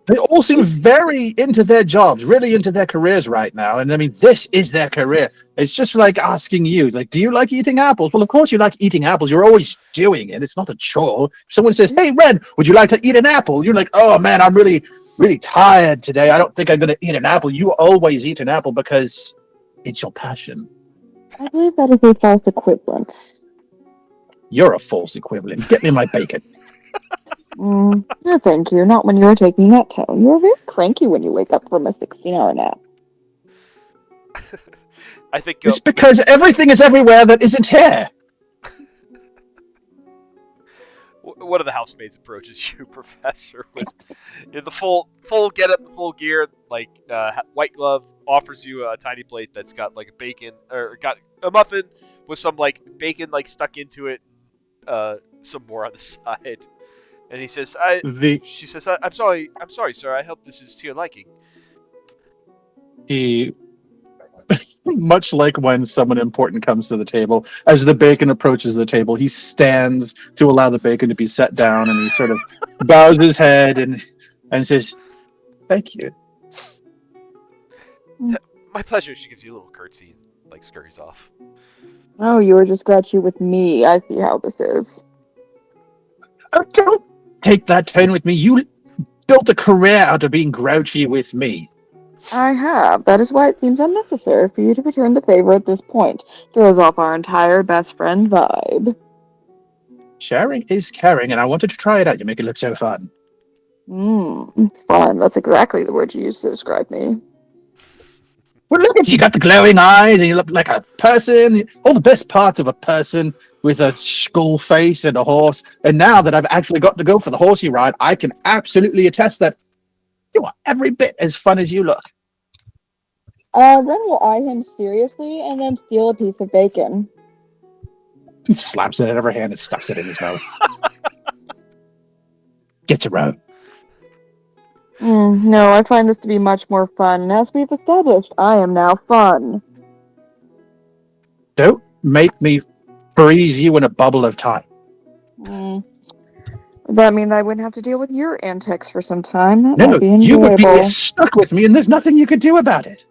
They all seem very into their jobs, really into their careers right now. And I mean, this is their career. It's just like asking you, like, do you like eating apples? Well, of course you like eating apples. You're always doing it. It's not a chore. If someone says, hey, Ren, would you like to eat an apple? You're like, oh, man, I'm really, really tired today. I don't think I'm going to eat an apple. You always eat an apple because it's your passion. I believe that is a false equivalence. You're a false equivalent. Get me my bacon. No, thank you. Not when you were taking that tone. You are very cranky when you wake up from a 16-hour nap. I think it's because everything is everywhere that isn't here. One of the housemaids approaches you, Professor, with in the full get up, the full gear, like white glove, offers you a tiny plate that's got like a bacon or got a muffin with some like bacon like stuck into it, some more on the side. And he says, she says, I'm sorry, sir. I hope this is to your liking. He, much like when someone important comes to the table, as the bacon approaches the table, he stands to allow the bacon to be set down, and he sort of bows his head and says, "Thank you." My pleasure. She gives you a little curtsy and like scurries off. Oh, you were just grouchy with me. I see how this is. Oh, don't take that tone with me. You built a career out of being grouchy with me. I have. That is why it seems unnecessary for you to return the favor at this point. Throws off our entire best friend vibe. Sharing is caring, and I wanted to try it out. You make it look so fun. Fun. That's exactly the word you used to describe me. Well, look at you, got the glowing eyes, and you look like a person. All the best parts of a person with a skull face and a horse. And now that I've actually got to go for the horsey ride, I can absolutely attest that you are every bit as fun as you look. Ren will eye him seriously and then steal a piece of bacon. He slaps it out of her hand and stuffs it in his mouth. Get your own. No, I find this to be much more fun, and as we've established, I am now fun. Don't make me freeze you in a bubble of time. Would that mean that I wouldn't have to deal with your antics for some time? That No, might be you would enjoyable. be stuck with me, and there's nothing you could do about it.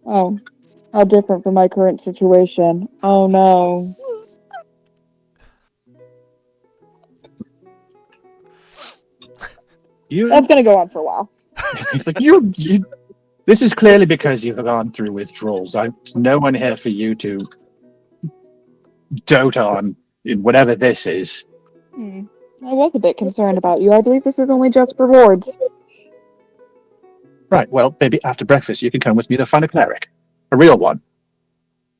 Oh, how different from my current situation. Oh no. That's gonna go on for a while. He's like, you. This is clearly because you've gone through withdrawals. There's no one here for you to dote on in whatever this is. I was a bit concerned about you. I believe this is only just rewards. Right, well, maybe after breakfast you can come with me to find a cleric. A real one.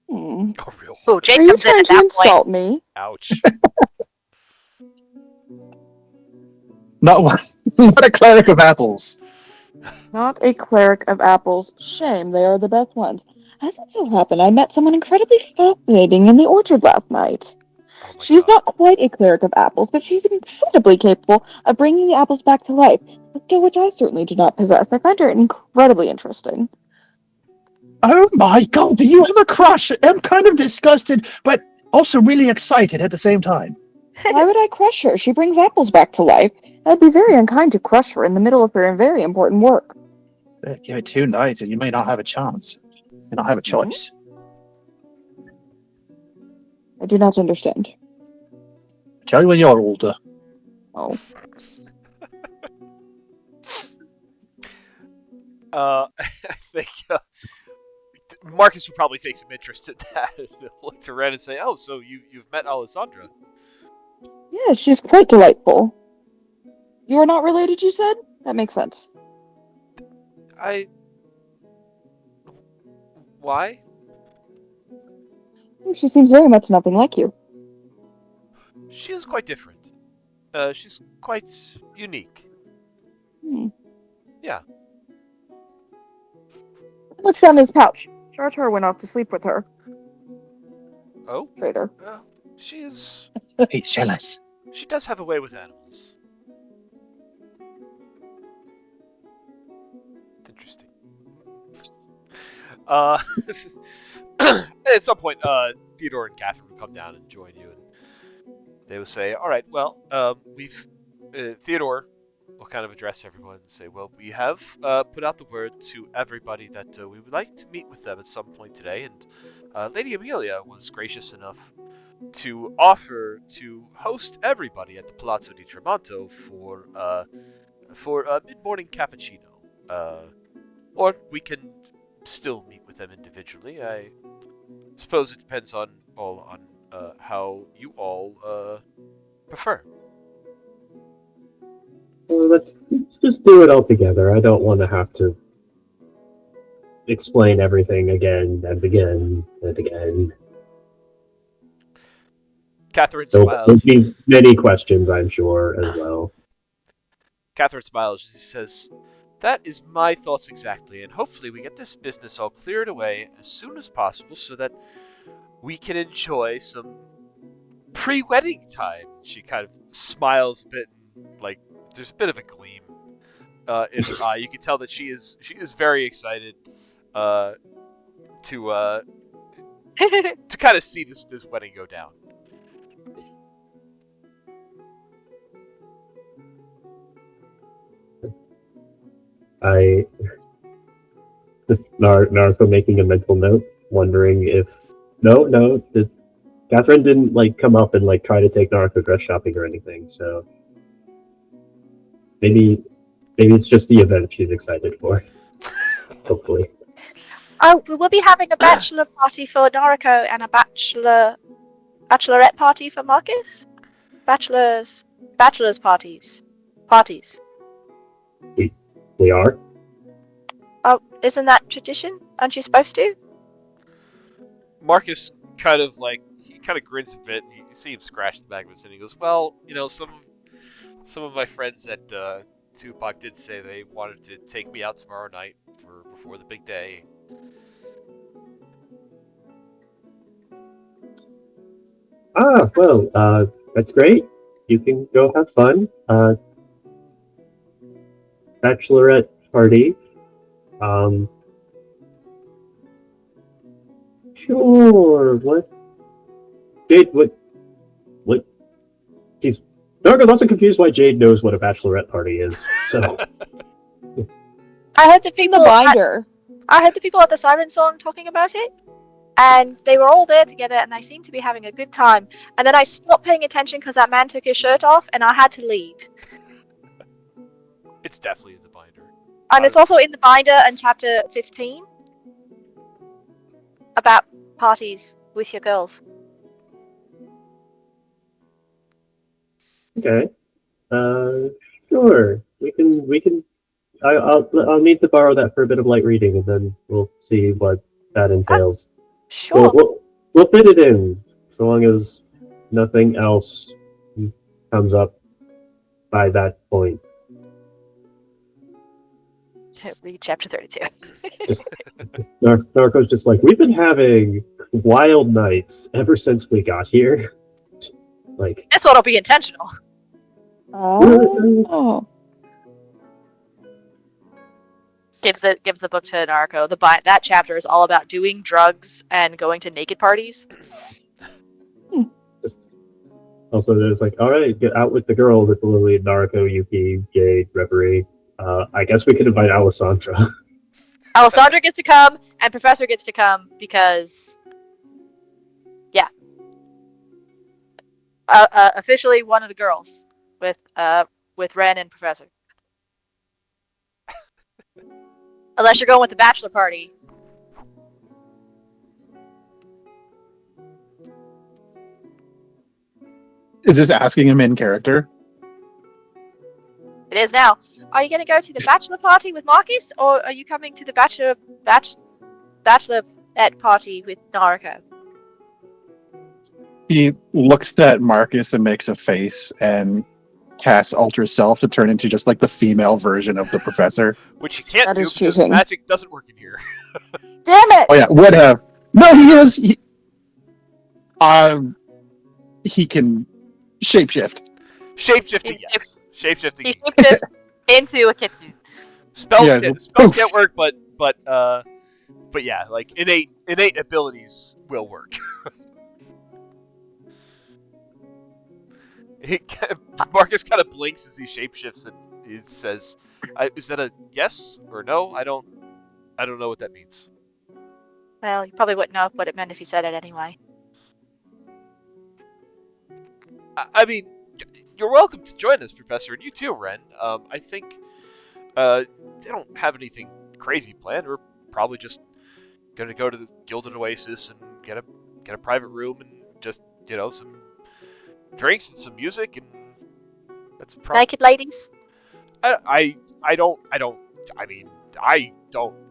Oh, real. Oh, Jake Are you comes in trying at to that point. insult me? Ouch. Not one. Not a cleric of apples. Not a cleric of apples. Shame, they are the best ones. As it so happened, I met someone incredibly fascinating in the orchard last night. Oh my She's God. not quite a cleric of apples, but she's incredibly capable of bringing the apples back to life, a skill which I certainly do not possess. I find her incredibly interesting. Oh my god, do you have a crush? I'm kind of disgusted, but also really excited at the same time. Why would I crush her? She brings apples back to life. I'd be very unkind to crush her in the middle of her very important work. Give it 2 nights and you may not have a chance. You may not have a choice. I do not understand. Tell you when you're older. Oh. I think Marcus would probably take some interest in that. He'll look to Ren and say, "Oh, so you've met Alessandra?" Yeah, she's quite delightful. You are not related, you said? That makes sense. Why? She seems very much nothing like you. She is quite different. She's quite unique. Yeah. Looks down his pouch. Charter went off to sleep with her. Oh? Traitor. She's... He's jealous. She does have a way with animals. It's interesting. At some point, Theodore and Catherine will come down and join you, and they will say, "All right, well, Theodore will kind of address everyone and say, well, we have put out the word to everybody that we would like to meet with them at some point today, and Lady Amelia was gracious enough to offer to host everybody at the Palazzo di Tremonto for a mid-morning cappuccino. Or we can still meet with them individually. I suppose it depends on how you all prefer." Well, let's just do it all together. I don't want to have to explain everything again and again and again. Catherine There'll smiles. be many questions, I'm sure, as well. Catherine smiles as she says, "That is my thoughts exactly, and hopefully we get this business all cleared away as soon as possible so that we can enjoy some pre-wedding time." She kind of smiles a bit, and, like, there's a bit of a gleam in her eye. You can tell that she is very excited to kind of see this wedding go down. Naruto making a mental note, wondering if Catherine didn't like come up and like try to take Naruto dress shopping or anything, so maybe it's just the event she's excited for. Hopefully. Oh, we will be having a bachelor party for Noriko and a bachelorette party for Marcus. Bachelors parties. We are? Oh, isn't that tradition? Aren't you supposed to? Marcus kind of grins a bit, and you see him scratch the back of his head, and he goes, well, some of my friends at Tupac did say they wanted to take me out tomorrow night before the big day. Well, that's great. You can go have fun. Bachelorette party. Sure. What? Jade, what? Naruto's also confused why Jade knows what a bachelorette party is, so. I heard the In people. the binder. I heard the people at the Siren Song talking about it, and they were all there together, and they seemed to be having a good time. And then I stopped paying attention because that man took his shirt off, and I had to leave. It's definitely in the binder. And it's also in the binder in chapter 15 about parties with your girls. Okay. Sure. We can. I'll need to borrow that for a bit of light reading, and then we'll see what that entails. Sure. We'll fit it in, so long as nothing else comes up by that point. Read chapter 32. Naruto's just like, we've been having wild nights ever since we got here. Like, This one will be intentional. Oh. Gives the book to Naruto. That chapter is all about doing drugs and going to naked parties. also, there's like, all right, get out with the girls with Lily, Naruto, Yuki, Jade, Reverie. I guess we could invite Alessandra. Alessandra gets to come, and Professor gets to come because, yeah, officially one of the girls with Ren and Professor. Unless you're going with the bachelor party. Is this asking him in character? It is now. Are you going to go to the bachelor party with Marcus, or are you coming to the bachelorette party with Naruto? He looks at Marcus and makes a face and casts Ultra Self to turn into just like the female version of the professor. Which you can't That do is because cheating. magic doesn't work in here. Damn it! Oh yeah, would have. No, he is. He can shapeshift. Shapeshifting, yes. Shapeshifting. He shifts into a kitsune. Spells Yeah, can't work, but yeah, like innate abilities will work. Marcus kind of blinks as he shapeshifts and it says, "Is that a yes or no? I don't know what that means." Well, you probably wouldn't know what it meant if you said it anyway. I mean, you're welcome to join us, Professor, and you too, Ren. I think they don't have anything crazy planned. We're probably just gonna go to the Gilded Oasis and get a private room and just some drinks and some music, and that's probably. Naked ladies? I don't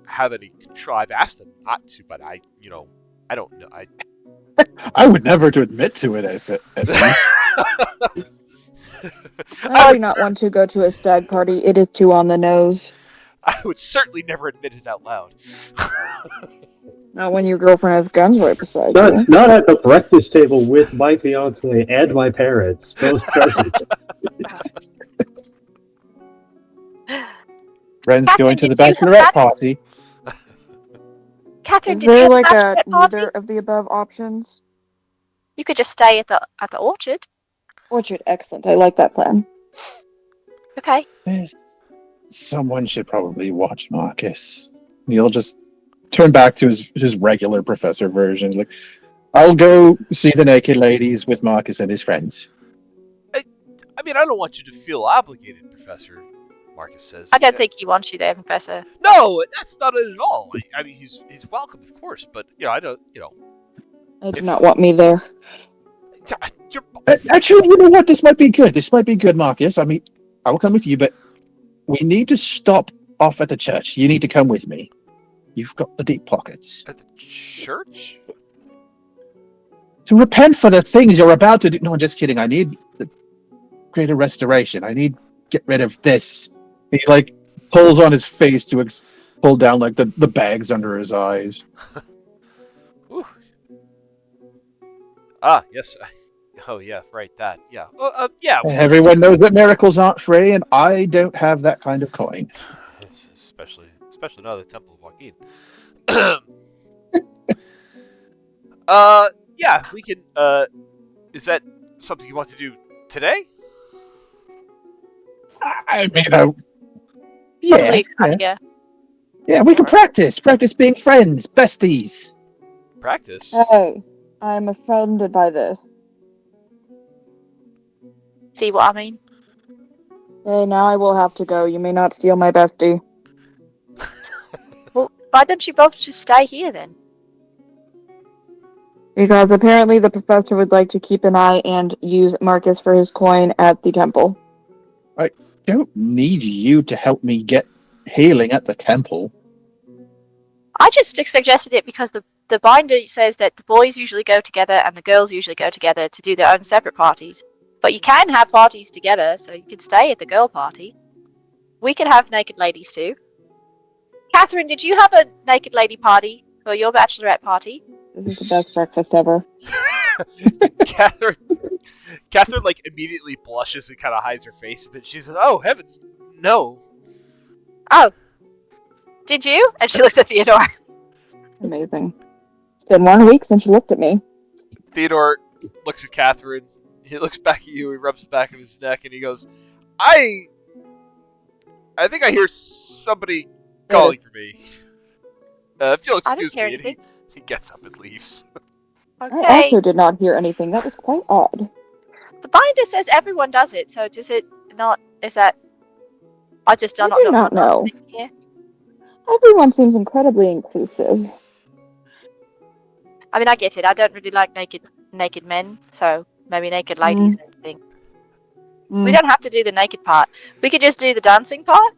have any control. I've asked them not to, but I don't know. I would never to admit to it at least. I do not want to go to a stag party. It is too on the nose. I would certainly never admit it out loud. Not when your girlfriend has guns right beside you. Not at the breakfast table with my fiance and my parents, both present. Ren's Catherine, going to the did you have bachelorette that- party. Catherine, Is did you there have like a bachelorette party? neither of the above options? You could just stay at the orchard. Orchard, excellent. I like that plan. Okay. Yes. Someone should probably watch Marcus. He'll just turn back to his regular professor version. Like, I'll go see the naked ladies with Marcus and his friends. I mean, I don't want you to feel obligated, Professor. Marcus says. I don't think he wants you there, Professor. No, that's not it at all. I mean, he's welcome, of course, but I don't. I do not want me there. You're, Actually, you know what? This might be good. This might be good, Marcus. I mean, I will come with you, but we need to stop off at the church. You need to come with me. You've got the deep pockets. at the church. To repent for the things you're about to do. No, I'm just kidding. I need the greater restoration. I need to get rid of this. He like pulls on his face to pull down like the bags under his eyes. Ooh. Ah, yes. Oh, yeah, right. That. Yeah. Yeah. Everyone knows that miracles aren't free, and I don't have that kind of coin. Especially not at the Temple of Joaquin. Yeah, we can. Is that something you want to do today? I mean, Probably, yeah, yeah. We can practice being friends, besties. Practice. Hey, I'm offended by this. See what I mean? Hey, now I will have to go. You may not steal my bestie. Well, why don't you both just stay here then? Because apparently the professor would like to keep an eye and use Marcus for his coin at the temple. Don't need you to help me get healing at the temple. I just suggested it because the binder says that the boys usually go together and the girls usually go together to do their own separate parties. But you can have parties together, so you can stay at the girl party. We can have naked ladies too. Catherine, did you have a naked lady party for your bachelorette party? This is the best breakfast ever. Catherine like immediately blushes and kind of hides her face, but she says, "Oh heavens, no!" Oh, did you? And she looks at Theodore. Amazing. It's been 1 week since you looked at me. Theodore looks at Catherine. He looks back at you. He rubs the back of his neck, and he goes, "I think I hear somebody calling for me. If you'll I didn't excuse hear me." And anything. he gets up and leaves. I Okay. also did not hear anything. That was quite odd. The binder says everyone does it, so does it not? Is that? I just I do do not know. Yeah. Everyone seems incredibly inclusive. I mean, I get it. I don't really like naked men, so maybe naked ladies and everything. We don't have to do the naked part. We could just do the dancing part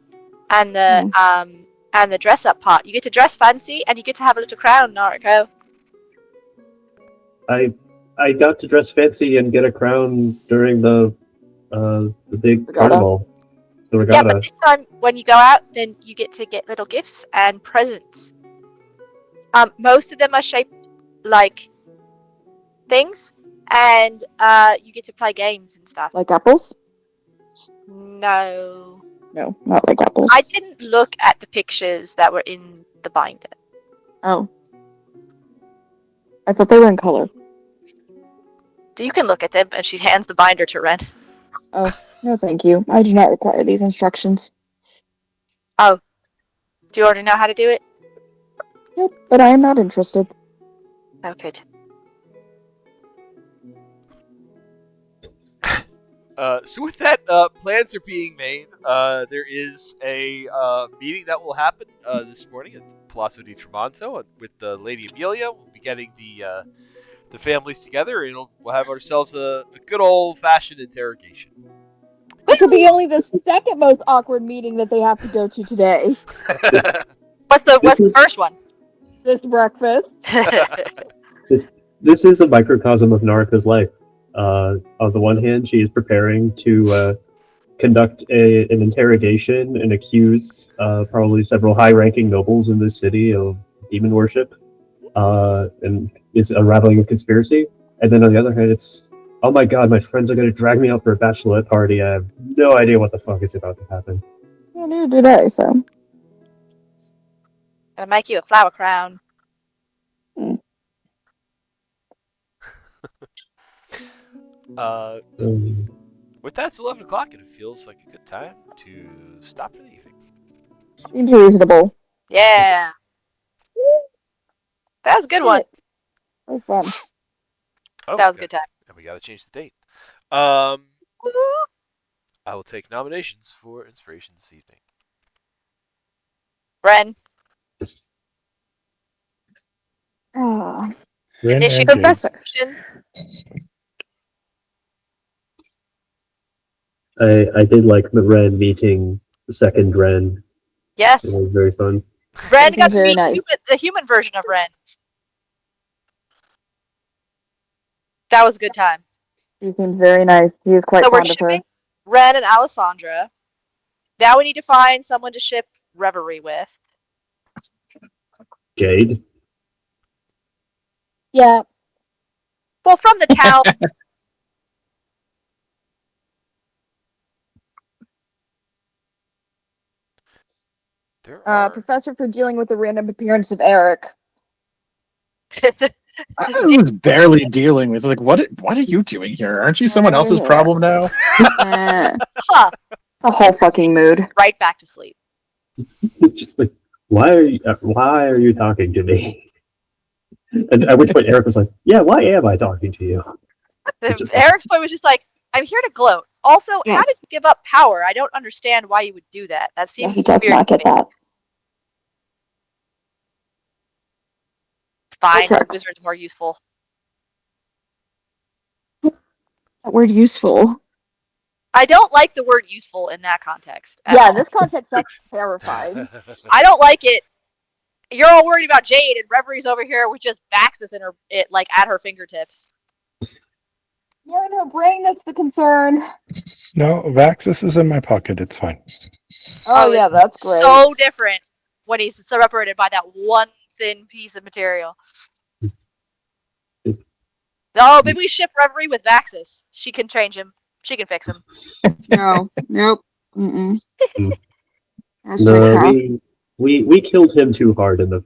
and the dress up part. You get to dress fancy and you get to have a little crown, Nariko. I got to dress fancy and get a crown during the big Regatta. carnival, the Yeah, regatta. but this time when you go out, then you get to get little gifts and presents. Most of them are shaped like things, and you get to play games and stuff. Like apples? No, No, not like apples. I didn't look at the pictures that were in the binder. Oh. I thought they were in color. You can look at them, and she hands the binder to Ren. Oh, no thank you. I do not require these instructions. Do you already know how to do it? Nope, but I am not interested. Oh, good. So with that, plans are being made. There is a meeting that will happen this morning at Palazzo di Tremonto with Lady Amelia. We'll be getting the families together, and we'll have ourselves a good old-fashioned interrogation. Which will be only the second most awkward meeting that they have to go to today. What's the is- first one? This breakfast. This is a microcosm of Nariko's life. On the one hand, she is preparing to conduct an interrogation and accuse probably several high-ranking nobles in this city of demon worship, and is unraveling a conspiracy. And then on the other hand, it's, oh my god, my friends are going to drag me out for a bachelorette party. I have no idea what the fuck is about to happen. Well, neither do they, so. Gonna make you a flower crown. With that, it's 11 o'clock, and it feels like a good time to stop for the evening. Seems reasonable. Yeah. That was a good one. That was fun. Oh, That was a good time. And we gotta change the date. I will take nominations for inspiration this evening. Ren. Ah, Ren Initiate and Jade. Professor. I did like the Ren meeting the second Ren. Yes. It was very fun. Ren That got seems to very meet nice. the human version of Ren. That was a good time. He seems very nice. He is quite So we're fond of her. shipping Ren and Alessandra. Now we need to find someone to ship Reverie with. Jade. Yeah. Well, from the town. There are. Professor for dealing with the random appearance of Eric. I was barely dealing with what are you doing here? Aren't you someone else's Yeah. problem now? Huh. The whole fucking mood. Right back to sleep. Just like, why are you talking to me? And at which point Eric was like, yeah, why am I talking to you? Just- Eric's point was just like, I'm here to gloat. Also, Yeah. how did you give up power? I don't understand why you would do that. That Yeah, seems he does weird. not get that. It's fine. Checks. Wizard's more useful. That word useful. I don't like the word useful in that context. at Yeah, all. this context, that's terrified. I don't like it. You're all worried about Jade, and Reverie's over here with just Vaxus in at her fingertips. More in her brain, that's the concern. No, Vaxus is in my pocket. It's fine. Oh, yeah, that's great. So different when he's separated by that one thin piece of material. No, maybe we ship Reverie with Vaxus. She can change him. She can fix him. No, nope. Mm-mm. No, we killed him too hard in the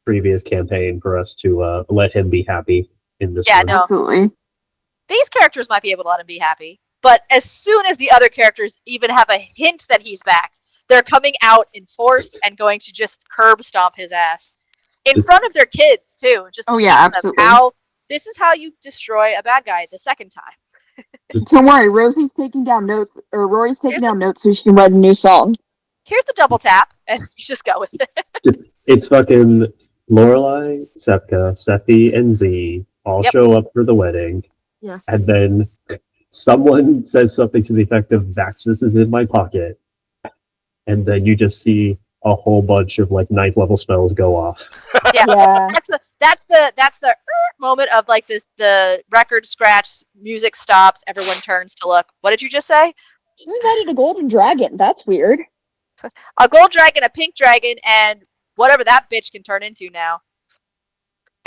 previous campaign for us to let him be happy in this Yeah, one. no. Absolutely. These characters might be able to let him be happy, but as soon as the other characters even have a hint that he's back, they're coming out in force and going to just curb stomp his ass in front of their kids too. Just to Oh, yeah, teach them absolutely. this is how you destroy a bad guy the second time. Don't worry, Rosie's taking down notes, or Rory's taking Here's down notes so she can write a new song. Here's the double tap, and you just go with it. It's fucking Lorelai, Sepka, Sephi, and Z all Yep. show up for the wedding. Yeah. And then someone says something to the effect of Vaxus is in my pocket. And then you just see a whole bunch of like 9th level spells go off. Yeah. That's the moment of like the record scratch, music stops, everyone turns to look. What did you just say? She invited a golden dragon. That's weird. A gold dragon, a pink dragon, and whatever that bitch can turn into now.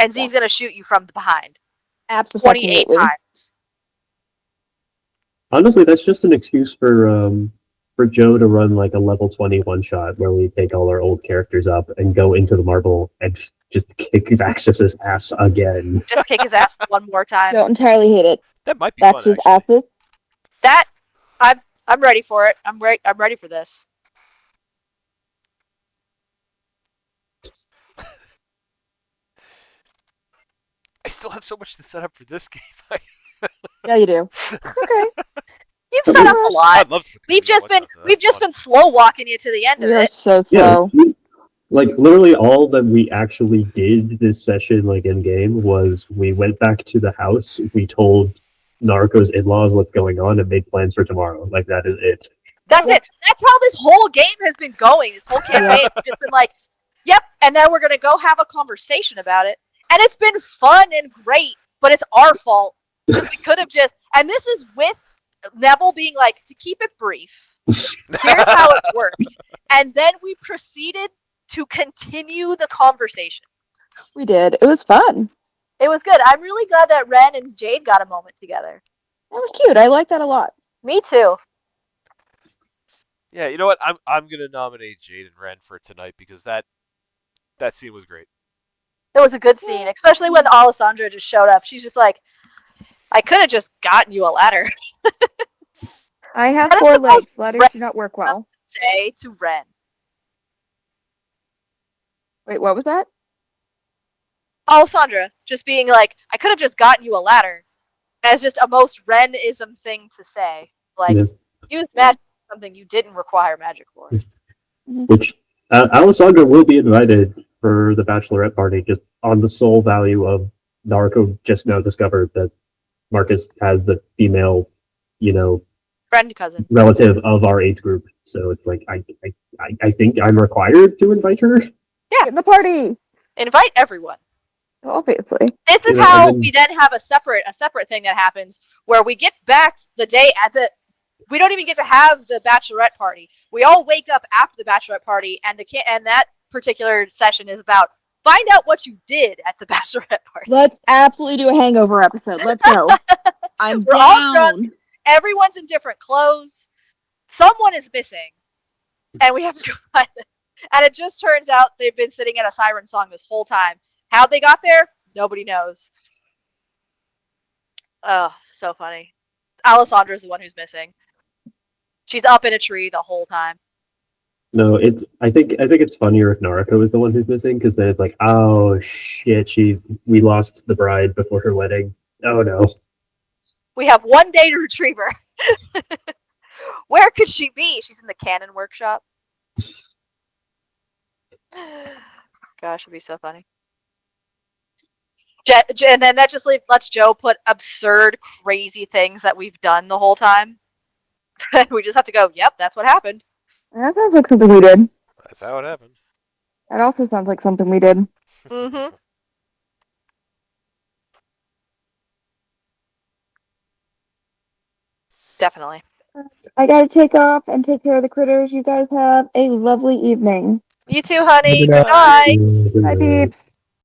And Z's gonna shoot you from behind. 28 Absolutely. times. Honestly, that's just an excuse for Joe to run like a level 20 one shot where we take all our old characters up and go into the marble and just kick Vaxus's ass again. Just kick his ass one more time. Don't entirely hate it. That might be That's fun, his actually. asses. That I'm ready for it. I'm ready for this. I still have so much to set up for this game. Yeah, you do. Okay. You've set up a lot. I'd love to. We've just been slow walking you to the end of We are it. so Yeah, slow. like literally all that we actually did this session, like in game, was we went back to the house, we told Naruko's in-laws what's going on, and made plans for tomorrow. Like that is it. That's it. That's how this whole game has been going. This whole campaign has just been like, yep, and then we're gonna go have a conversation about it. And it's been fun and great, but it's our fault. Because we could have just, and this is with Neville being like, to keep it brief, here's how it worked. And then we proceeded to continue the conversation. We did. It was fun. It was good. I'm really glad that Ren and Jade got a moment together. That was cute. I like that a lot. Me too. Yeah, you know what? I'm gonna nominate Jade and Ren for tonight because that That scene was great. It was a good scene, especially when Alessandra just showed up. She's just like, I could have just gotten you a ladder. I have That is 4 the most legs. Ladders red do not work well. Say to Ren. Wait, what was that? Alessandra just being like, I could have just gotten you a ladder. As just a most Ren-ism thing to say. Like, Yeah. use magic for something you didn't require magic for. Which Alessandra will be invited for the bachelorette party, just on the sole value of Naruto just now discovered that Marcus has the female, Friend cousin. relative of our age group. So it's like I think I'm required to invite her. Yeah. In the party! Invite everyone. Obviously. This is You know, how and then- we then have a separate thing that happens where we get back the day at the. We don't even get to have the bachelorette party. We all wake up after the bachelorette party, and that particular session is about find out what you did at the bachelorette party. Let's absolutely do a hangover episode. Let's go. I'm We're all down. drunk. Everyone's in different clothes. Someone is missing, and we have to go find them. And it just turns out they've been sitting at a siren song this whole time. How they got there, nobody knows. Oh, so funny. Alessandra's the one who's missing. She's up in a tree the whole time. No, I think it's funnier if Naruto is the one who's missing, because then it's like, oh shit, we lost the bride before her wedding. Oh no. We have one day to retrieve her. Where could she be? She's in the cannon workshop. Gosh, it'd be so funny. And then that just lets Joe put absurd, crazy things that we've done the whole time. We just have to go, yep, that's what happened. That sounds like something we did. That's how it happened. That also sounds like something we did. Mm-hmm. Definitely. I gotta take off and take care of the critters. You guys have a lovely evening. You too, honey. Good Good night. Bye, peeps.